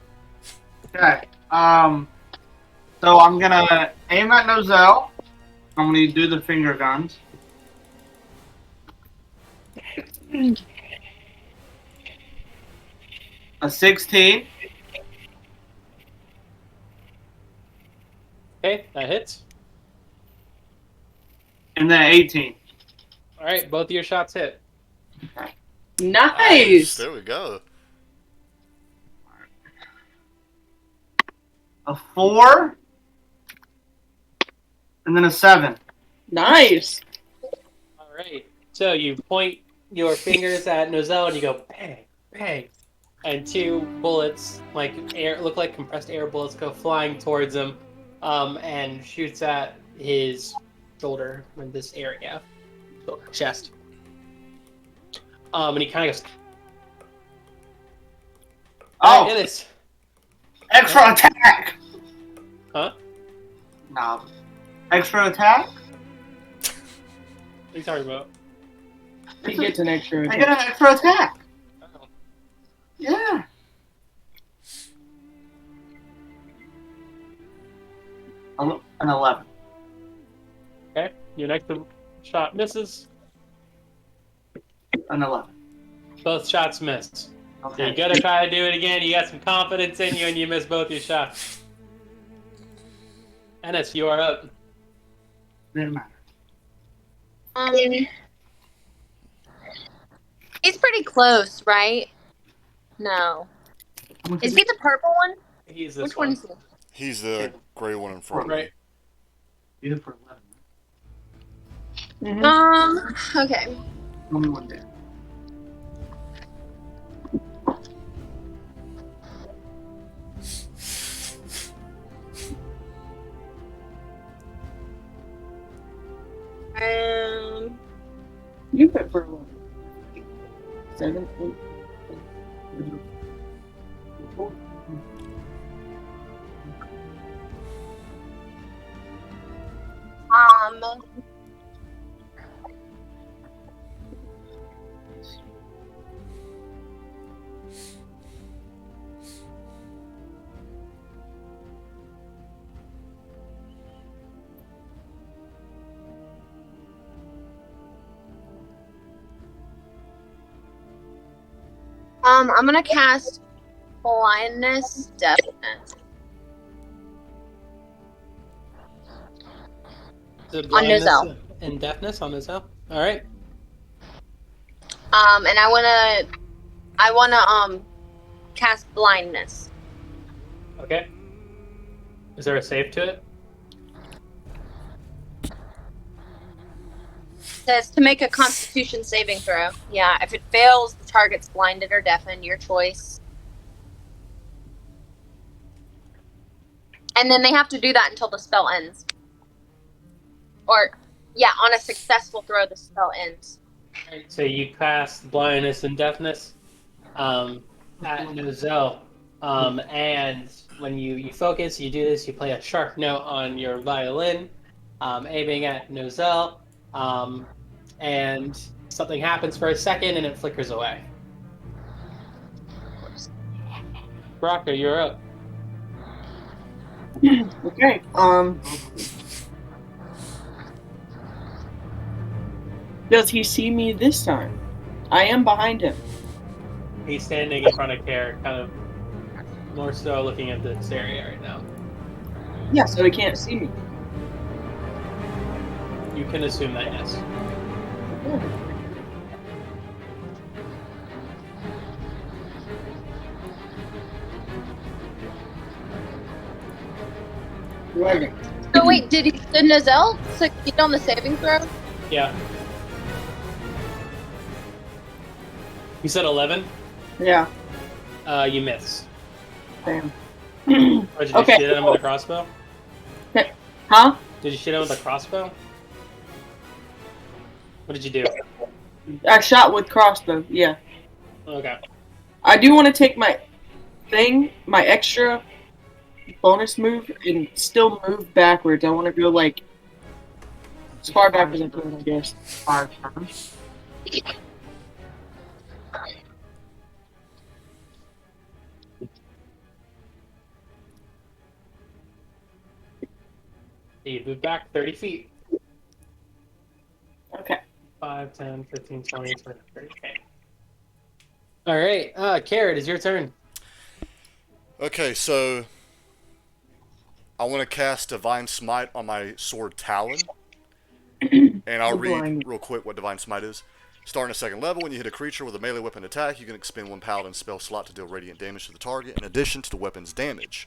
Okay. So I'm gonna aim at Nozel. I'm gonna do the finger guns. A 16. Okay, that hits. And then 18. All right, both of your shots hit. Nice. There we go. A 4. And then a 7. Nice. All right. So you point your fingers at Nozel and you go bang, bang, and 2 bullets, like air, look like compressed air bullets, go flying towards him, and shoots at his shoulder in this area, shoulder, chest. And he kind of goes, Oh, and it's extra attack! huh? No. Extra attack? What are you talking about? He gets an extra. I get an extra attack. Oh. Yeah. An 11. Okay, your next shot misses. An 11. Both shots missed. So Okay. you gotta try to do it again. You got some confidence in you, and you miss both your shots. Ennis, you are up. Didn't matter. He's pretty close, right? No. Is he the purple one? He's this Which one is he? He's the gray one in front of Right. me. You did for 11. Okay. Only one there. You put for 7, 8. Um, I'm gonna cast blindness, deafness. The On Nozel. and deafness on Nozel. All right. And I wanna cast blindness. Okay. Is there a save to it? It says to make a Constitution saving throw. Yeah, if it fails, the target's blinded or deafened. Your choice. And then they have to do that until the spell ends. Or, yeah, on a successful throw, the spell ends. All right, so you cast blindness and deafness at Nozel. And when you focus, you do this, you play a sharp note on your violin, aiming at Nozel, and something happens for a second and it flickers away. Brocker, you're up. Okay. Does he see me this time? I am behind him. He's standing in front of Care, kind of more so looking at this area right now. Yeah, so he can't see me. You can assume that, yes. Right. So wait, did Nozel succeed on the saving throw? Yeah. You said 11? Yeah. You miss. Damn. Or did you Okay. shoot him with a crossbow? Huh? Did you shoot him with a crossbow? What did you do? I shot with crossbow. Yeah. Okay. I do want to take my extra bonus move, and still move backwards. I want to go like as far back as I can, I guess. 5 turns. You move back 30 feet. Okay. 5, 10, 15, 20, 30. Okay. All right. Carrot, it's your turn. Okay, so I want to cast Divine Smite on my sword Talon. And I'll read Blind. real quick what Divine Smite is. Starting at second level, when you hit a creature with a melee weapon attack, you can expend one paladin spell slot to deal radiant damage to the target, in addition to the weapon's damage.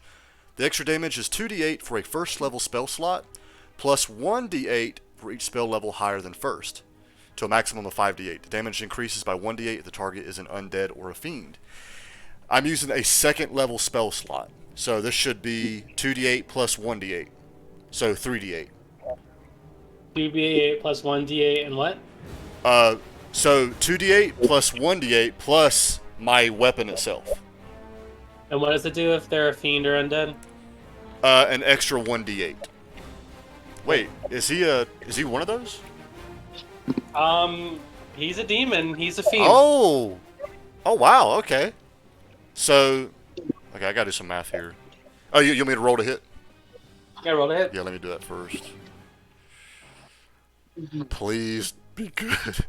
The extra damage is 2d8 for a first level spell slot, plus 1d8 for each spell level higher than first, to a maximum of 5d8. The damage increases by 1d8 if the target is an undead or a fiend. I'm using a second level spell slot, so this should be 2d8 plus 1d8, so 3d8. 2d8 plus 1d8 and what? So 2d8 plus 1d8 plus my weapon itself. And what does it do if they're a fiend or undead? An extra 1d8. Wait, is he one of those? He's a demon. He's a fiend. Oh wow, okay. So, okay, I gotta do some math here. Oh, you want me to roll to hit? Yeah, roll to hit. Yeah, let me do that first. Please be good.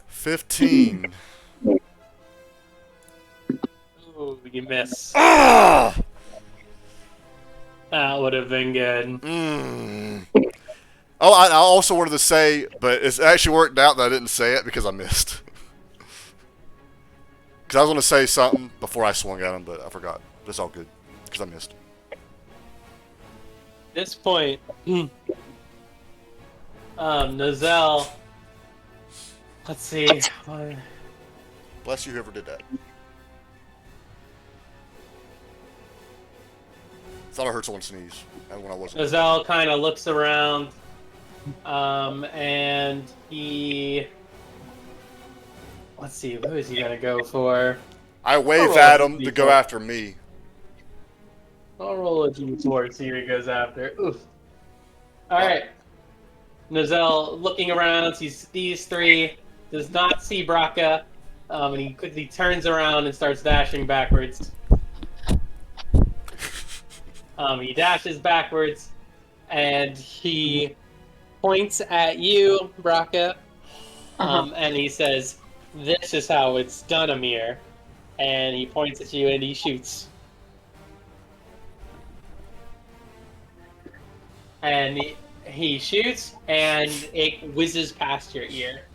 15. Ooh, you miss. Ah! That would have been good. Oh, I also wanted to say, but it's actually worked out that I didn't say it because I missed. Because I was going to say something before I swung at him, but I forgot. It's all good because I missed. At this point, Nozel. Let's see. Bless you, whoever did that. Thought I heard someone sneeze, and when I wasn't. Nozel kind of looks around, and he. Let's see, who is he gonna go for? I wave roll at a him to d4. go after me. I'll roll a d4 to see who he goes after. Oof. Alright. Nozel looking around, sees these three, does not see Braca, and he quickly turns around and starts dashing backwards. He dashes backwards, and he points at you, Braca, and he says, "This is how it's done, Amir." And he points at you and he shoots. And he shoots, and it whizzes past your ear.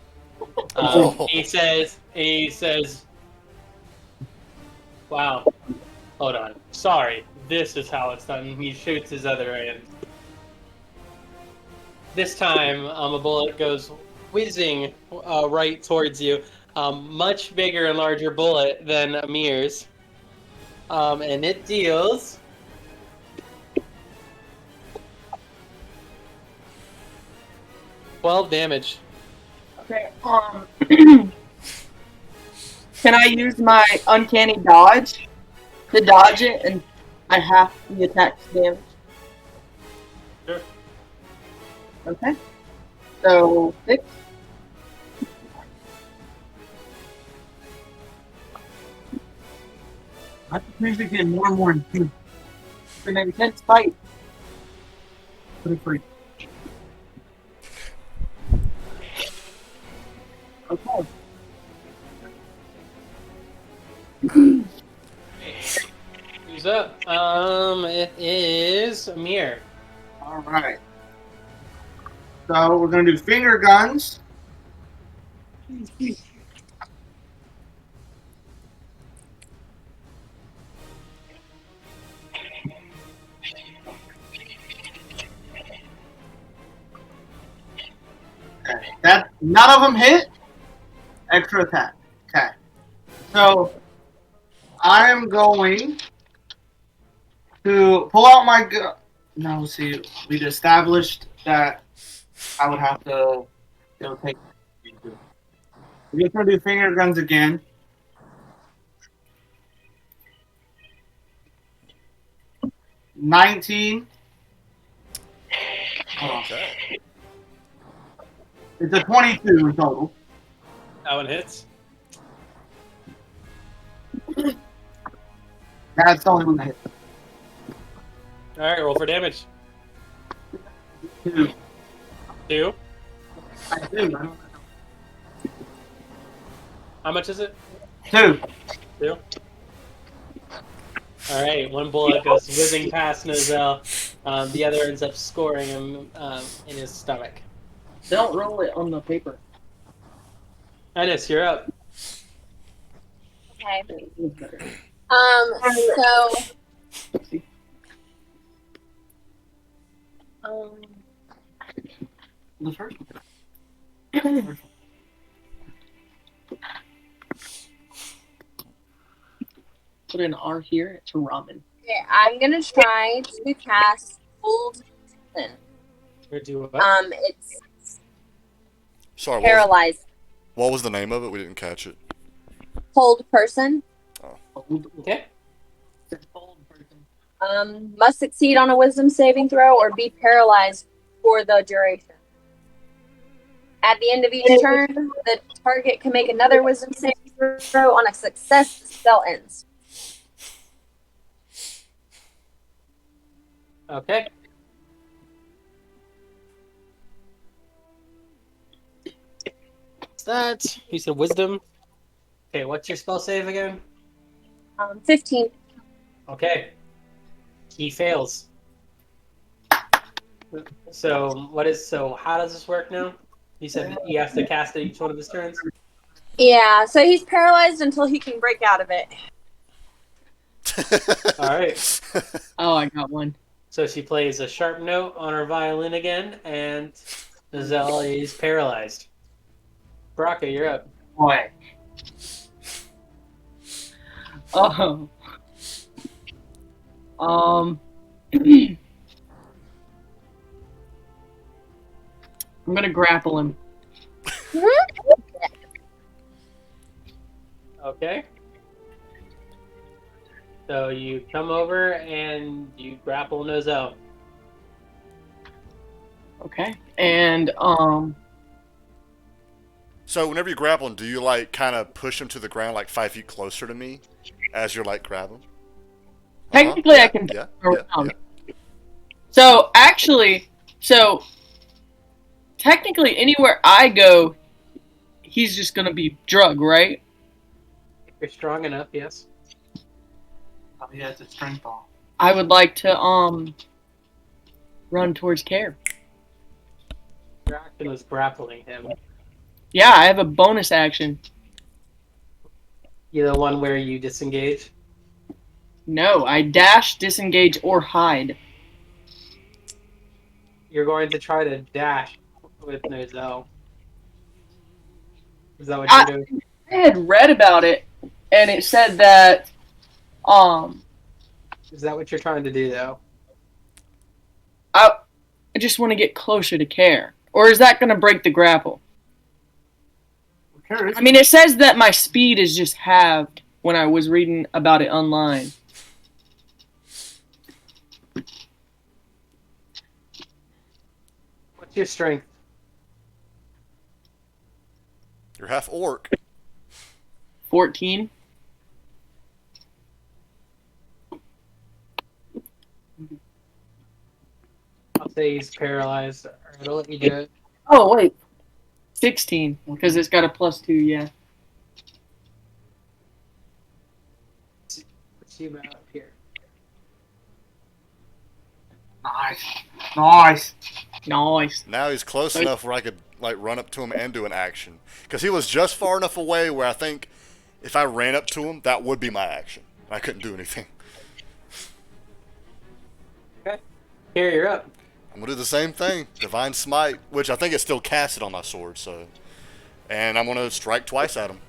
He says, "Wow, hold on. Sorry, this is how it's done." He shoots his other hand. This time, a bullet goes whizzing right towards you. Much bigger and larger bullet than Amir's. And it deals 12 damage. Okay, can I use my uncanny dodge to dodge it and I half the attack's damage? Sure. Okay. So 6. I think things are getting more and more intense. It's an intense fight. Pretty free. Okay. Who's up? It is Amir. All right. So we're gonna do finger guns. Okay. That none of them hit. Extra attack. Okay. So I'm going to pull out my gun. No, see, we'd established that I would have to, take. We're just gonna do finger guns again. $19. Hold on. Okay. It's a 22 total. That one hits. That's the only one that hit. Alright, roll for damage. 2. 2. I do. How much is it? 2. 2. Alright, one bullet goes whizzing past Nozel. The other ends up scoring him in his stomach. Don't roll it on the paper. Ennis, you're up. Okay. It's better. So The first one. Put an R here. It's ramen. okay, I'm gonna try to cast Dullblend. Or do what? It's Sorry, paralyzed. what was the name of it? We didn't catch it. Hold person. Okay. Must succeed on a wisdom saving throw or be paralyzed for the duration. At the end of each turn, the target can make another wisdom saving throw. On a success, the spell ends. Okay. What's that? You said wisdom. Okay, what's your spell save again? 15. Okay. He fails. So how does this work now? You said you have to cast it each one of his turns? Yeah, so he's paralyzed until he can break out of it. Alright. Oh, I got one. So she plays a sharp note on her violin again, and Nozel is paralyzed. Baraka, you're up. Boy. Oh. I'm gonna grapple him. Okay. So you come over and you grapple Nozel. Okay. And So whenever you grab him, do you like kind of push him to the ground like 5 feet closer to me as you're like grab him? technically Yeah, I can yeah, throw yeah, around. yeah. So technically anywhere I go, he's just gonna be drug, right? If you're strong enough, yes. Oh, yeah, it's a strength ball. I would like to run towards Care. Your action was grappling him. Yeah, I have a bonus action. You the one where you disengage? No, I dash, disengage, or hide. You're going to try to dash with Nozel. Is that what you're doing? I had read about it, and it said that Is that what you're trying to do, though? I just want to get closer to Care. Or is that going to break the grapple? I mean, it says that my speed is just halved when I was reading about it online. What's your strength? You're half orc. 14. I'll say he's paralyzed. Alright, I'll let you do it. Oh, wait. 16, because it's got a +2, yeah. Let's see about up here. Nice. Nice. Nice. Now he's close Right. enough where I could like run up to him and do an action. Because he was just far enough away where I think if I ran up to him, that would be my action. I couldn't do anything. Okay. Here, you're up. I'm gonna do the same thing. Divine Smite, which I think it's still casted on my sword, so. And I'm gonna strike twice at him.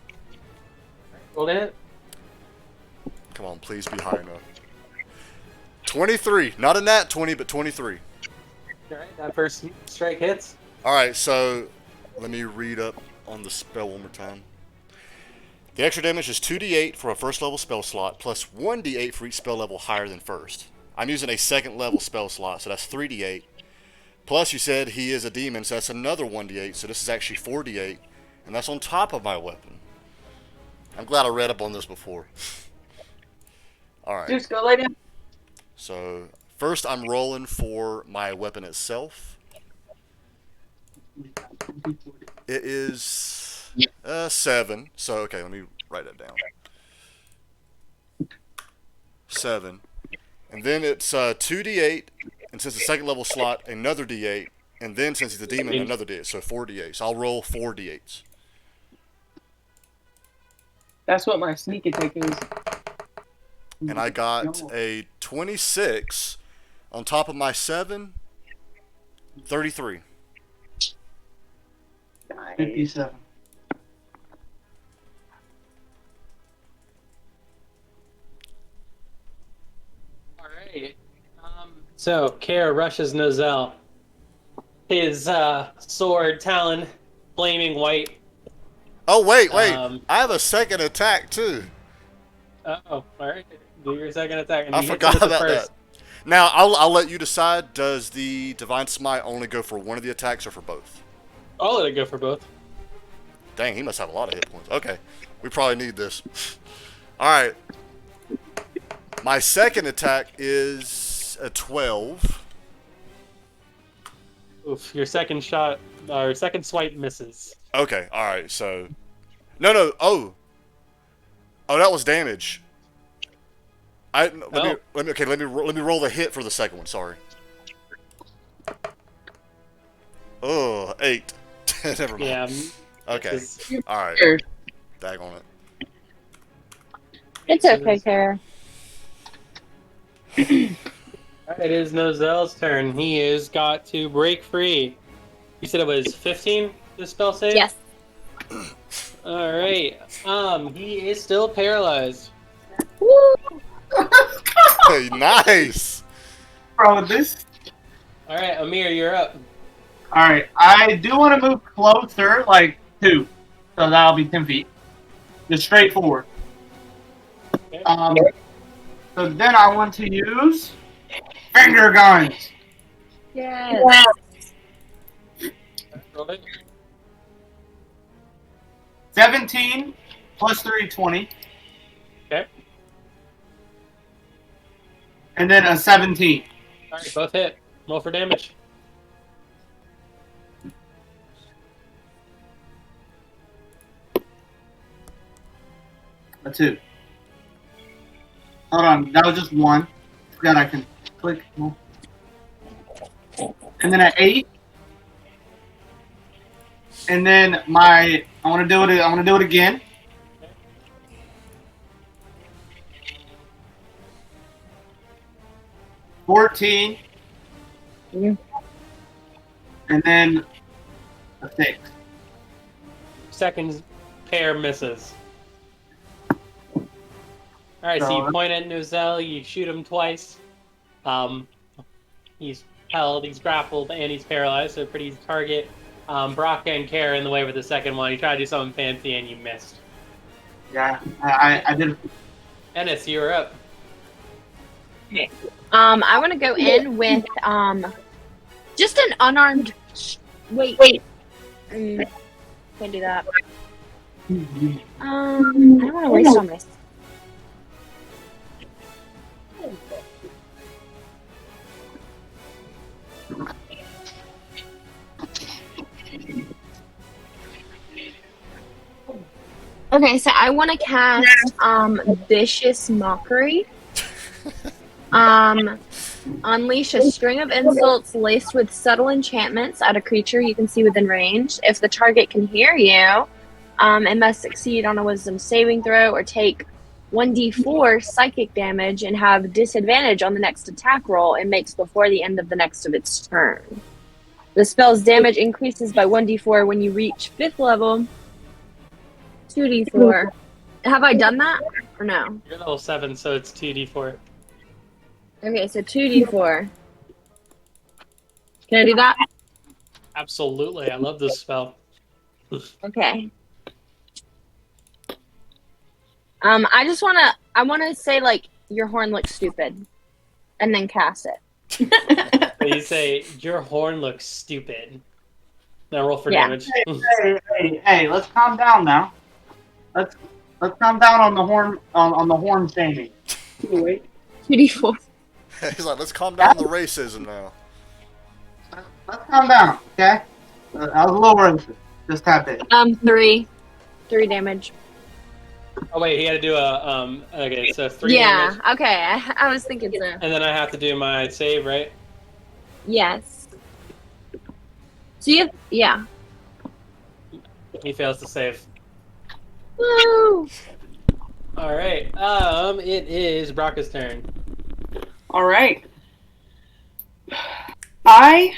Hold it. Come on, please be high enough. 23. Not a nat 20, but 23. Alright, that first strike hits. Alright, so let me read up on the spell one more time. The extra damage is 2d8 for a first level spell slot, plus 1d8 for each spell level higher than first. I'm using a second level spell slot, so that's 3d8. Plus, you said he is a demon, so that's another 1d8, so this is actually 4d8, and that's on top of my weapon. I'm glad I read up on this before. Alright. Just go lay down. So, first I'm rolling for my weapon itself. It is 7. So, okay, let me write that down. 7. And then it's 2d8 and since the second level slot, another D8, and then since he's a demon, another D8. So 4 D8s. I'll roll 4 D8s. That's what my sneak attack is. And I got a 26 on top of my 7, 33. 57. All right. So Kara rushes Nozel. His sword talon flaming white. Oh, wait. Um, I have a second attack, too. All right. Do your second attack. And I he hits forgot him with the about first. that. Now, I'll let you decide. Does the Divine Smite only go for one of the attacks or for both? I'll let it go for both. Dang, he must have a lot of hit points. Okay. We probably need this. Alright. My second attack is a 12. Oof, your second shot, or second swipe misses. Okay, alright, so... No, oh, that was damage. Let me roll the hit for the second one, sorry. Oh, 8. Never mind. Yeah. Okay, alright. Sure. Dag on it. It's okay, Kara. It is Nozel's turn. He has got to break free. You said it was 15, the spell save? Yes. Alright. He is still paralyzed. Woo! Hey, nice! Bro, this. Alright, Amir, you're up. Alright, I do want to move closer, like 2. So that'll be 10 feet. Just straight forward. Okay. So then I want to use finger guns. Yes. Roll it. 17 plus 3, 20. Okay. And then a 17. Alright, both hit. Roll for damage. A 2. Hold on, that was just 1. Forgot I can click. And then an 8. And then I want to do it again. $14. Yeah. And then a 6. Second pair misses. Alright, so you point at Nozel, you shoot him twice. He's held, he's grappled, and he's paralyzed, so pretty easy target. Brock and Kara in the way with the second one. You try to do something fancy and you missed. Yeah, I did. Ennis, you're up. I want to go in with just an unarmed. Wait. Can't do that. I don't want to waste all my. Okay, so I want to cast Vicious Mockery. Unleash a string of insults laced with subtle enchantments at a creature you can see within range. If the target can hear you, it must succeed on a wisdom saving throw or take 1d4 psychic damage and have disadvantage on the next attack roll it makes before the end of the next of its turn. The spell's damage increases by 1d4 when you reach 5th level. 2d4. Have I done that or no? You're level 7, so it's 2d4. Okay, so 2d4. Can I do that? Absolutely, I love this spell. Okay. I wanna say like your horn looks stupid. And then cast it. But you say, your horn looks stupid. Now roll for Yeah. damage. Hey, let's calm down now. Let's calm down on the horn shaming. Wait. 2d4. He's like, let's calm down the racism now. Let's calm down, okay? I was a little racist. Just tap it. 3. 3 damage. Oh wait, he had to do okay, so 3 Yeah, damage. okay. I was thinking so. And then I have to do my save, right? Yes. So yeah. He fails to save. Woo! All right. It is Brock's turn. All right. I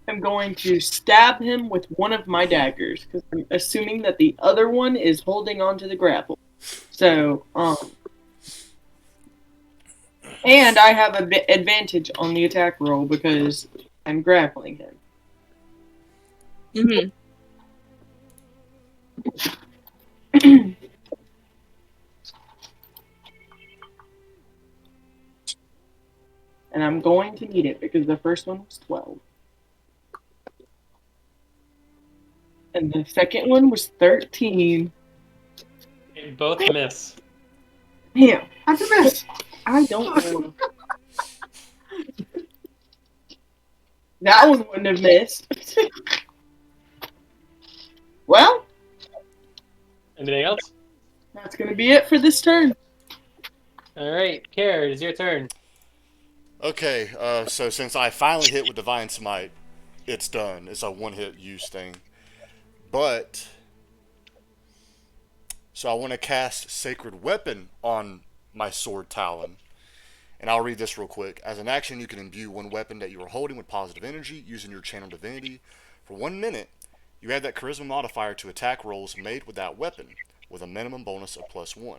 am going to stab him with one of my daggers because I'm assuming that the other one is holding onto the grapple. So, and I have an advantage on the attack roll because I'm grappling him. Mm-hmm. And I'm going to need it because the first one was 12. And the second one was 13. Both miss. Damn, How'd you miss? I don't know. That one wouldn't have missed. Well, Anything else? that's going to be it for this turn. All right, Kara, it's your turn. Okay, so since I finally hit with Divine Smite, it's done. It's a one-hit use thing. But, so I want to cast Sacred Weapon on my Sword Talon. And I'll read this real quick. As an action, you can imbue one weapon that you are holding with positive energy using your Channel Divinity. For 1 minute, you add that Charisma modifier to attack rolls made with that weapon, with a minimum bonus of +1.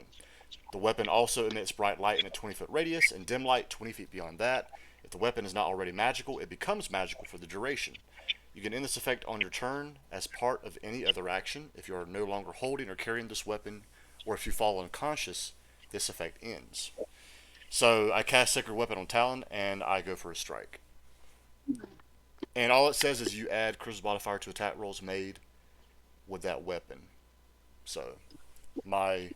The weapon also emits bright light in a 20-foot radius and dim light 20 feet beyond that. If the weapon is not already magical, it becomes magical for the duration. You can end this effect on your turn as part of any other action. If you are no longer holding or carrying this weapon, or if you fall unconscious, this effect ends. So I cast Sacred Weapon on Talon, and I go for a strike. And all it says is you add Charisma modifier to attack rolls made with that weapon. So my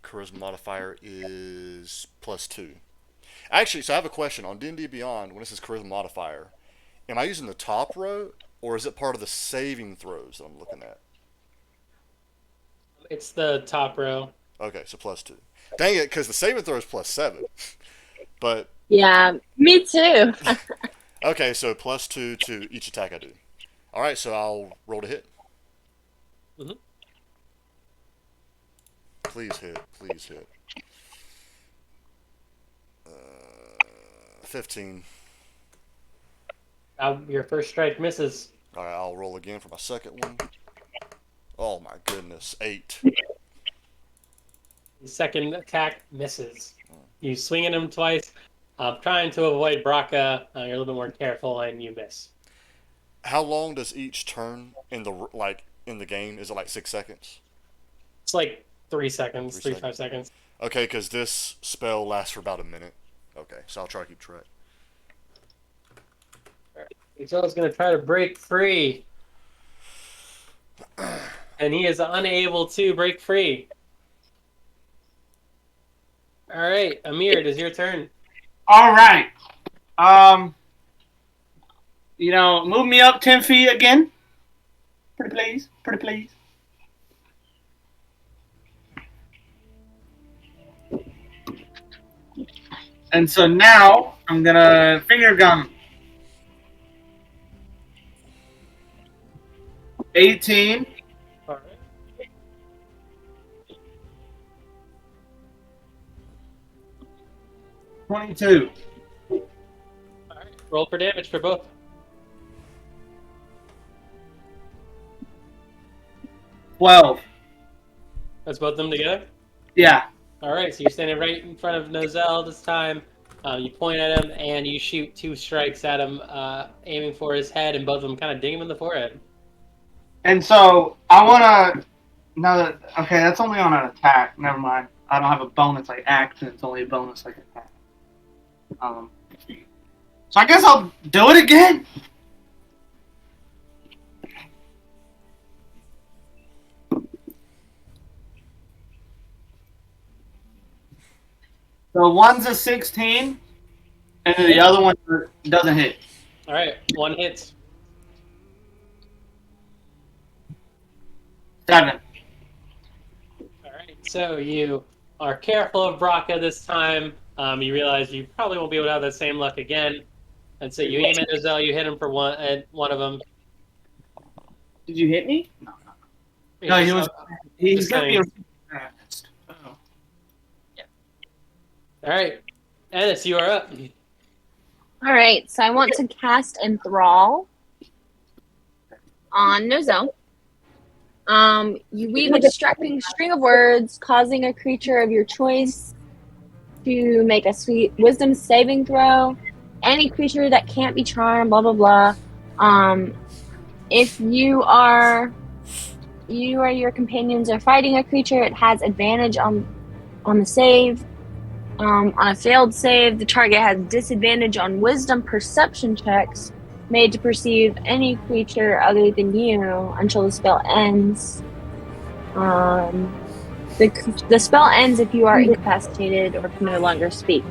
Charisma modifier is +2. Actually, so I have a question. On D&D Beyond, when it says Charisma modifier, am I using the top row, or is it part of the saving throws that I'm looking at? It's the top row. Okay, so +2. Dang it, because the saving throw is +7. But, Yeah, me too. okay, so +2 to each attack I do. Alright, so I'll roll to hit. Mhm. Please hit, please hit. 15. Your first strike misses. Alright, I'll roll again for my second one. Oh my goodness, 8. The second attack misses. You swing at him twice, trying to avoid Braca. You're a little bit more careful, and you miss. How long does each turn in the game? Is it like 6 seconds? It's like 3 seconds, 3 5 seconds. Okay, because this spell lasts for about a minute. Okay, so I'll try to keep track. Nozel's going to try to break free. And he is unable to break free. All right, Amir, it is your turn. All right. Move me up 10 feet again. Pretty please. Pretty please. And so now I'm gonna finger gun. 18. All right. 22. All right. Roll for damage for both. 12. That's both of them together? Yeah. All right, so you're standing right in front of Nozel this time. You point at him, and you shoot 2 strikes at him, aiming for his head, and both of them kind of ding him in the forehead. And so I wanna okay, that's only on an attack. Never mind. I don't have a bonus like action, it's only a bonus like attack. So I guess I'll do it again. So one's a 16, and then the other one doesn't hit. All right, 1 hit. 7. All right, so you are careful of Braca this time. You realize you probably won't be able to have that same luck again. And so you aim at Nozel, you hit him for one of them. Did you hit me? No, he was. He just sent me a. Oh. All right, Ennis, you are up. All right, so I want to cast Enthrall on Nozel. You weave a distracting string of words, causing a creature of your choice to make a sweet wisdom saving throw. Any creature that can't be charmed, blah blah blah. If you or your companions are fighting a creature, it has advantage on the save. On a failed save, the target has disadvantage on wisdom perception checks made to perceive any creature other than you until the spell ends. The spell ends if you are incapacitated or can no longer speak.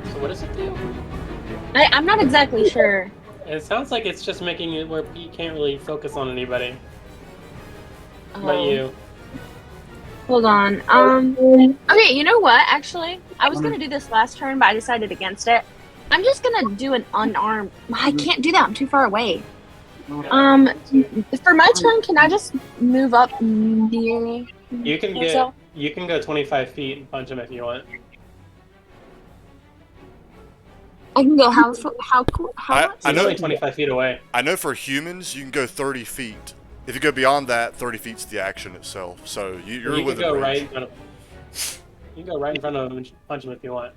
So what does it do? I'm not exactly sure. It sounds like it's just making it where you can't really focus on anybody but you. Hold on. Okay, you know what? Actually, I was gonna do this last turn, but I decided against it. I'm just gonna do an unarmed. I can't do that. I'm too far away. For my turn, can I just move up near? You can Nozel? go 25 feet and punch him if you want. I can go how much? I He's know. only 25 feet away. I know for humans you can go 30 feet. If you go beyond that, 30 feet's the action itself. So you're You can within go range. right in front of. You can go right in front of him and punch him if you want.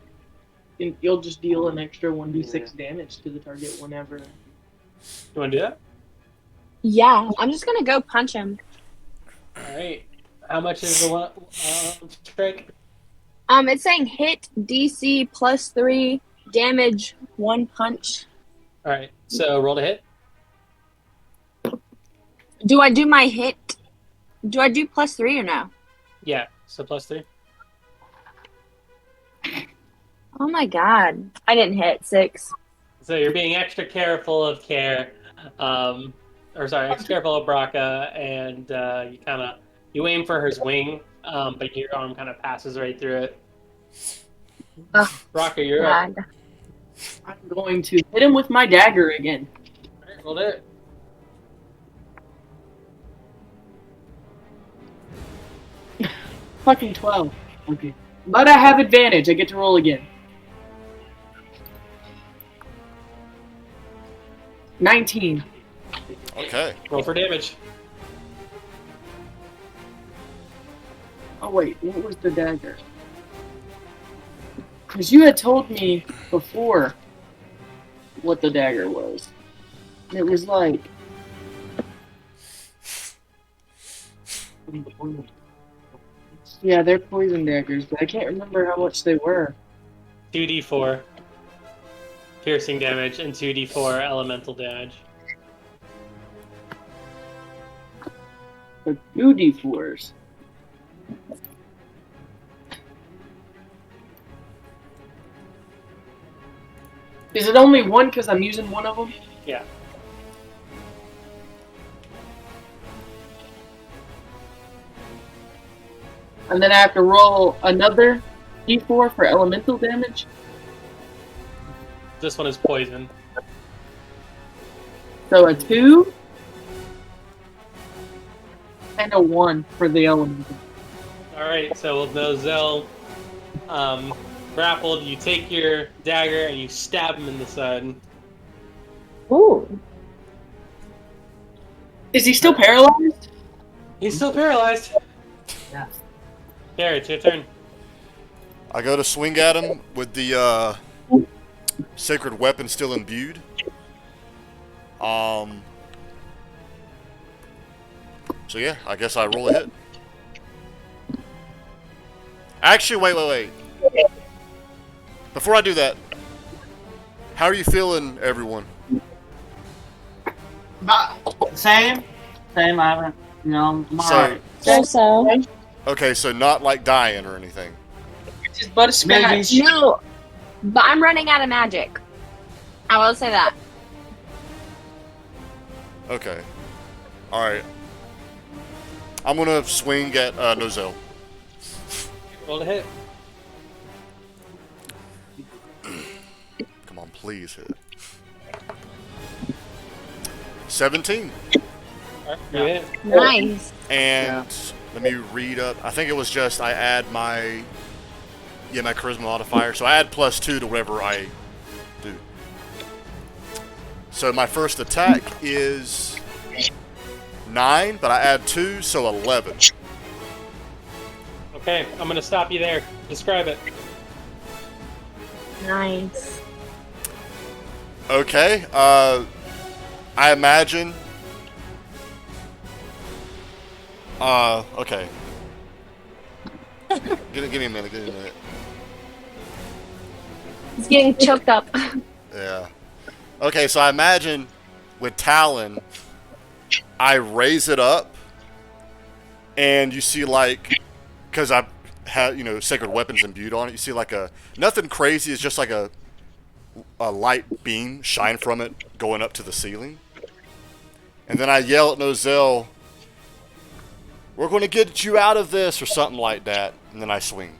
You'll just deal an extra 1d6 damage to the target whenever. You want to do that? Yeah, I'm just gonna go punch him. All right. How much is the one strike? It's saying hit DC +3 damage 1 punch. All right. So roll to hit. Do I do my hit? Do I do +3 or no? Yeah. So +3. Oh my god, I didn't hit 6. So you're being extra careful of Care, extra careful of Braca, and you aim for his wing, but your arm kind of passes right through it. Oh, Braca, you're up. God. I'm going to hit him with my dagger again. All right, roll it. Fucking 12. Okay. But I have advantage. I get to roll again. 19. Okay. Roll for damage. Oh wait, what was the dagger? Because you had told me before what the dagger was. It was like... Yeah, they're poison daggers, but I can't remember how much they were. 2d4 piercing damage and 2d4 elemental damage. The 2d4s. Is it only one because I'm using one of them? Yeah. And then I have to roll another d4 for elemental damage? This one is poison. So a 2 and a 1 for the elemental. All right. So with Nozel grappled, you take your dagger and you stab him in the side. Ooh. Is he still paralyzed? He's still paralyzed. Yeah. There, it's your turn. I go to swing at him with the sacred weapon still imbued. So yeah, I guess I roll a hit. Actually, wait. Before I do that, how are you feeling, everyone? Same. I haven't. I'm alright. So. Okay, so not like dying or anything. It's just but a scratch. Maybe. No, but I'm running out of magic. I will say that. Okay. Alright. I'm gonna swing at Nozel. Roll to hit. Please hit. 17. All right, you hit. Nice. And let me read up. I think it was just I add my my charisma modifier. So I add +2 to whatever I do. So my first attack is 9, but I add 2, so 11. Okay, I'm gonna stop you there. Describe it. Nice. Okay, I imagine. Okay. Give me a minute. He's getting choked up. Yeah. Okay, so I imagine with Talon, I raise it up, and you see like, because I have sacred weapons imbued on it. You see like nothing crazy. It's just like a light beam shine from it going up to the ceiling, and then I yell at Nozel, "We're going to get you out of this," or something like that, and then I swing.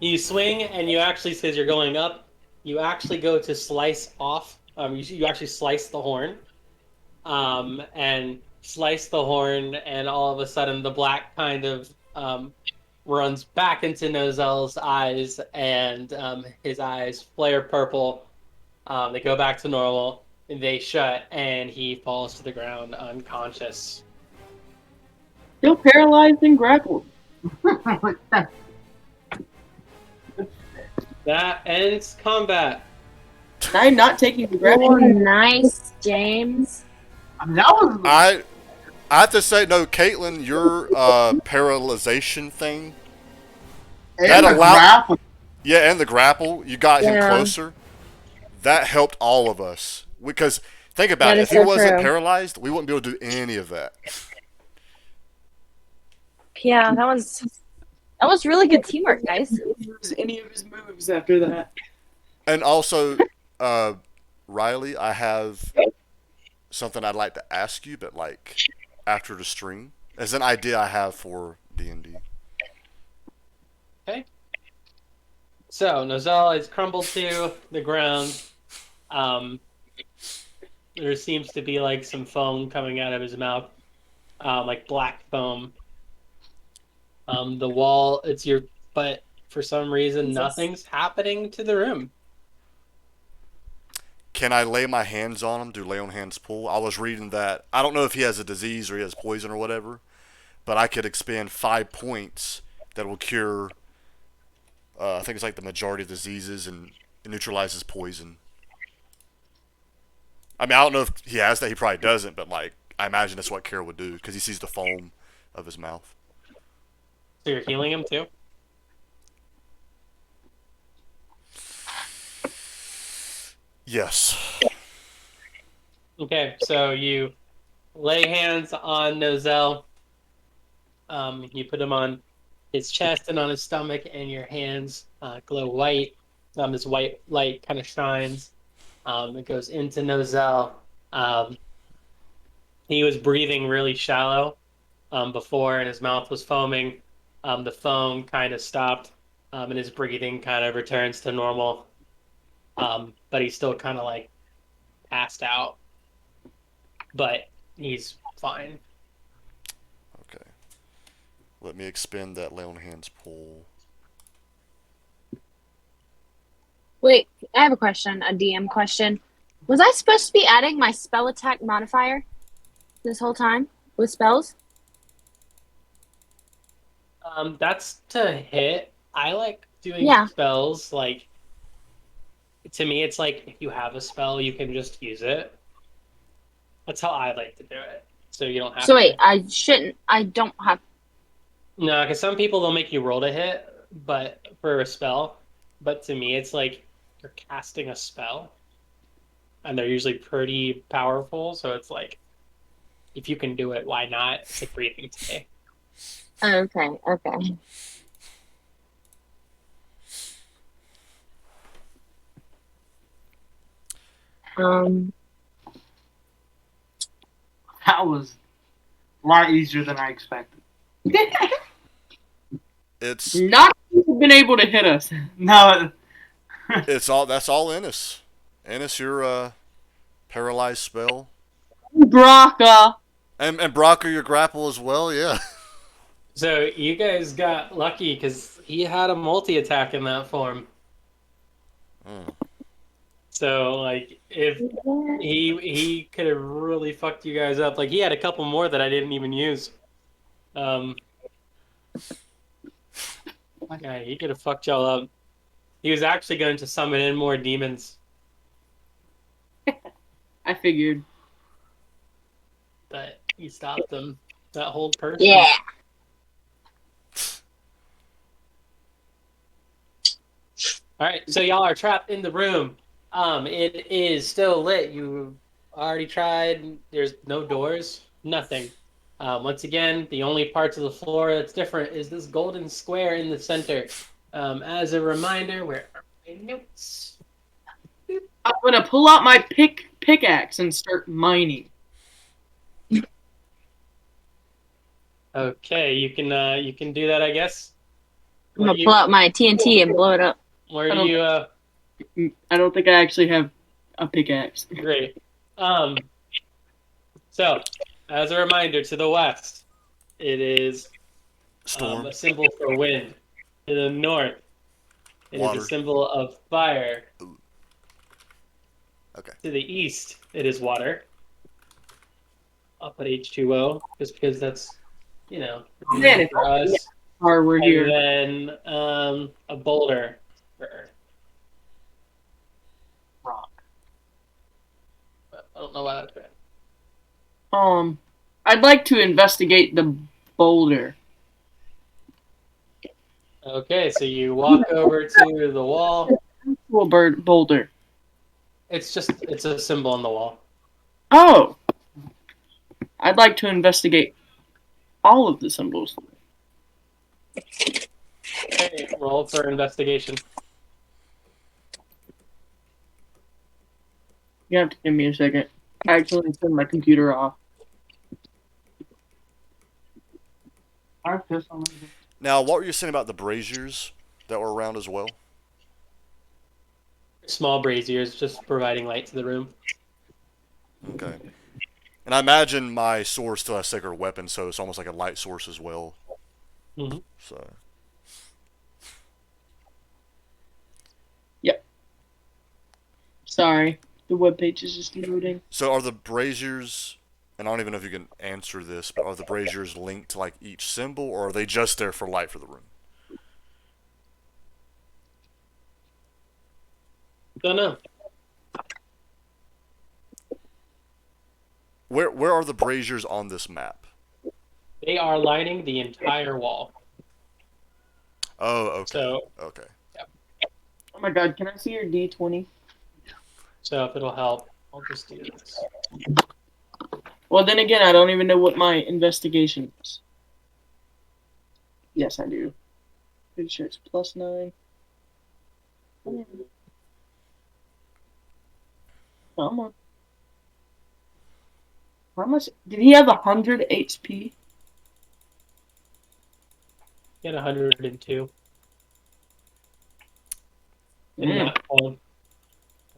You swing, and you actually, says you're going up, you actually go to slice off. You actually slice the horn, and slice the horn, and all of a sudden the black kind of runs back into Nozel's eyes, and his eyes flare purple. They go back to normal, and they shut, and he falls to the ground unconscious. Still paralyzed and grappled. That ends combat. I'm not taking the Oh, grapple. nice, James. I mean, that was I have to say, no, Caitlin, your paralyzation thing. and the allowed- grapple. Yeah, and the grapple, you got him Yeah. closer. That helped all of us. Because, think about That it, is if he so wasn't true. paralyzed, we wouldn't be able to do any of that. Yeah, that was really good teamwork, guys. Didn't use any of his moves after that. And also, Riley, I have something I'd like to ask you, but like after the stream, as an idea I have for D&D. Okay. So Nozel is crumbled to the ground. There seems to be like some foam coming out of his mouth, like black foam. The wall, but for some reason, Jesus. nothing's happening to the room. Can I lay my hands on him? Do lay on hands pull? I was reading that. I don't know if he has a disease or he has poison or whatever, but I could expend 5 points that will cure, I think it's like the majority of diseases, and it neutralizes poison. I mean, I don't know if he has that. He probably doesn't, but like, I imagine that's what Kara would do because he sees the foam of his mouth. So you're healing him too? Yes. Okay, so you lay hands on Nozel. You put him on his chest and on his stomach, and your hands glow white. This white light kind of shines. It goes into Nozel. He was breathing really shallow before, and his mouth was foaming. The foam kind of stopped, and his breathing kind of returns to normal. But he's still kind of like passed out. But he's fine. Okay. Let me expend that lay on hands pull. Wait, I have a question, a DM question. Was I supposed to be adding my spell attack modifier this whole time with spells? That's to hit. I like doing Yeah. spells. Like, to me, it's like if you have a spell, you can just use it. That's how I like to do it. So you don't have So to. wait, I don't have. No, because some people they'll make you roll to hit, but for a spell. But to me, it's like you're casting a spell, and they're usually pretty powerful. So it's like, if you can do it, why not? It's like breathing today. Okay. That was a lot easier than I expected. It's Not going to been able to hit us. No, That's all Ennis. Ennis, your paralyzed spell. Braka. And Brocker, your grapple as well, yeah. So you guys got lucky because he had a multi attack in that form. Mm. So like if he could have really fucked you guys up. Like he had a couple more that I didn't even use. Um, yeah, he could have fucked y'all up. He was actually going to summon in more demons, I figured. but he stopped them. That whole person. Yeah. All right, so y'all are trapped in the room. It is still lit. You already tried. There's no doors, nothing. Once again, the only parts of the floor that's different is this golden square in the center. As a reminder, where are my notes? I'm gonna pull out my pickaxe and start mining. Okay, you can do that, I guess. I'm gonna pull out my TNT and blow it up. Where do you? I don't think I actually have a pickaxe. Great. So, as a reminder, to the west, it is Storm. a symbol for wind. To the north, it Water. is a symbol of fire. Ooh. Okay. To the east, it is water. I'll put H2O just because that's, Man, for us. we're And here. then a boulder for earth. rock. But I don't know why that's bad. I'd like to investigate the boulder. Okay, so you walk over to the wall. Well, boulder. It's a symbol on the wall. Oh, I'd like to investigate all of the symbols. Okay, roll for investigation. You have to give me a second. I actually turned my computer off. I pissed on it. Now, what were you saying about the braziers that were around as well? Small braziers, just providing light to the room. Okay. And I imagine my sword still has sacred weapon, so it's almost like a light source as well. Mm-hmm. So. Sorry, the webpage is just loading. So are the braziers, and I don't even know if you can answer this, but are the braziers linked to like each symbol, or are they just there for light for the room? Don't know. Where are the braziers on this map? They are lining the entire wall. Oh, okay. So, Okay. Oh my god, can I see your D20? so if it'll help, I'll just do this. Well, then again, I don't even know what my investigation is. Yes, I do. Pretty sure it's +9. Come on. How much? Did he have 100 HP? Get 102. In Mm. that form.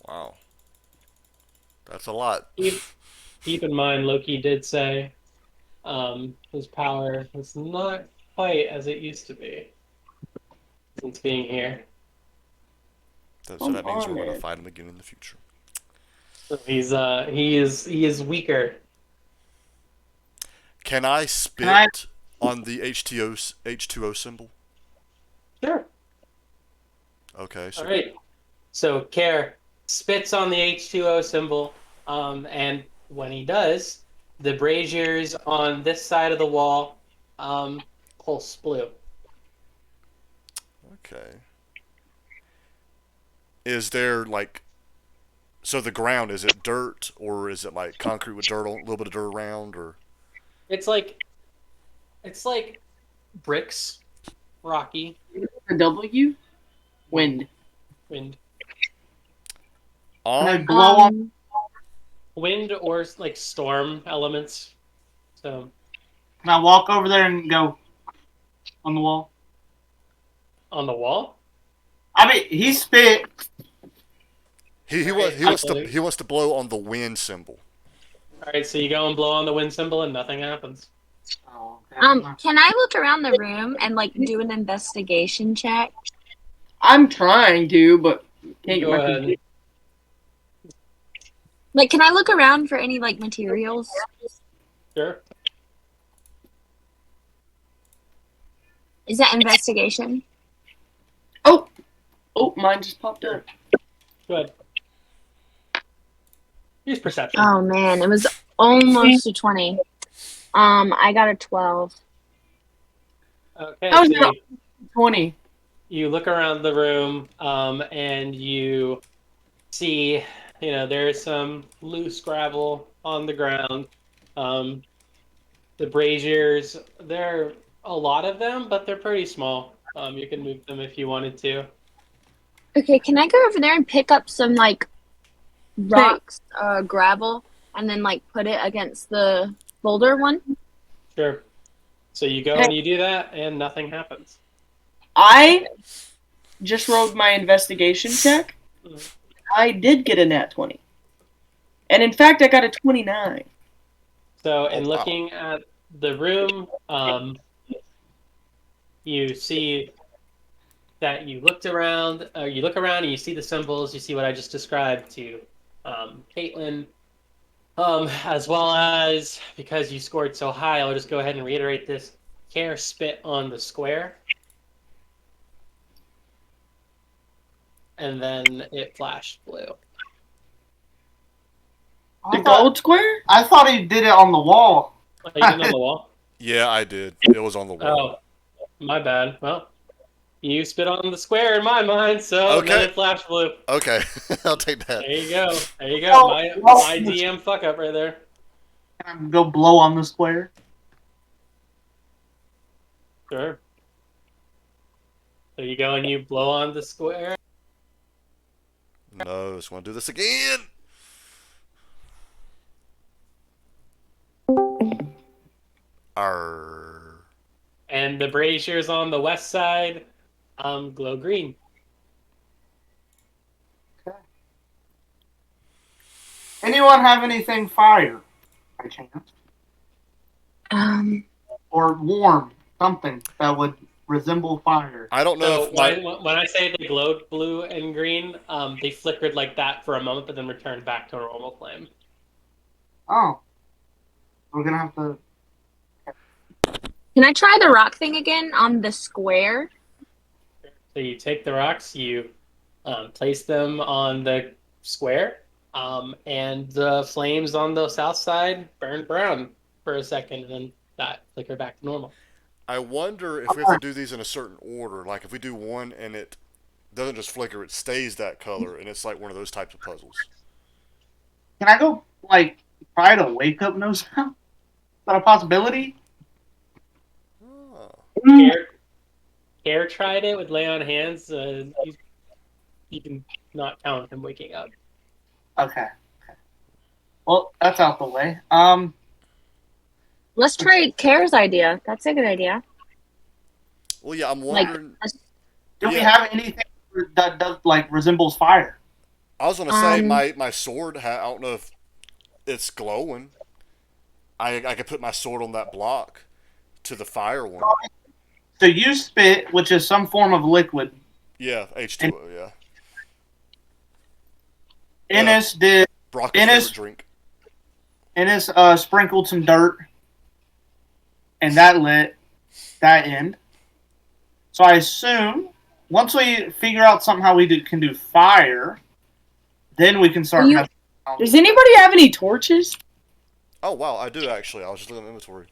Wow. That's a lot. Keep in mind, Loki did say his power is not quite as it used to be since being here. So that means we're going to fight him again in the future. So he is weaker. Can I spit on the H2O symbol? Sure. Okay. So All right. So Care spits on the H2O symbol, and when he does, the braziers on this side of the wall pulse blue. Okay. Is there like, so the ground, is it dirt or is it like concrete with dirt, a little bit of dirt around, or? It's like bricks, rocky, A W? Wind. wind, Can I On blow on? wind, or like storm elements. So Can I walk over there and go on the wall? on the wall? I mean, he spit. He Alright, wants to blow on the wind symbol. All right, so you go and blow on the wind symbol and nothing happens. Oh, okay. Can I look around the room and like do an investigation check? I'm trying to, but can't get Go my ahead. computer. Like, can I look around for any like materials? Sure. Is that investigation? Oh, mine just popped up. Go ahead. Use perception. Oh man, it was almost a 20. I got a 12. Okay, Oh, so no. 20. you look around the room, and you see, there's some loose gravel on the ground. The braziers, there are a lot of them, but they're pretty small. You can move them if you wanted to. Okay, can I go over there and pick up some like rocks, gravel, and then like put it against the boulder one? Sure. So you go and you do that, and nothing happens. I just rolled my investigation check. I did get a nat 20. And in fact, I got a 29. So, Oh, in wow. looking at the room, you see that you look around and you see the symbols, you see what I just described to Caitlin, as well as, because you scored so high, I'll just go ahead and reiterate this. Care spit on the square, and then it flashed blue. The gold square? I thought he did it on the wall. Oh, you did it on the wall? Yeah, I did. It was on the wall. Oh, my bad. Well, you spit on the square in my mind, so Okay. then it flashed blue. Okay, I'll take that. There you go. There you go. Oh, My DM fuck up right there. Can I go blow on the square? Sure. So you go and you blow on the square. No, just want to do this again. Arr. And the braziers on the west side glow green. Anyone have anything fire by chance? Or warm, something that would resemble fire? I don't know So if when I say they glowed blue and green, they flickered like that for a moment, but then returned back to a normal flame. Oh. We're gonna have to... Can I try the rock thing again on the square? So you take the rocks, you place them on the square, and the flames on the south side burn brown for a second, and then that flicker back to normal. I wonder if we have to do these in a certain order. Like if we do one and it doesn't just flicker, it stays that color, and it's like one of those types of puzzles. Can I go, like, try to wake up Nozel? Is that a possibility? Oh. Care tried it with lay on hands. You can not count him waking up. Okay. Well, that's out the way. Let's try Care's idea. That's a good idea. Well, yeah, I'm Like, wondering. Do we have anything that does, like, resembles fire? I was gonna say my sword. I don't know if it's glowing. I could put my sword on that block to the fire one. So you spit, which is some form of liquid. Yeah, H2O. Yeah. Ennis did. Brock's Ennis- favorite drink. Ennis sprinkled some dirt, and that lit that end. So I assume once we figure out somehow can do fire, then we can start. You- messing around. Does anybody have any torches? Oh wow, I do actually. I was just looking at inventory.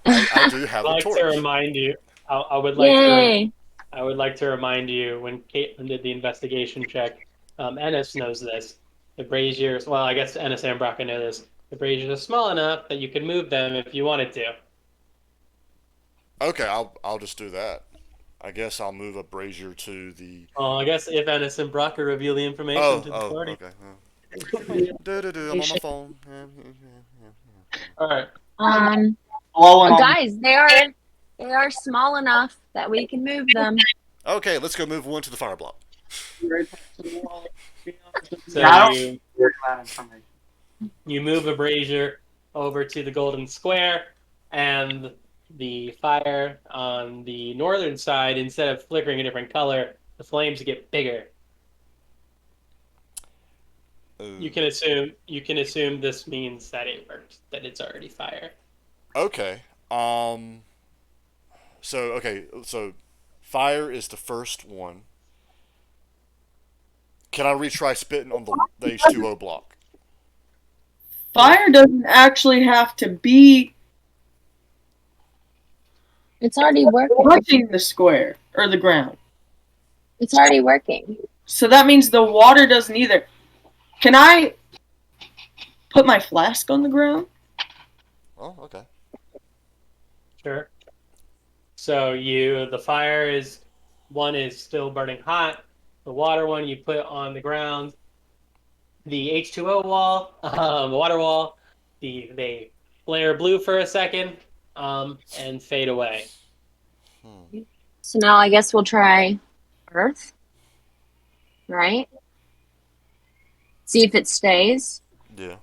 I do have I'd a like torch. to remind you. I would like to remind you when Caitlin did the investigation check. Ennis knows this. The braziers. Well, I guess Ennis and Braca know this. The braziers are small enough that you could move them if you wanted to. Okay, I'll just do that. I guess I'll move a brazier to the. Well, I guess if Ennis and Braca reveal the information to the party. Okay. I'm on my phone. All right. Blowing on- guys, they are small enough that we can move them. Okay, let's go move one to the fire block. So Yeah, I don't you hear that information. you move a brazier over to the golden square, and the fire on the northern side, instead of flickering a different color, the flames get bigger. Ooh. You can assume this means that it worked, that it's already fire. Okay. So fire is the first one. Can I retry spitting on the H2O block? Fire doesn't actually have to be It's already working. touching the square or the ground. It's already working. So that means the water doesn't either. Can I put my flask on the ground? Oh, okay. Sure. So the fire is one is still burning hot. The water one you put on the ground. The H2O wall, the water wall, they flare blue for a second, and fade away. So now I guess we'll try Earth, right? See if it stays. Yeah.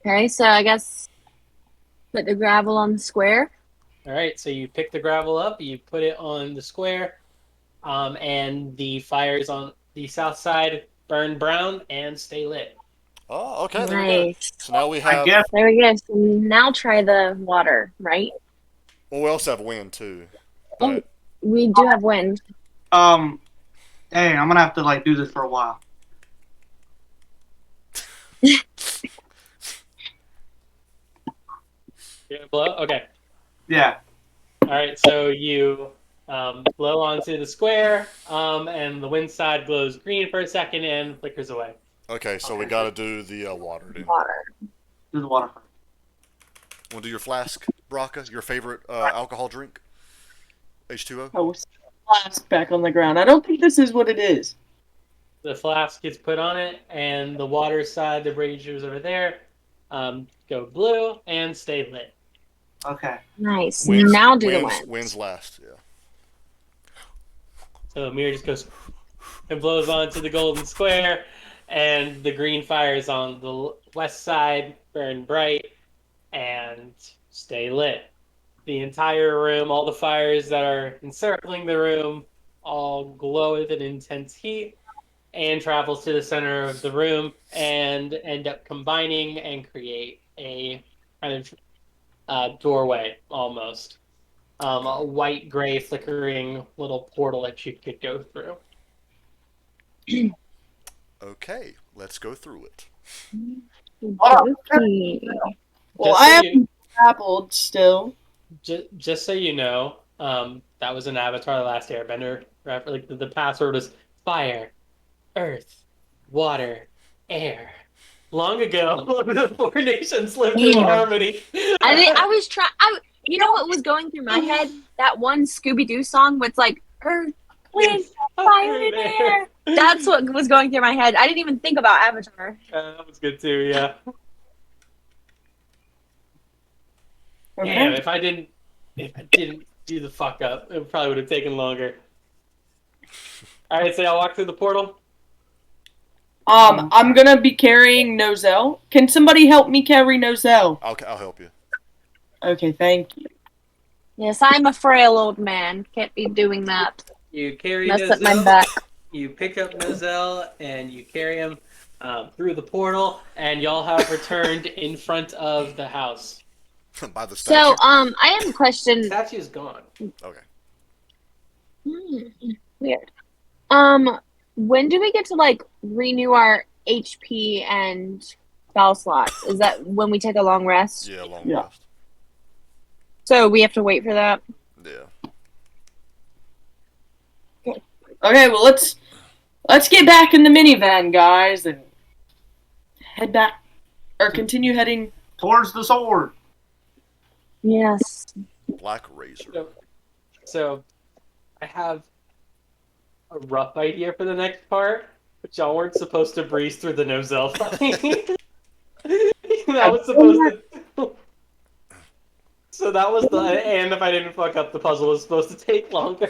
Okay, so I guess put the gravel on the square. All right, so you pick the gravel up, you put it on the square, and the fires on the south side burn brown and stay lit. Oh, okay. There we go. Nice. So now we I have. guess There we go. So now try the water, right? Well, we also have wind too. Oh, But we do have wind. dang, I'm gonna have to like do this for a while. You gonna blow? Okay. Yeah. All right, so you blow onto the square, and the wind side glows green for a second and flickers away. okay, so we got to do the water. Then. Water. Do the water first. Want to do your flask, Braca? Your favorite alcohol drink? H2O. Oh, flask back on the ground. I don't think this is what it is. The flask gets put on it, and the water side, the braziers over there, go blue and stay lit. Okay. Nice. Now do the winds, wind. winds last. Yeah. So the mirror just goes and blows onto the golden square, and the green fires on the west side burn bright and stay lit. The entire room, all the fires that are encircling the room, all glow with an intense heat and travels to the center of the room and end up combining and create a kind of doorway almost. A white gray flickering little portal that you could go through. Okay, let's go through it. Okay. Well, Just I so haven't grappled still. just so you know, that was an Avatar: The Last Airbender. Like the password was fire, earth, water, air. Long ago, the four nations lived in Damn. harmony. I think I was trying. You know what was going through my head? That one Scooby Doo song where it's like Earth, Wind, Fire, and Air. That's what was going through my head. I didn't even think about Avatar. That was good too. Yeah. Okay. Damn, if I didn't do the fuck up, it probably would have taken longer. All right, so y'all walk through the portal. I'm gonna be carrying Nozel. Can somebody help me carry Nozel? I'll help you. Okay, thank you. Yes, I'm a frail old man. Can't be doing that. You carry Mess up my Nozel. back. You pick up Nozel and you carry him through the portal, and y'all have returned in front of the house. By the statue. So, I have a The question. statue's gone. Okay. Weird. When do we get to like renew our HP and spell slots? Is that when we take a long rest? Yeah, long Yeah. rest. So we have to wait for that. Yeah. Okay, well let's get back in the minivan, guys, and head back or continue heading. Towards the sword. Yes. Black razor. So I have a rough idea for the next part, but y'all weren't supposed to breeze through the Nozel fight. That was supposed to. So that was the and if I didn't fuck up, the puzzle was supposed to take longer.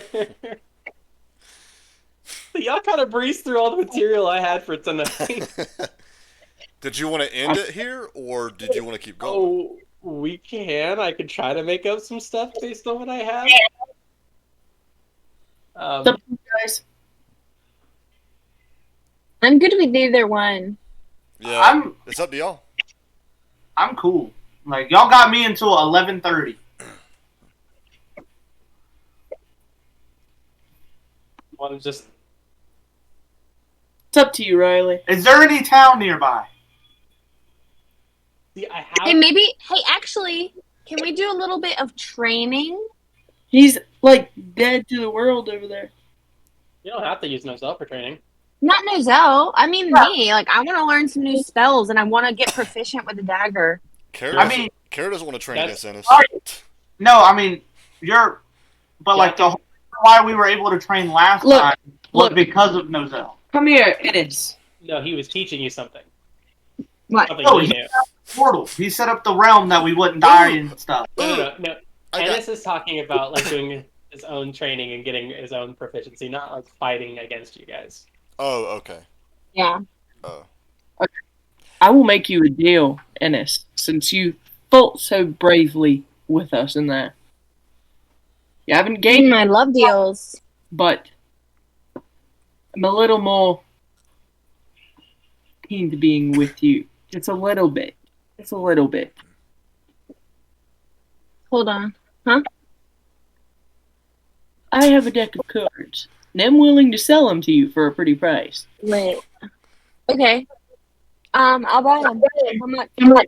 So y'all kind of breezed through all the material I had for tonight. Did you want to end it here, or did you want to keep going? Oh, we can. I could try to make up some stuff based on what I have. What's up, you guys? I'm good with either one. Yeah, it's up to y'all. I'm cool. Like y'all got me until 11:30. Want to just It's up to you, Riley. Is there any town nearby? see? I Hey, have. maybe. Hey, actually, can we do a little bit of training? He's like dead to the world over there. You don't have to use Nozel for training. Not Nozel. I mean me. Like, I want to learn some new spells, and I want to get proficient with the dagger. Kara I doesn't, mean- Kara doesn't want to train That's- against Ennis. No, I mean you're. But like the whole reason why we were able to train last Look, time was look. because of Nozel. Come here, Ennis. No, he was teaching you something. What? Something No, he he- knew. Portal. He set up the realm that we wouldn't die and stuff. No. I got- Ennis is talking about like doing his own training and getting his own proficiency, not like fighting against you guys. Oh, okay. Yeah. Oh. I will make you a deal, Ennis, since you fought so bravely with us in there. You haven't gained, I love deals. but I'm a little more keen to being with you. Just a little bit. Just a little bit. Hold on. I have a deck of cards, and I'm willing to sell them to you for a pretty price. Wait. Okay. I'll buy them. How much?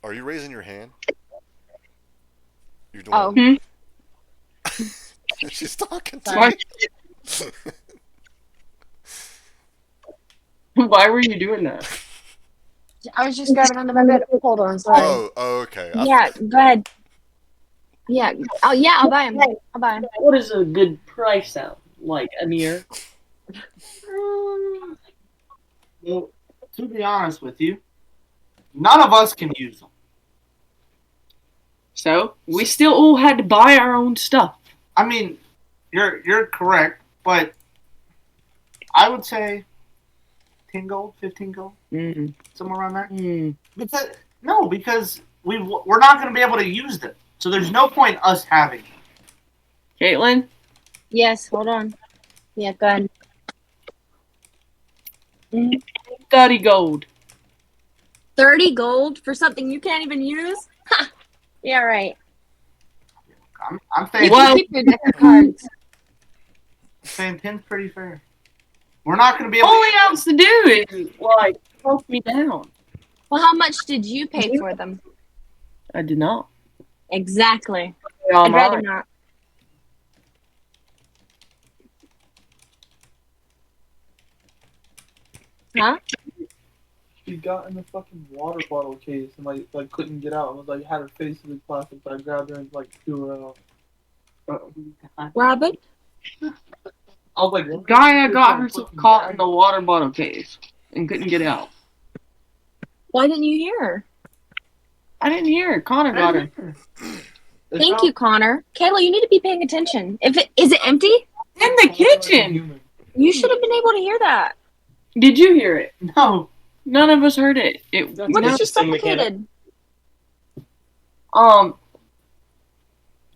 Are you raising your hand? You're Oh. doing She's talking to Sorry. me. Why were you doing that? I was just grabbing under my bed. Hold on. Sorry. Oh, okay. Yeah. Go ahead. Yeah. Oh, yeah. I'll buy them. I'll buy them. What is a good price sound like, Amir? Well, to be honest with you, none of us can use them. So we still all had to buy our own stuff. I mean, you're correct, but I would say 10 gold, 15 gold, Mm. somewhere around there. Mm. Because we're not going to be able to use them. So there's no point us having them. Caitlin, Yes. Hold on. Yeah. Go ahead. 30 gold. 30 gold for something you can't even use? Ha! Yeah. Right. I'm You saying, Well- can keep your deck of cards. saying 10's pretty fair. We're not going to be able All to. he has to do is, like, help me down. Well, how much did you pay for them? I did not. Exactly. They're all I'd rather mine. not. Huh? She got in the fucking water bottle case and like couldn't get out and was like had her face in the plastic, but I grabbed her and like threw her out. What happened? I was like, The guy got herself caught in the water bottle case and couldn't get out. Why didn't you hear her? I didn't hear her. Connor got her. Thank you, Connor. Kayla, you need to be paying attention. Is it empty? In the kitchen! You should have been able to hear that. Did you hear it? No. None of us heard it. It That's What an is she interesting mechanic. suffocated?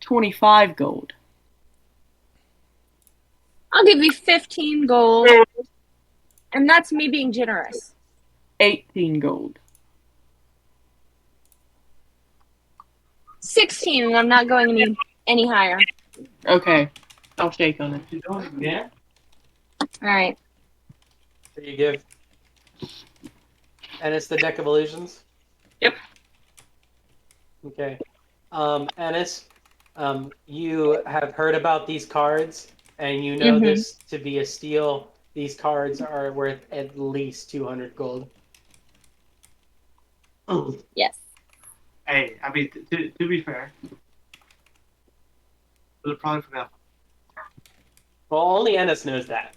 25 gold. I'll give you 15 gold. And that's me being generous. 18 gold. 16, and I'm not going any higher. Okay. I'll shake on it. You doing it again? All right. So you give Ennis the deck of illusions? Yep. Okay. Ennis, you have heard about these cards, and you know Mhm. this to be a steal. These cards are worth at least 200 gold. Yes. Hey, I mean, to be fair, we'll probably forgot. Well, only Ennis knows that.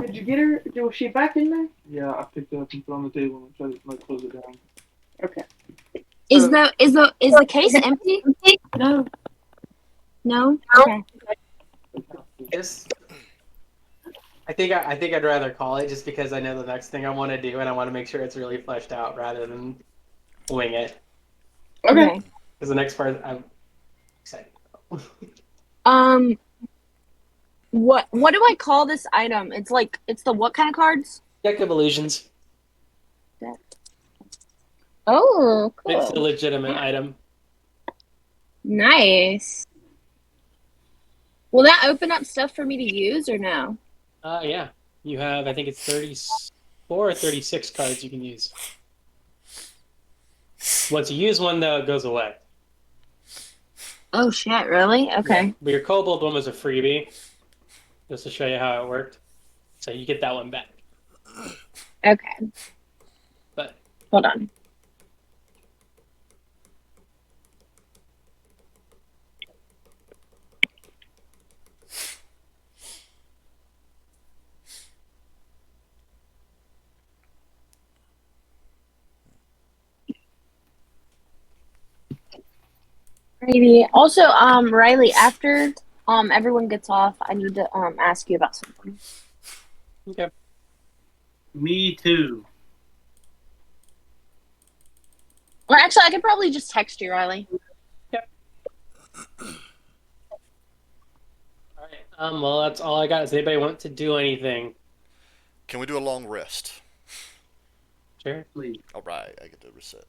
Did Did you get her? Was she back in there? Yeah, I picked it up and put it on the table and tried to like close it down. Okay. Is the case empty? No. No. Okay. Just, I think I'd rather call it just because I know the next thing I want to do, and I want to make sure it's really fleshed out rather than wing it. Okay. Because the next part, I'm excited. What do I call this item? It's the what kind of cards? Deck of Illusions. Oh, It's a cool. legitimate item. Nice. Will that open up stuff for me to use or no? Yeah. You have, I think it's 34 or 36 cards you can use. Once you use one, though, it goes away. Oh shit, really? Okay. Yeah. But your Kobold one was a freebie, just to show you how it worked. So you get that one back. Okay. But Hold on. Maybe. Also, Riley, after everyone gets off, I need to ask you about something. okay. Me too. Or actually, I could probably just text you, Riley. All right. Well, that's all I got. Does anybody want to do anything? Can we do a long rest? Sure. Please. All right, I get to reset.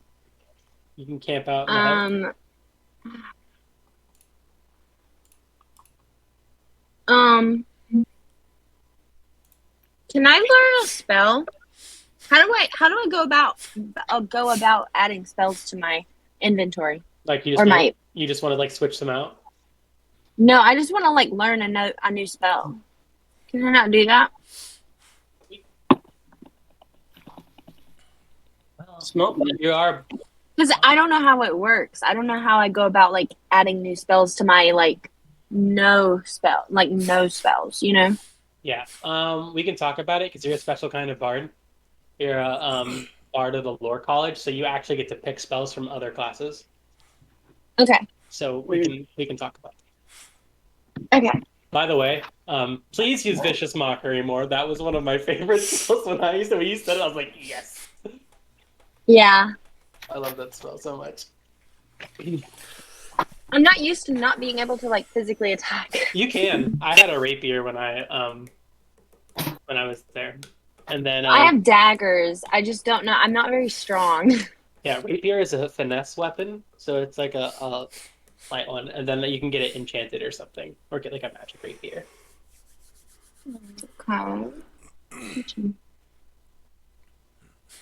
You can camp out in the hut. Can I learn a spell? How do I go about adding spells to my inventory? Like Or my you just want to like switch them out. No, I just want to like learn a new spell. Can I not do that? Well, Smoke. you are. Because I don't know how it works. I don't know how I go about like adding new spells to my no spells, you know? Yeah. We can talk about it because you're a special kind of bard. You're a bard of the lore college, so you actually get to pick spells from other classes. Okay. So we can talk about it. Okay. By the way, please use Vicious Mockery more. That was one of my favorite spells when we used it. I was like, yes. Yeah. I love that spell so much. I'm not used to not being able to like physically attack. You can. I had a rapier when I was there, and then I have daggers. I just don't know. I'm not very strong. yeah, rapier is a finesse weapon, so it's like a light one, and then you can get it enchanted or something, or get like a magic rapier. Okay.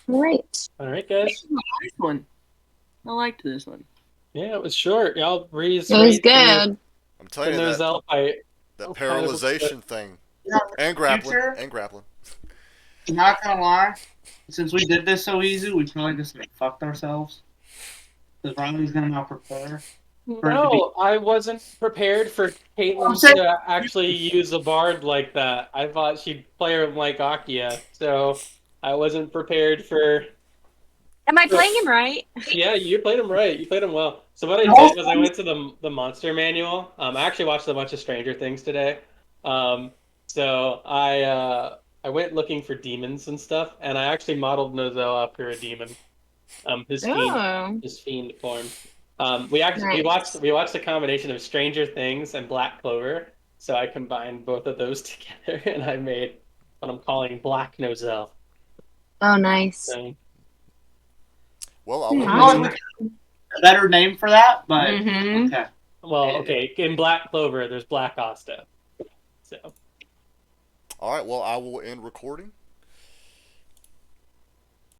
All right. All right, guys. This one. I liked this one. Yeah, it was short. Y'all breezed It was right through good. I'm the telling you that Nozel fight. that Oh, kind of paralyzation thing Yeah, and grappling future? and grappling. Not gonna lie, since we did this so easy, we probably just fucked ourselves. Because Riley's gonna not prepare. No, I wasn't prepared for Caitlyn to actually use a bard like that. I thought she'd play her like Akia, so I wasn't prepared for. Am I playing him right? Yeah, you played him right. You played him well. So what I did was I went to the monster manual. I actually watched a bunch of Stranger Things today. So I went looking for demons and stuff, and I actually modeled Nozel after a demon. His fiend form. We watched a combination of Stranger Things and Black Clover. So I combined both of those together, and I made what I'm calling Black Nozel. Oh, nice. So, Well, I I'll know a better name for that, but Mhm. okay. well, okay. In Black Clover, there's Black Asta. So. all right. Well, I will end recording.